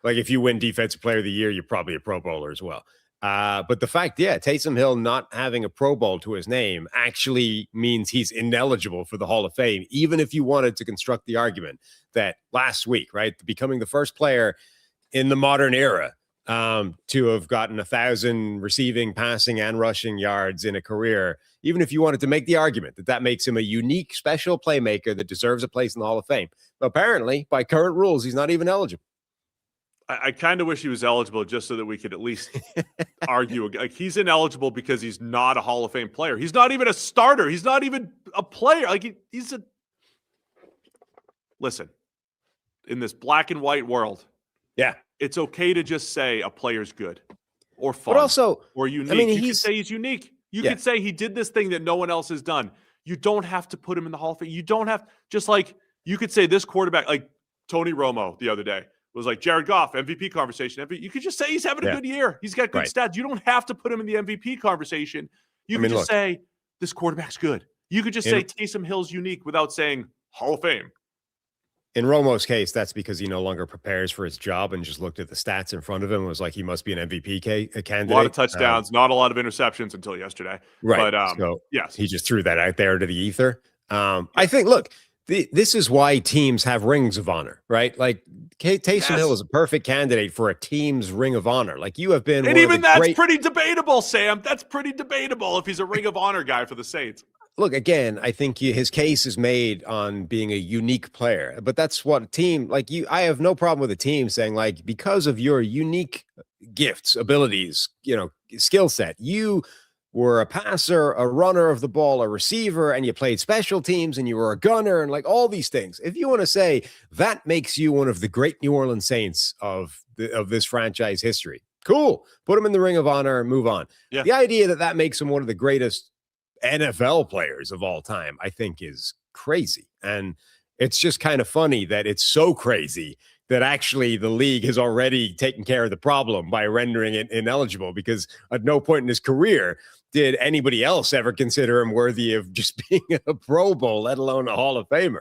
like if you win Defensive Player of the Year, you're probably a Pro Bowler as well. But the fact, Taysom Hill not having a Pro Bowl to his name actually means he's ineligible for the Hall of Fame, even if you wanted to construct the argument that last week, right, becoming the first player in the modern era to have gotten 1,000 receiving, passing, and rushing yards in a career, even if you wanted to make the argument that makes him a unique, special playmaker that deserves a place in the Hall of Fame. But apparently, by current rules, he's not even eligible. I kind of wish he was eligible just so that we could at least argue. Like, he's ineligible because he's not a Hall of Fame player. He's not even a starter. He's not even a player. Like he's a – listen, in this black and white world, it's okay to just say a player's good or fun but also, or unique. I mean, you could say he's unique. You could say he did this thing that no one else has done. You don't have to put him in the Hall of Fame. You don't have – just like you could say this quarterback, like Tony Romo the other day, was like Jared Goff, MVP conversation. You could just say he's having a good year. He's got good stats. You don't have to put him in the MVP conversation. You can just say this quarterback's good. You could just say Taysom Hill's unique without saying Hall of Fame. In Romo's case, that's because he no longer prepares for his job and just looked at the stats in front of him and was like, he must be an MVP candidate. A lot of touchdowns, not a lot of interceptions until yesterday. Right. But, so yes. He just threw that out there to the ether. I think, look, this is why teams have rings of honor, right? Like Taysom Hill is a perfect candidate for a team's ring of honor. Like you have been. And even that's pretty debatable, Sam. That's pretty debatable if he's a ring of honor guy for the Saints. Look, again, I think his case is made on being a unique player, but that's what a team like you. I have no problem with a team saying, like, because of your unique gifts, abilities, skill set, you were a passer, a runner of the ball, a receiver, and you played special teams and you were a gunner and like all these things. If you want to say that makes you one of the great New Orleans Saints of this franchise history, cool. Put him in the ring of honor and move on. Yeah. The idea that makes him one of the greatest NFL players of all time, I think is crazy. And it's just kind of funny that it's so crazy that actually the league has already taken care of the problem by rendering it ineligible, because at no point in his career did anybody else ever consider him worthy of just being a Pro Bowl, let alone a Hall of Famer.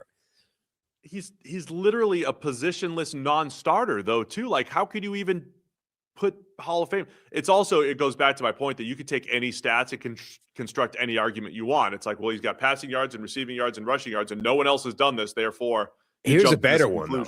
He's literally a positionless non-starter, though, too. Like, how could you even put Hall of Fame? It goes back to my point that you could take any stats and construct any argument you want. It's like, well, he's got passing yards and receiving yards and rushing yards, and no one else has done this. Therefore, here's a better one, though.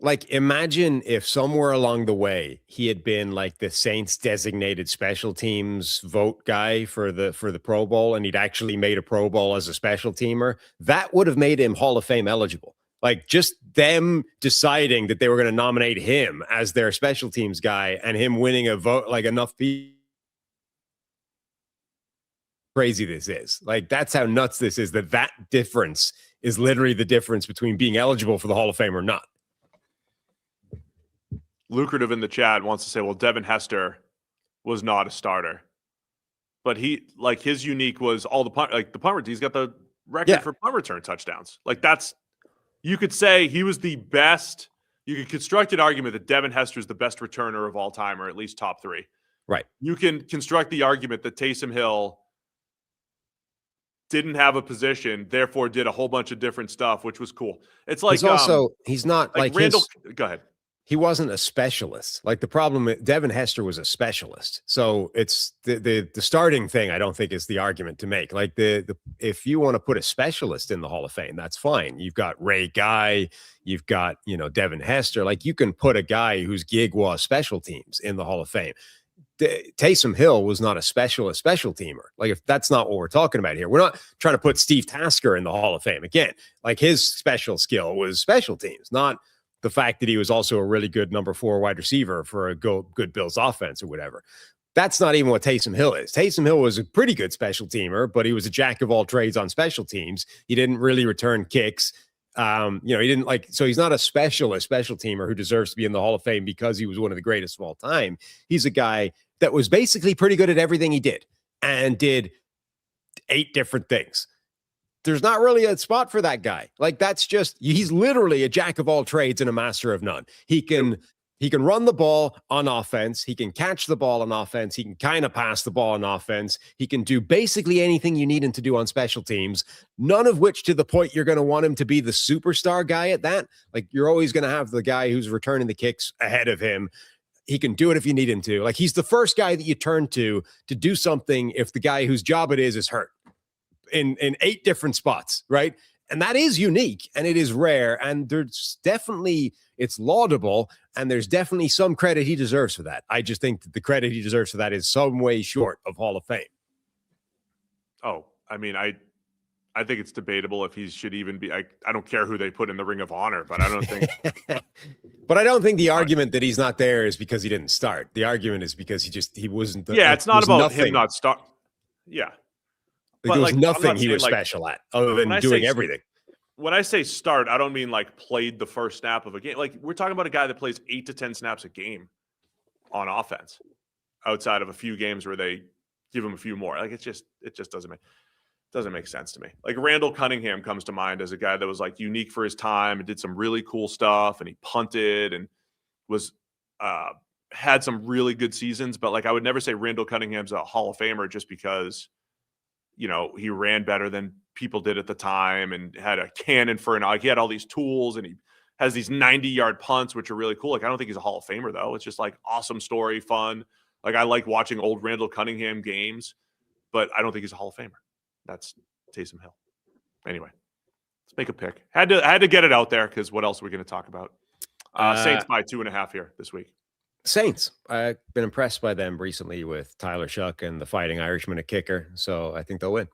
Like, imagine if somewhere along the way he had been like the Saints designated special teams vote guy for the Pro Bowl, and he'd actually made a Pro Bowl as a special teamer. That would have made him Hall of Fame eligible. Like, just them deciding that they were going to nominate him as their special teams guy and him winning a vote, like enough people. Crazy this is. Like, that's how nuts this is, that difference is literally the difference between being eligible for the Hall of Fame or not. Lucrative in the chat wants to say, well, Devin Hester was not a starter, but his unique was all the punt return. He's got the record for punt return touchdowns. Like, you could say he was the best. You could construct an argument that Devin Hester is the best returner of all time, or at least top three. Right. You can construct the argument that Taysom Hill didn't have a position, therefore did a whole bunch of different stuff, which was cool. It's like he's not like Randall. Go ahead. He wasn't a specialist. Like, the problem, Devin Hester was a specialist. So it's the starting thing, I don't think, is the argument to make. Like, if you want to put a specialist in the Hall of Fame, that's fine. You've got Ray Guy, you've got, Devin Hester. Like, you can put a guy whose gig was special teams in the Hall of Fame. Taysom Hill was not a special teamer. Like, if that's not what we're talking about here, we're not trying to put Steve Tasker in the Hall of Fame. Again, like, his special skill was special teams, not the fact that he was also a really good number 4 wide receiver for a good Bills offense or whatever. That's not even what Taysom Hill is. Taysom Hill was a pretty good special teamer, but he was a jack of all trades on special teams. He didn't really return kicks. He didn't so he's not a special teamer who deserves to be in the Hall of Fame because he was one of the greatest of all time. He's a guy that was basically pretty good at everything he did and did 8 different things. There's not really a spot for that guy. He's literally a jack of all trades and a master of none. He can run the ball on offense. He can catch the ball on offense. He can kind of pass the ball on offense. He can do basically anything you need him to do on special teams, none of which to the point you're going to want him to be the superstar guy at that. You're always going to have the guy who's returning the kicks ahead of him. He can do it if you need him to. He's the first guy that you turn to do something if the guy whose job it is hurt in 8 different spots, right? And that is unique and it is rare. And there's definitely, it's laudable. And there's definitely some credit he deserves for that. I just think that the credit he deserves for that is some way short of Hall of Fame. Oh, I mean, I think it's debatable if he should even be. I don't care who they put in the Ring of Honor, but I don't think. But I don't think the argument that he's not there is because he didn't start. The argument is because he wasn't. It's not about him not start. Yeah. There was nothing he was special at other than doing everything. When I say start, I don't mean played the first snap of a game. We're talking about a guy that plays 8 to 10 snaps a game on offense outside of a few games where they give him a few more. It just doesn't make sense to me. Randall Cunningham comes to mind as a guy that was unique for his time and did some really cool stuff, and he punted and was had some really good seasons. But I would never say Randall Cunningham's a Hall of Famer just because he ran better than people did at the time and had a cannon for he had all these tools and he has these 90-yard punts, which are really cool. I don't think he's a Hall of Famer though. It's just awesome story, fun. I like watching old Randall Cunningham games, but I don't think he's a Hall of Famer. That's Taysom Hill. Anyway, let's make a pick. Had to get it out there because what else are we going to talk about? Saints by 2.5 here this week. Saints. I've been impressed by them recently with Tyler Shuck and the Fighting Irishman at kicker, so I think they'll win.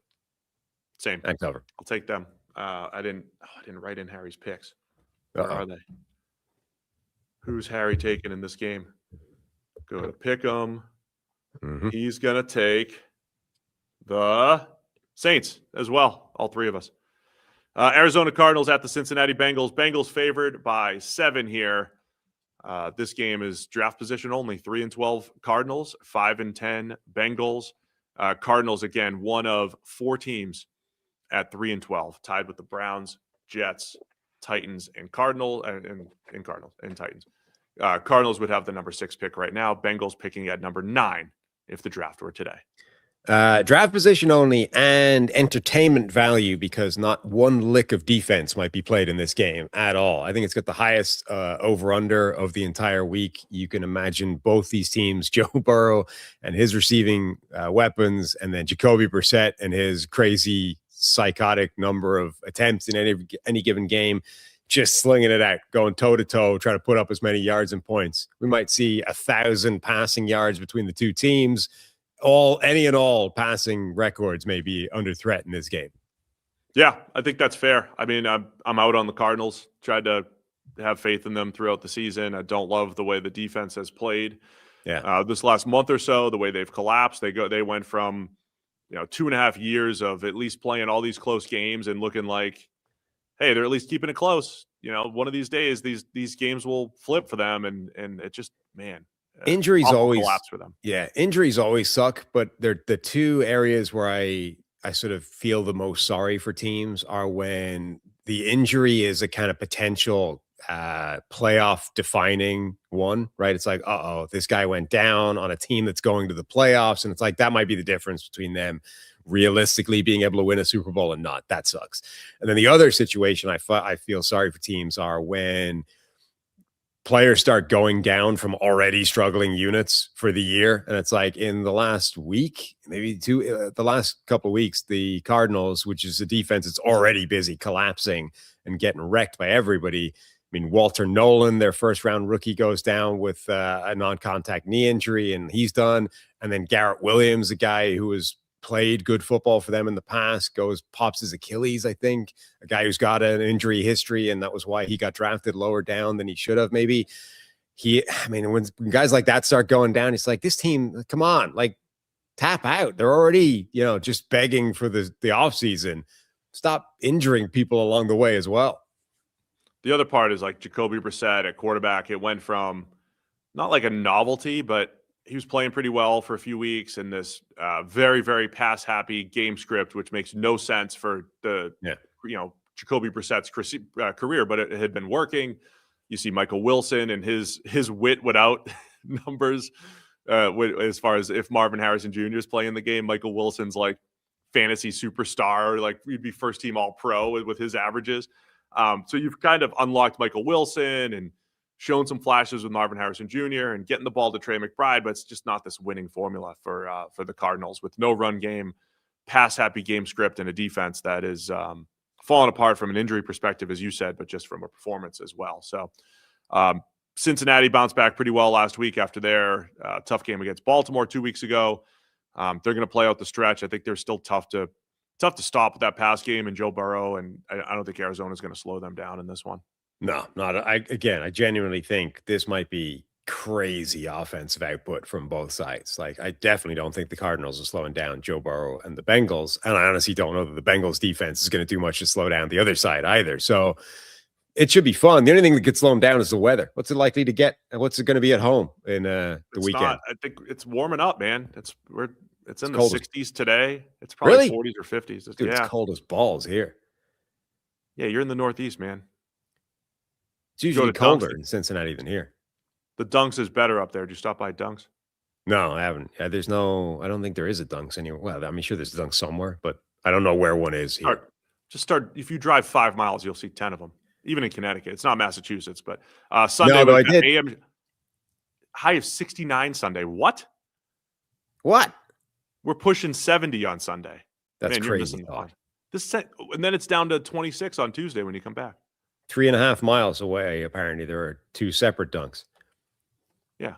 Same. Thanks, over. I'll take them. I didn't write in Harry's picks. Where are they? Who's Harry taking in this game? Go to pick him. Mm-hmm. He's gonna take the Saints as well. All 3 of us. Arizona Cardinals at the Cincinnati Bengals. Bengals favored by 7 here. This game is draft position only. 3-12 Cardinals, 5-10 Bengals. Cardinals, again, one of 4 teams at 3-12, tied with the Browns, Jets, Titans, and Cardinals. Cardinals would have the number 6 pick right now. Bengals picking at number 9 if the draft were today. Draft position only and entertainment value because not one lick of defense might be played in this game at all. I think it's got the highest over-under of the entire week. You can imagine both these teams, Joe Burrow and his receiving weapons, and then Jacoby Brissett and his crazy psychotic number of attempts in any given game, just slinging it out, going toe-to-toe, trying to put up as many yards and points. We might see 1,000 passing yards between the 2 teams. Any and all passing records may be under threat in this game. Yeah, I think that's fair. I mean, I'm out on the Cardinals. Tried to have faith in them throughout the season. I don't love the way the defense has played. Yeah. This last month or so, the way they've collapsed, they went from 2.5 years of at least playing all these close games and looking like, hey, they're at least keeping it close. One of these days, these games will flip for them, and it just, man. Injuries always collapse for them. Yeah, injuries always suck, but they're the 2 areas where I sort of feel the most sorry for teams are when the injury is a kind of potential playoff defining one, right? It's this guy went down on a team that's going to the playoffs, and it's that might be the difference between them realistically being able to win a Super Bowl and not. That sucks. And then the other situation I feel sorry for teams are when players start going down from already struggling units for the year. And it's in the last week, maybe the last couple of weeks, the Cardinals, which is a defense that's already busy collapsing and getting wrecked by everybody. I mean, Walter Nolan, their first round rookie, goes down with a non-contact knee injury and he's done. And then Garrett Williams, a guy who has played good football for them in the past, pops his Achilles, I think, a guy who's got an injury history, and that was why he got drafted lower down than he should have. Maybe when guys like that start going down, it's like, this team, come on, like, tap out. They're already, just begging for the offseason. Stop injuring people along the way as well. The other part is like Jacoby Brissett at quarterback. It went from not like a novelty, but he was playing pretty well for a few weeks in this very, very pass-happy game script, which makes no sense for the Jacoby Brissett's career, but it had been working. You see Michael Wilson and his wit without numbers as far as if Marvin Harrison Jr. is playing the game. Michael Wilson's like fantasy superstar, like he'd be first team All-Pro with his averages. So you've kind of unlocked Michael Wilson and shown some flashes with Marvin Harrison Jr. and getting the ball to Trey McBride, but it's just not this winning formula for the Cardinals with no run game, pass-happy game script, and a defense that is falling apart from an injury perspective, as you said, but just from a performance as well. So Cincinnati bounced back pretty well last week after their tough game against Baltimore 2 weeks ago. They're going to play out the stretch. I think they're still tough to stop with that pass game and Joe Burrow, and I don't think Arizona's going to slow them down in this one. No, not. I genuinely think this might be crazy offensive output from both sides. Like, I definitely don't think the Cardinals are slowing down Joe Burrow and the Bengals, and I honestly don't know that the Bengals defense is going to do much to slow down the other side either. So it should be fun. The only thing that could slow them down is the weather. What's it likely to get, and what's it going to be at home in the weekend? I think it's warming up, man. It's in the 60s today. It's probably 40s or 50s. Dude, it's cold as balls here. Yeah, you're in the Northeast, man. It's usually colder in Cincinnati than here. The Dunks is better up there. Did you stop by Dunks? No, I haven't. I don't think there is a Dunks anywhere. Well, I mean, sure, there's a Dunks somewhere, but I don't know where one is here. If you drive 5 miles, you'll see 10 of them. Even in Connecticut. It's not Massachusetts, but Sunday, I did. AM, high of 69 Sunday. What? We're pushing 70 on Sunday. That's crazy. And then it's down to 26 on Tuesday when you come back. 3.5 miles away, apparently, there are 2 separate Dunks. Yeah.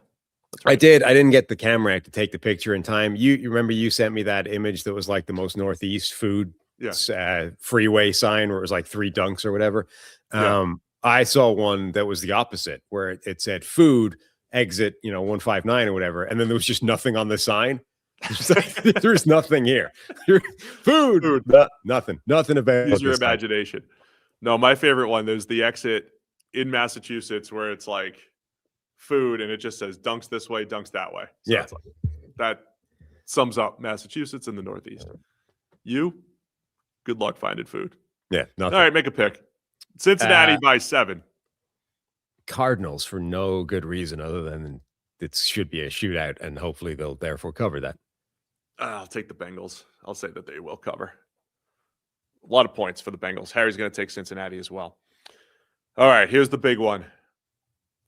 That's right. I didn't get the camera to take the picture in time. You remember you sent me that image that was like the most Northeast food freeway sign where it was like 3 Dunks or whatever. Yeah. I saw one that was the opposite where it said food exit, 159 or whatever. And then there was just nothing on the sign. There's nothing here. Food. Nothing about Use your imagination. No, my favorite one, there's the exit in Massachusetts where it's like food and it just says Dunks this way, Dunks that way. So yeah. That sums up Massachusetts and the Northeast. You, good luck finding food. Yeah. Nothing. All right, make a pick. Cincinnati by 7. Cardinals for no good reason other than it should be a shootout, and hopefully they'll therefore cover that. I'll take the Bengals. I'll say that they will cover. A lot of points for the Bengals. Harry's going to take Cincinnati as well. All right, here's the big one.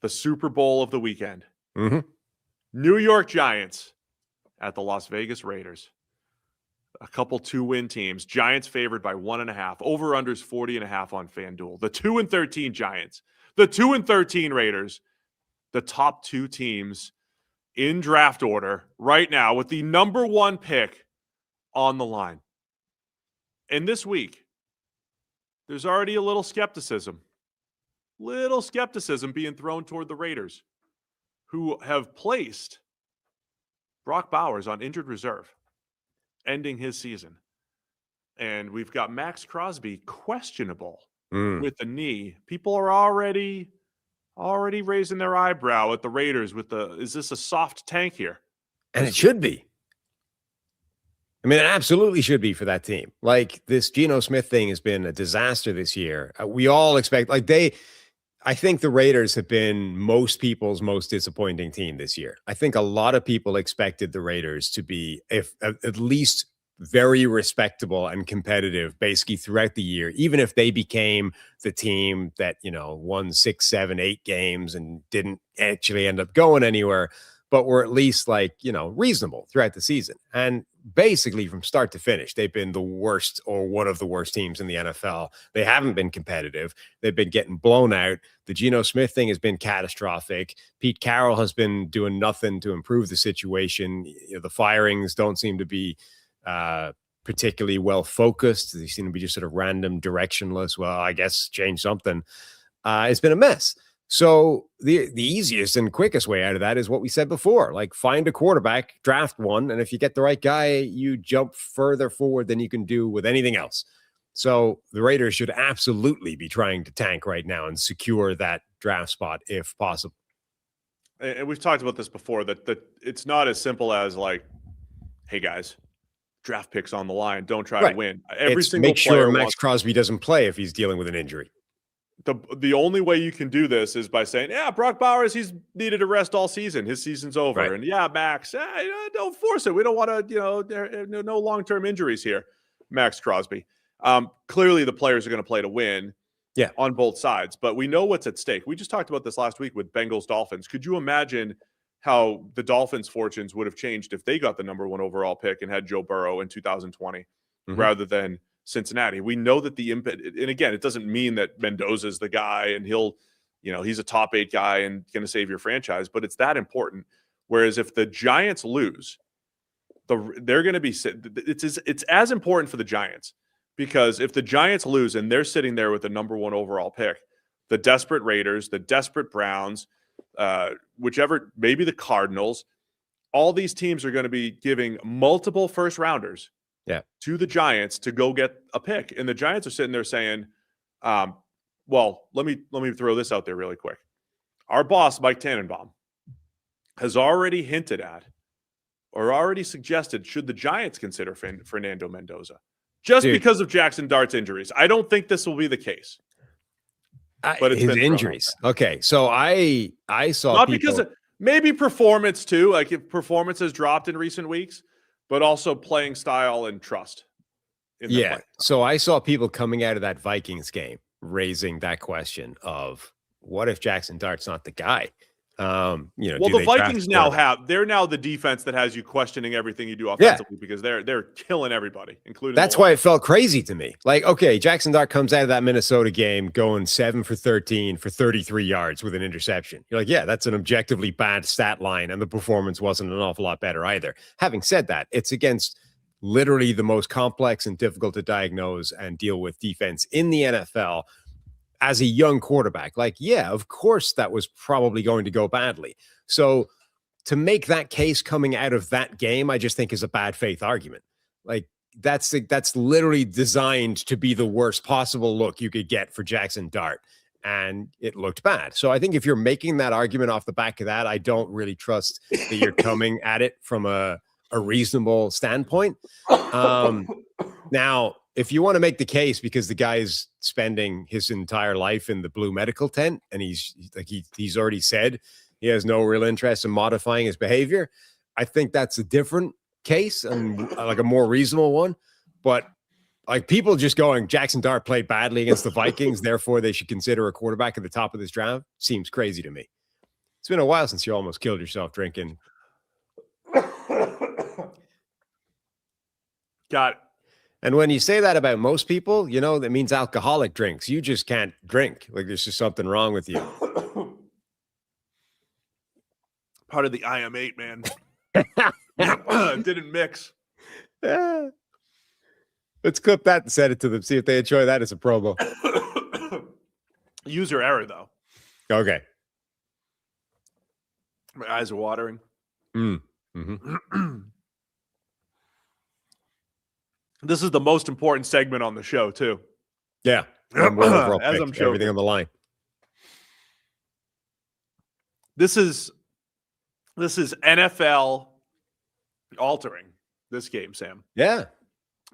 The Super Bowl of the weekend. Mm-hmm. New York Giants at the Las Vegas Raiders. A couple 2-win teams. Giants favored by 1.5. Over-unders 40.5 on FanDuel. The 2-13 Giants. The 2-13 Raiders. The top 2 teams in draft order right now with the number 1 pick on the line. And this week, there's already a little skepticism being thrown toward the Raiders, who have placed Brock Bowers on injured reserve, ending his season. And we've got Max Crosby questionable with the knee. People are already raising their eyebrow at the Raiders is this a soft tank here? And it should be. I mean, it absolutely should be for that team. Like, this Geno Smith thing has been a disaster this year. We all expect, I think the Raiders have been most people's most disappointing team this year. I think a lot of people expected the Raiders to be at least very respectable and competitive basically throughout the year, even if they became the team that, won 6, 7, 8 games and didn't actually end up going anywhere, but were at least reasonable throughout the season. And basically from start to finish, they've been the worst or one of the worst teams in the NFL. They haven't been competitive. They've been getting blown out. The Geno Smith thing has been catastrophic. Pete Carroll has been doing nothing to improve the situation. The firings don't seem to be particularly well focused. They seem to be just sort of random, directionless. Well, I guess change something. It's been a mess. So the easiest and quickest way out of that is what we said before. Like, find a quarterback, draft one, and if you get the right guy, you jump further forward than you can do with anything else. So the Raiders should absolutely be trying to tank right now and secure that draft spot if possible. And we've talked about this before, that it's not as simple as like, hey guys, draft picks on the line, don't try to win. Every single make player sure Max Crosby doesn't play if he's dealing with an injury. The only way you can do this is by saying, yeah, Brock Bowers, he's needed a rest all season. His season's over. Right. And yeah, Max, don't force it. We don't want to, there no long-term injuries here, Max Crosby. Clearly the players are going to play to win on both sides, but we know what's at stake. We just talked about this last week with Bengals Dolphins. Could you imagine how the Dolphins' fortunes would have changed if they got the number 1 overall pick and had Joe Burrow in 2020 rather than Cincinnati? We know that the impact, and again, it doesn't mean that Mendoza's the guy and he's a top 8 guy and going to save your franchise, but it's that important. Whereas if the Giants lose, they're going to be, it's as important for the Giants, because if the Giants lose and they're sitting there with the number 1 overall pick, the desperate Raiders, the desperate Browns, whichever, maybe the Cardinals, all these teams are going to be giving multiple first rounders to the Giants to go get a pick. And the Giants are sitting there saying, well, let me throw this out there really quick. Our boss, Mike Tannenbaum, has already hinted at or already suggested, should the Giants consider Fernando Mendoza just because of Jackson Dart's injuries? I don't think this will be the case. But it's his injuries. Okay. So I saw not because of maybe performance too, like if performance has dropped in recent weeks, but also playing style and trust. So I saw people coming out of that Vikings game raising that question of, what if Jackson Dart's not the guy? Well, the Vikings they're now the defense that has you questioning everything you do offensively because they're killing everybody, including. That's why it felt crazy to me. Like, okay, Jackson Dart comes out of that Minnesota game going 7 for 13 for 33 yards with an interception. You're like, yeah, that's an objectively bad stat line, and the performance wasn't an awful lot better either. Having said that, it's against literally the most complex and difficult to diagnose and deal with defense in the NFL. As a young quarterback, like, yeah, of course that was probably going to go badly. So to make that case coming out of that game, I just think is a bad faith argument. Like, that's literally designed to be the worst possible look you could get for Jackson Dart. And it looked bad. So I think if you're making that argument off the back of that, I don't really trust that you're coming at it from a reasonable standpoint. Now, if you want to make the case because the guy is spending his entire life in the blue medical tent and he's already said he has no real interest in modifying his behavior, I think that's a different case and like a more reasonable one. But like, people just going, Jackson Dart played badly against the Vikings, therefore they should consider a quarterback at the top of this draft, seems crazy to me. It's been a while since you almost killed yourself drinking. Got it. And when you say that about most people, that means alcoholic drinks. You just can't drink. Like, there's just something wrong with you. Part of the IM8, man. Didn't mix. Let's clip that and send it to them. See if they enjoy that as a promo. User error, though. Okay. My eyes are watering. This is the most important segment on the show, too. Yeah. As I'm joking. Everything on the line. This is NFL altering this game, Sam. Yeah.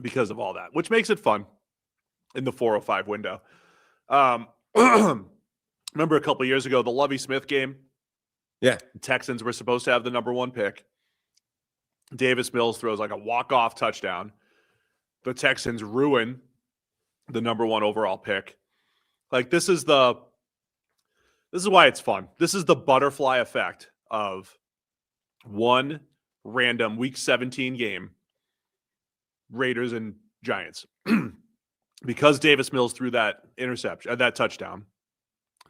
Because of all that, which makes it fun in the 405 window. Remember a couple years ago, the Lovie Smith game? Yeah. The Texans were supposed to have the number 1 pick. Davis Mills throws like a walk-off touchdown. The Texans ruin the number 1 overall pick. Like, this is why it's fun. This is the butterfly effect of one random week 17 game, Raiders and Giants. Because Davis Mills threw that interception, that touchdown,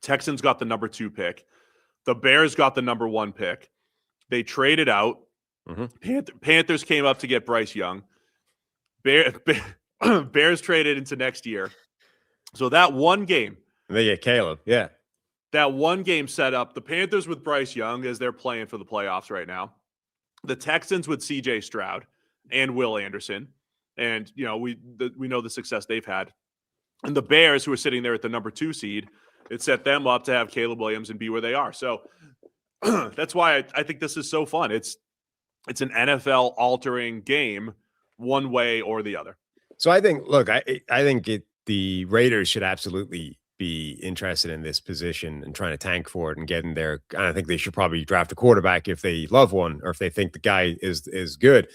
Texans got the number 2 pick. The Bears got the number 1 pick. They traded out. Panthers came up to get Bryce Young. Bears traded into next year. So that one game. They get Caleb. Yeah. that one game set up the Panthers with Bryce Young as they're playing for the playoffs right now. The Texans with CJ Stroud and Will Anderson. And, we know the success they've had. And the Bears, who are sitting there at the number 2 seed, it set them up to have Caleb Williams and be where they are. So that's why I think this is so fun. It's an NFL altering game one way or the other. So I think, look, I think the Raiders should absolutely be interested in this position and trying to tank for it and get in there. I think they should probably draft a quarterback if they love one or if they think the guy is good.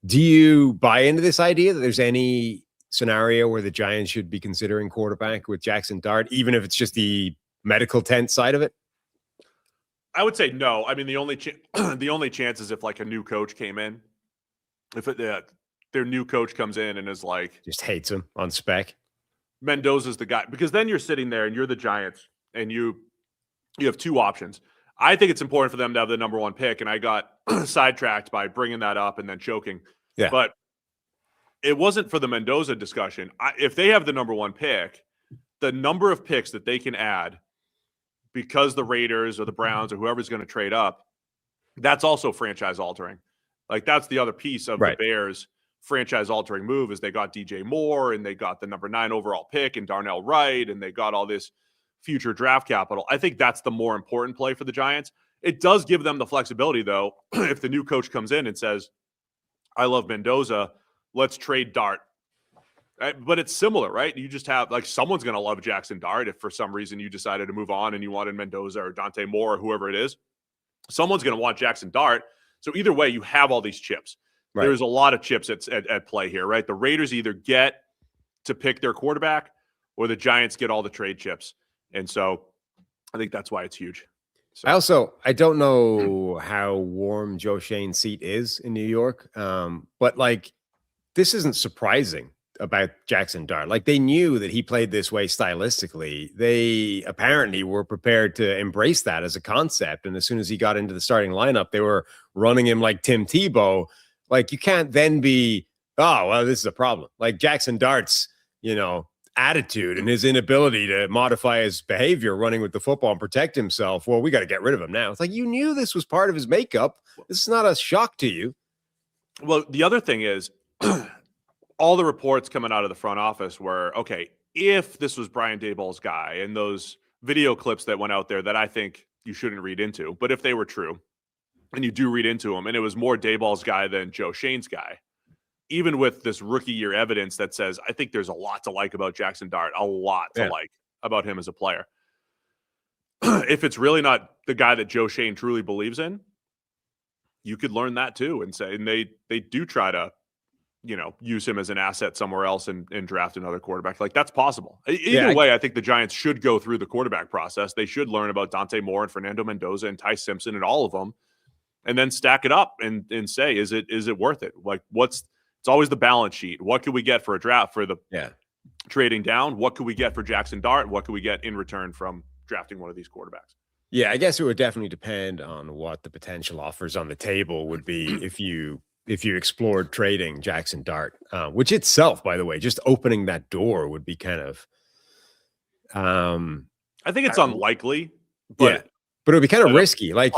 Do you buy into this idea that there's any scenario where the Giants should be considering quarterback with Jackson Dart, even if it's just the medical tent side of it? I would say no. I mean, the only chance is if like a new coach came in, if their new coach comes in and is like just hates him on spec. Mendoza's the guy, because then you're sitting there and you're the Giants and you have 2 options. I think it's important for them to have the number 1 pick, and I got sidetracked by bringing that up and then choking. Yeah. But it wasn't for the Mendoza discussion. If they have the number 1 pick, the number of picks that they can add because the Raiders or the Browns or whoever's going to trade up, that's also franchise altering. Like that's the other piece of the Bears franchise altering move is they got DJ Moore and they got the number 9 overall pick and Darnell Wright and they got all this future draft capital. I think that's the more important play for the Giants. It does give them the flexibility though. If the new coach comes in and says, I love Mendoza, let's trade Dart. But it's similar, right? You just have like someone's going to love Jackson Dart if for some reason you decided to move on and you wanted Mendoza or Dante Moore or whoever it is. Someone's going to want Jackson Dart. So either way, you have all these chips. Right. There's a lot of chips at play here, right? The Raiders either get to pick their quarterback or the Giants get all the trade chips. And so I think that's why it's huge. So. I don't know how warm Joe Schoen's seat is in New York, but like this isn't surprising about Jackson Dart. Like they knew that he played this way stylistically. They apparently were prepared to embrace that as a concept. And as soon as he got into the starting lineup, they were running him like Tim Tebow. Like you can't then be, oh, well, this is a problem. Like Jackson Dart's, attitude and his inability to modify his behavior running with the football and protect himself. Well, we got to get rid of him now. It's like you knew this was part of his makeup. This is not a shock to you. Well, the other thing is all the reports coming out of the front office were, okay, if this was Brian Daboll's guy and those video clips that went out there that I think you shouldn't read into, but if they were true and you do read into them and it was more Daboll's guy than Joe Schoen's guy, even with this rookie year evidence that says, I think there's a lot to like about Jackson Dart, a lot to like about him as a player. If it's really not the guy that Joe Schoen truly believes in, you could learn that too and say, and they do try to, use him as an asset somewhere else and draft another quarterback. Like that's possible. Either way, I think the Giants should go through the quarterback process. They should learn about Dante Moore and Fernando Mendoza and Ty Simpson and all of them, and then stack it up and say, is it worth it? Like it's always the balance sheet. What could we get for a draft for the trading down? What could we get for Jackson Dart? What could we get in return from drafting one of these quarterbacks? Yeah, I guess it would definitely depend on what the potential offers on the table would be if you explored trading Jackson Dart, which itself, by the way, just opening that door would be kind of. I think it's unlikely, but it would be kind of risky. Like,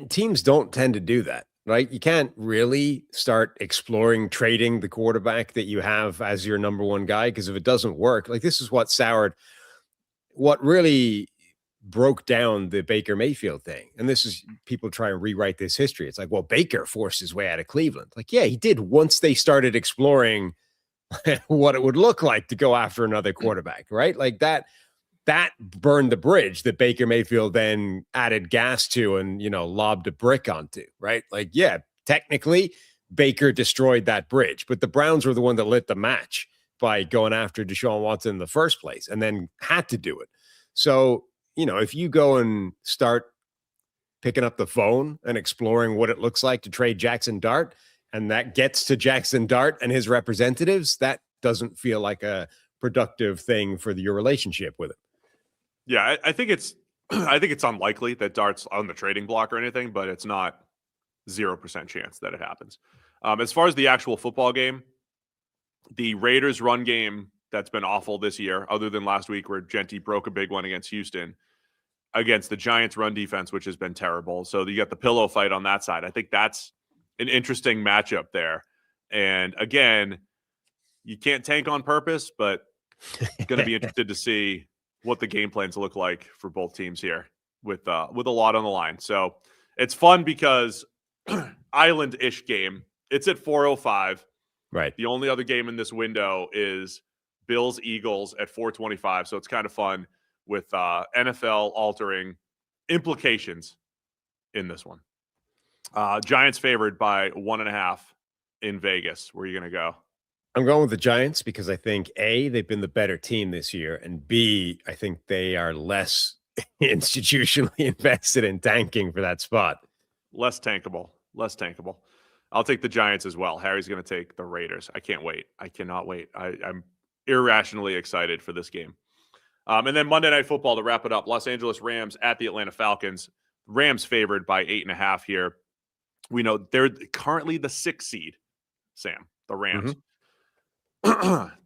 teams don't tend to do that. Right? You can't really start exploring trading the quarterback that you have as your number 1 guy, because if it doesn't work, like this is what really broke down the Baker Mayfield thing. And this is people try and rewrite this history. It's like, well, Baker forced his way out of Cleveland. Like, yeah, he did once they started exploring what it would look like to go after another quarterback, right? Like that burned the bridge that Baker Mayfield then added gas to and, lobbed a brick onto, right? Like, yeah, technically Baker destroyed that bridge, but the Browns were the one that lit the match by going after Deshaun Watson in the first place and then had to do it. So, if you go and start picking up the phone and exploring what it looks like to trade Jackson Dart, and that gets to Jackson Dart and his representatives, that doesn't feel like a productive thing for your relationship with him. Yeah, I think it's unlikely that Dart's on the trading block or anything, but it's not 0% chance that it happens. As far as the actual football game, the Raiders' run game that's been awful this year, other than last week where Genti broke a big one against Houston, against the Giants' run defense, which has been terrible. So you got the pillow fight on that side. I think that's an interesting matchup there. And again, you can't tank on purpose, but going to be interested to see what the game plans look like for both teams here with a lot on the line. So it's fun because island-ish game. It's at 4:05. Right. The only other game in this window is Bills-Eagles at 4:25. So it's kind of fun with NFL altering implications in this one. Giants favored by 1.5 in Vegas. Where are you going to go? I'm going with the Giants because I think A, they've been the better team this year, and B, I think they are less institutionally invested in tanking for that spot. Less tankable. I'll take the Giants as well. Harry's going to take the Raiders. I can't wait. I cannot wait. I'm irrationally excited for this game. And then Monday Night Football to wrap it up. Los Angeles Rams at the Atlanta Falcons. Rams favored by 8.5 here. We know they're currently the 6th seed, Sam, the Rams. Mm-hmm.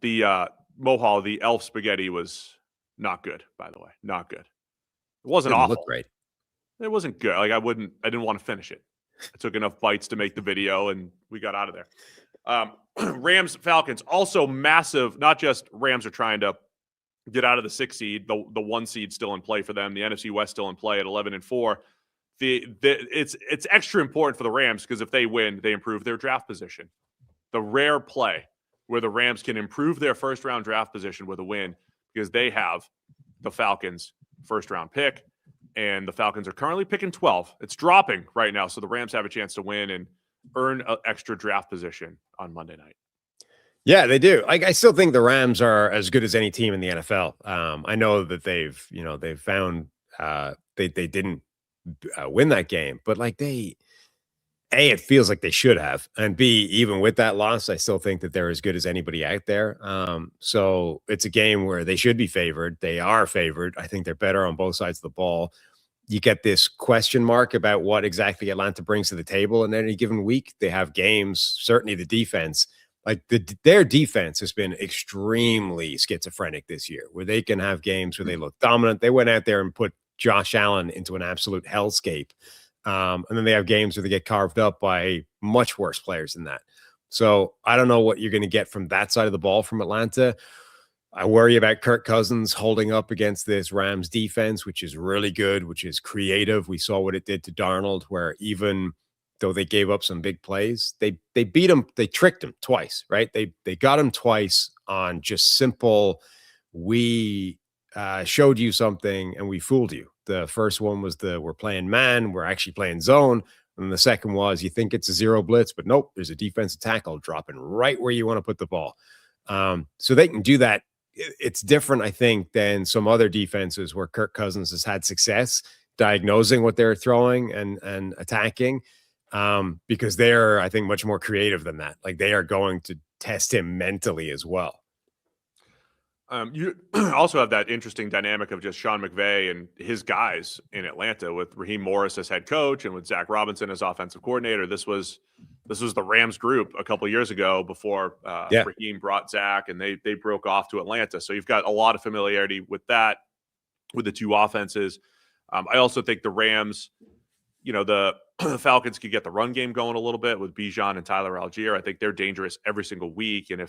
The Mohall, the elf spaghetti was not good, by the way. Not good. It wasn't awful. Look great. It wasn't good. Like I didn't want to finish it. I took enough bites to make the video and we got out of there. Rams, Falcons, also massive. Not just Rams are trying to get out of the 6th seed, the 1 seed still in play for them. The NFC West still in play at 11-4. It's extra important for the Rams because if they win, they improve their draft position. The rare play where the Rams can improve their first-round draft position with a win because they have the Falcons' first-round pick, and the Falcons are currently picking 12. It's dropping right now, so the Rams have a chance to win and earn an extra draft position on Monday night. Yeah, they do. I still think the Rams are as good as any team in the NFL. I know that they've found they didn't win that game, but like it feels like they should have, and B, even with that loss, I still think that they're as good as anybody out there. So it's a game where they should be favored. They are favored. I think they're better on both sides of the ball. You get this question mark about what exactly Atlanta brings to the table in any given week. They have games, certainly the defense. Like their defense has been extremely schizophrenic this year, where they can have games where they look dominant. They went out there and put Josh Allen into an absolute hellscape. And then they have games where they get carved up by much worse players than that. So I don't know what you're going to get from that side of the ball from Atlanta. I worry about Kirk Cousins holding up against this Rams defense, which is really good, which is creative. We saw what it did to Darnold, where even though they gave up some big plays, they beat him. They tricked him twice, right? They got him twice on just simple, we showed you something and we fooled you. The first one was we're playing man, we're actually playing zone. And the second was you think it's a zero blitz, but nope, there's a defensive tackle dropping right where you want to put the ball. So they can do that. It's different, I think, than some other defenses where Kirk Cousins has had success diagnosing what they're throwing and attacking, because they're, I think, much more creative than that. Like they are going to test him mentally as well. You also have that interesting dynamic of just Sean McVay and his guys in Atlanta with Raheem Morris as head coach and with Zach Robinson as offensive coordinator. This was the Rams group a couple of years ago before Raheem brought Zach, and they broke off to Atlanta. So you've got a lot of familiarity with that, with the two offenses. I also think the Rams, the Falcons could get the run game going a little bit with Bijan and Tyler Algier. I think they're dangerous every single week. And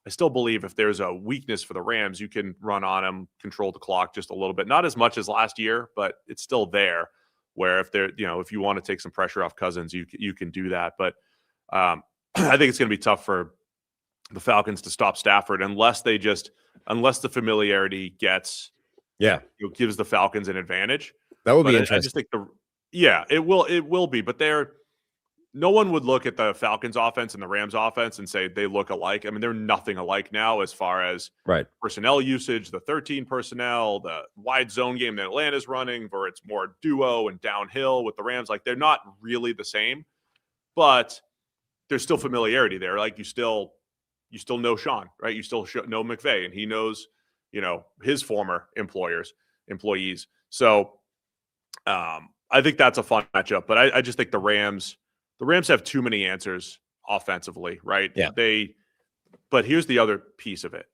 I still believe if there's a weakness for the Rams, you can run on them, control the clock just a little bit. Not as much as last year, but it's still there where if if you want to take some pressure off Cousins, you can do that. But I think it's going to be tough for the Falcons to stop Stafford unless the familiarity gives the Falcons an advantage. That would be interesting. I just think it will be, but no one would look at the Falcons offense and the Rams offense and say they look alike. I mean, they're nothing alike now as far as personnel usage, the 13 personnel, the wide zone game that Atlanta's running, where it's more duo and downhill with the Rams. Like they're not really the same, but there's still familiarity there. Like you still know Sean, right? You still know McVay, and he knows, his former employees. So I think that's a fun matchup, but I just think the Rams have too many answers offensively, right? Yeah. But here's the other piece of it.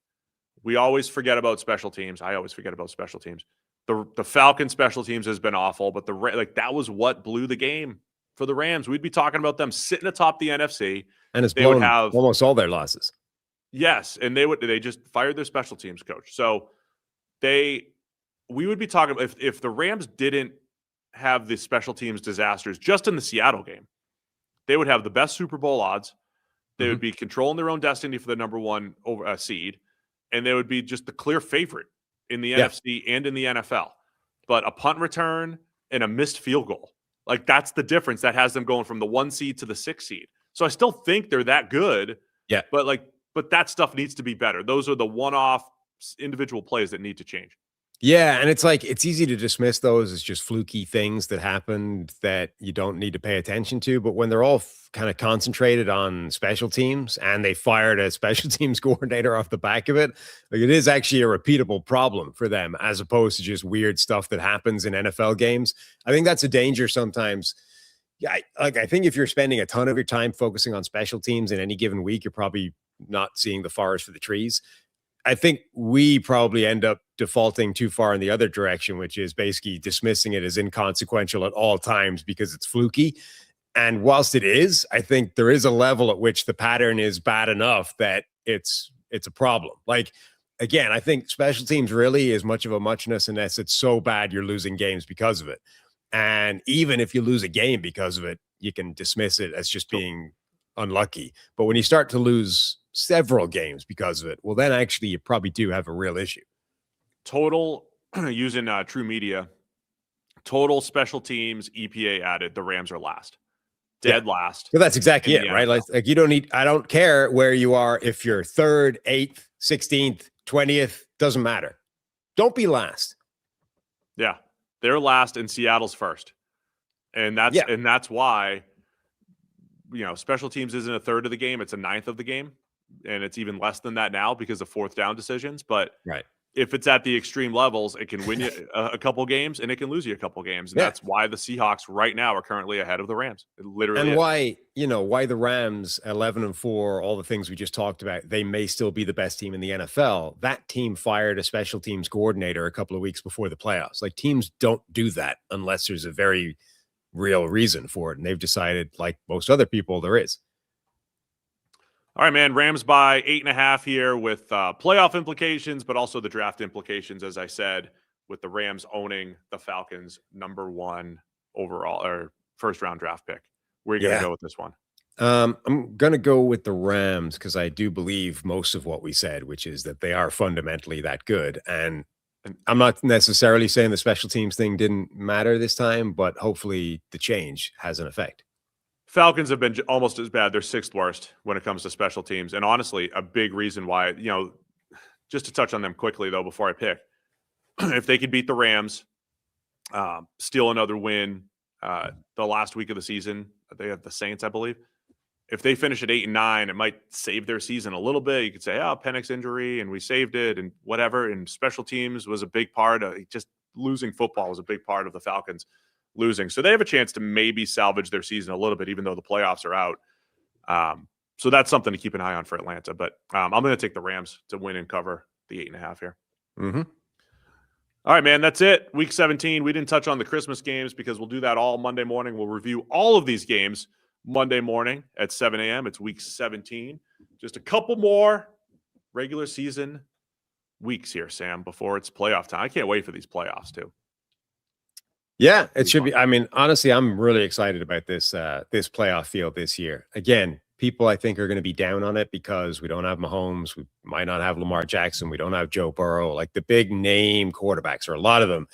we always forget about special teams. I always forget about special teams. The Falcons special teams has been awful, but that was what blew the game for the Rams. We'd be talking about them sitting atop the NFC, and it's they would blown have almost all their losses. Yes, and they just fired their special teams coach. So we would be talking if the Rams didn't have the special teams disasters just in the Seattle game, they would have the best Super Bowl odds. They would be controlling their own destiny for the number one seed, and they would be just the clear favorite in the NFC and in the NFL. But a punt return and a missed field goal, like that's the difference that has them going from the 1 seed to the 6 seed. So I still think they're that good. Yeah. But that stuff needs to be better. Those are the one-off individual plays that need to change. Yeah, and it's like it's easy to dismiss those as just fluky things that happened that you don't need to pay attention to. But when they're all kind of concentrated on special teams and they fired a special teams coordinator off the back of it, like it is actually a repeatable problem for them as opposed to just weird stuff that happens in NFL games. I think that's a danger sometimes. Yeah, I think if you're spending a ton of your time focusing on special teams in any given week, you're probably not seeing the forest for the trees. I think we probably end up defaulting too far in the other direction, which is basically dismissing it as inconsequential at all times because it's fluky. And whilst it is, I think there is a level at which the pattern is bad enough that it's a problem. Like, again, I think special teams really is much of a muchness unless it's so bad you're losing games because of it. And even if you lose a game because of it, you can dismiss it as just being unlucky. But when you start to lose several games because of it, well, then actually you probably do have a real issue. Total, using True Media, total special teams EPA added, the Rams are last. Dead last. Well, that's exactly it, right? Like you don't need, I don't care where you are. If you're 3rd, 8th, 16th, 20th, doesn't matter. Don't be last. Yeah. They're last and Seattle's first. And that's why, special teams isn't a third of the game. It's a ninth of the game. And it's even less than that now because of 4th down decisions. But if it's at the extreme levels, it can win you a couple games and it can lose you a couple games. And that's why the Seahawks right now are currently ahead of the Rams. It literally and why the Rams 11-4, all the things we just talked about, they may still be the best team in the NFL. That team fired a special teams coordinator a couple of weeks before the playoffs. Like, teams don't do that unless there's a very real reason for it. And they've decided, like most other people, there is. All right, man. Rams by 8.5 here with playoff implications, but also the draft implications, as I said, with the Rams owning the Falcons' number 1 overall or first-round draft pick. Where are you going to go with this one? I'm going to go with the Rams because I do believe most of what we said, which is that they are fundamentally that good. And I'm not necessarily saying the special teams thing didn't matter this time, but hopefully the change has an effect. Falcons have been almost as bad. They're 6th worst when it comes to special teams. And honestly, a big reason why, just to touch on them quickly, though, before I pick, if they could beat the Rams, steal another win the last week of the season, they have the Saints, I believe. If they finish at 8-9, it might save their season a little bit. You could say, Penix injury, and we saved it and whatever. And special teams was a big part of just losing football was a big part of the Falcons losing. So they have a chance to maybe salvage their season a little bit, even though the playoffs are out. So that's something to keep an eye on for Atlanta. But I'm going to take the Rams to win and cover the 8.5 here. Mm-hmm. All right, man, that's it. Week 17. We didn't touch on the Christmas games because we'll do that all Monday morning. We'll review all of these games Monday morning at 7 a.m. It's week 17. Just a couple more regular season weeks here, Sam, before it's playoff time. I can't wait for these playoffs, too. Yeah, it should be. I mean, honestly, I'm really excited about this this playoff field this year. Again, people I think are going to be down on it because we don't have Mahomes, we might not have Lamar Jackson, we don't have Joe Burrow. Like the big name quarterbacks, or a lot of them,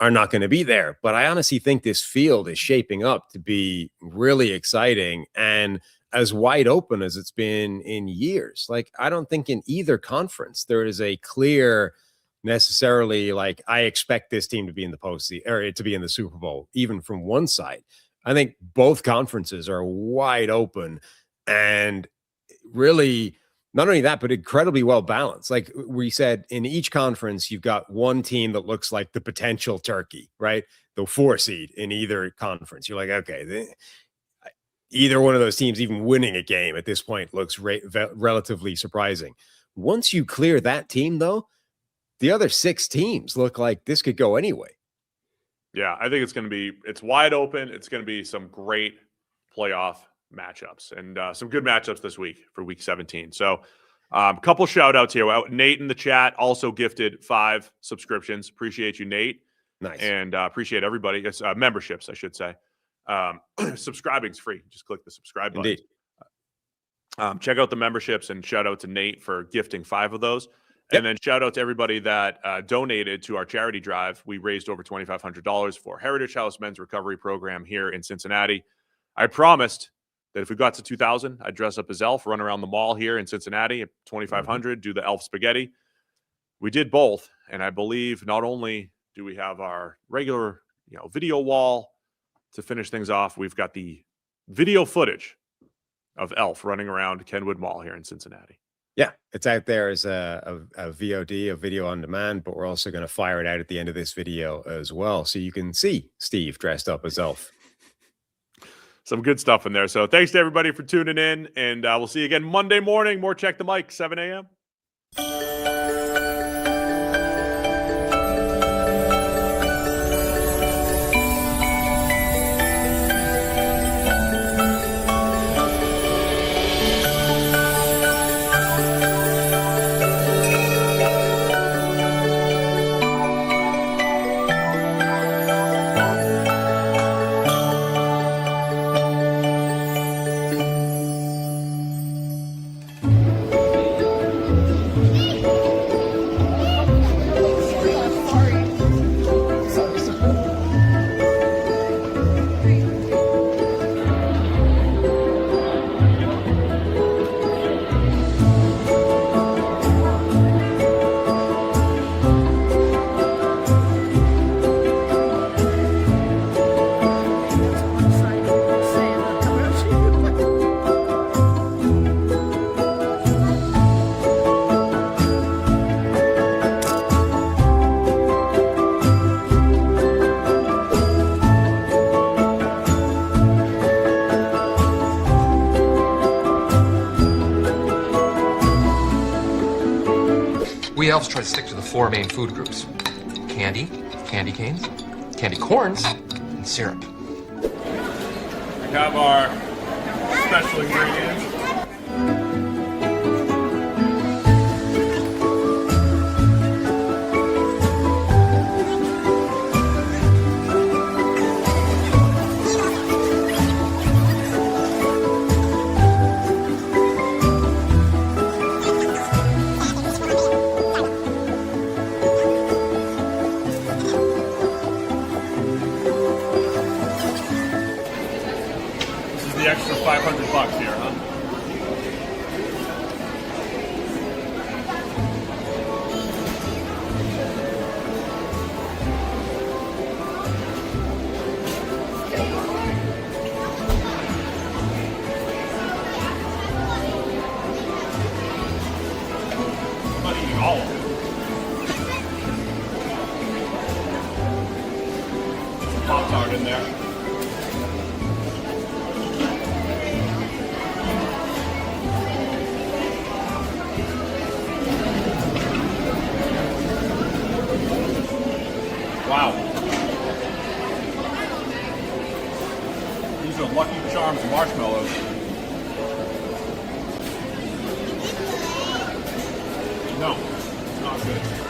are not going to be there. But I honestly think this field is shaping up to be really exciting and as wide open as it's been in years. Like, I don't think in either conference there is a clear necessarily like, I expect this team to be in the postseason or to be in the Super Bowl, even from one side. I think both conferences are wide open and really not only that, but incredibly well balanced. Like we said, in each conference, you've got one team that looks like the potential turkey, right? The 4 seed in either conference. You're like, okay, either one of those teams even winning a game at this point looks relatively surprising. Once you clear that team, though, the other 6 teams look like this could go anyway. Yeah, I think it's wide open. It's going to be some great playoff matchups and some good matchups this week for week 17. So a couple shout outs here. Nate in the chat also gifted 5 subscriptions. Appreciate you, Nate. Nice. And appreciate everybody. It's memberships, I should say. Subscribing's free. Just click the subscribe button. Indeed. Check out the memberships, and shout out to Nate for gifting 5 of those. And then shout out to everybody that donated to our charity drive. We raised over $2,500 for Heritage House Men's Recovery Program here in Cincinnati. I promised that if we got to 2,000, I'd dress up as Elf, run around the mall here in Cincinnati at 2,500, do the Elf spaghetti. We did both, and I believe not only do we have our regular, video wall to finish things off, we've got the video footage of Elf running around Kenwood Mall here in Cincinnati. Yeah, it's out there as a VOD, a video on demand, but we're also going to fire it out at the end of this video as well, so you can see Steve dressed up as Elf. Some good stuff in there. So thanks to everybody for tuning in, and we'll see you again Monday morning. More Check the Mic, 7 a.m. We elves try to stick to the 4 main food groups: candy, candy canes, candy corns, and syrup. We have our special ingredients. The extra $500 here, huh? I'm not eating all of it. Some Pop-Tart in there. Wow. These are Lucky Charms marshmallows. No, it's not good.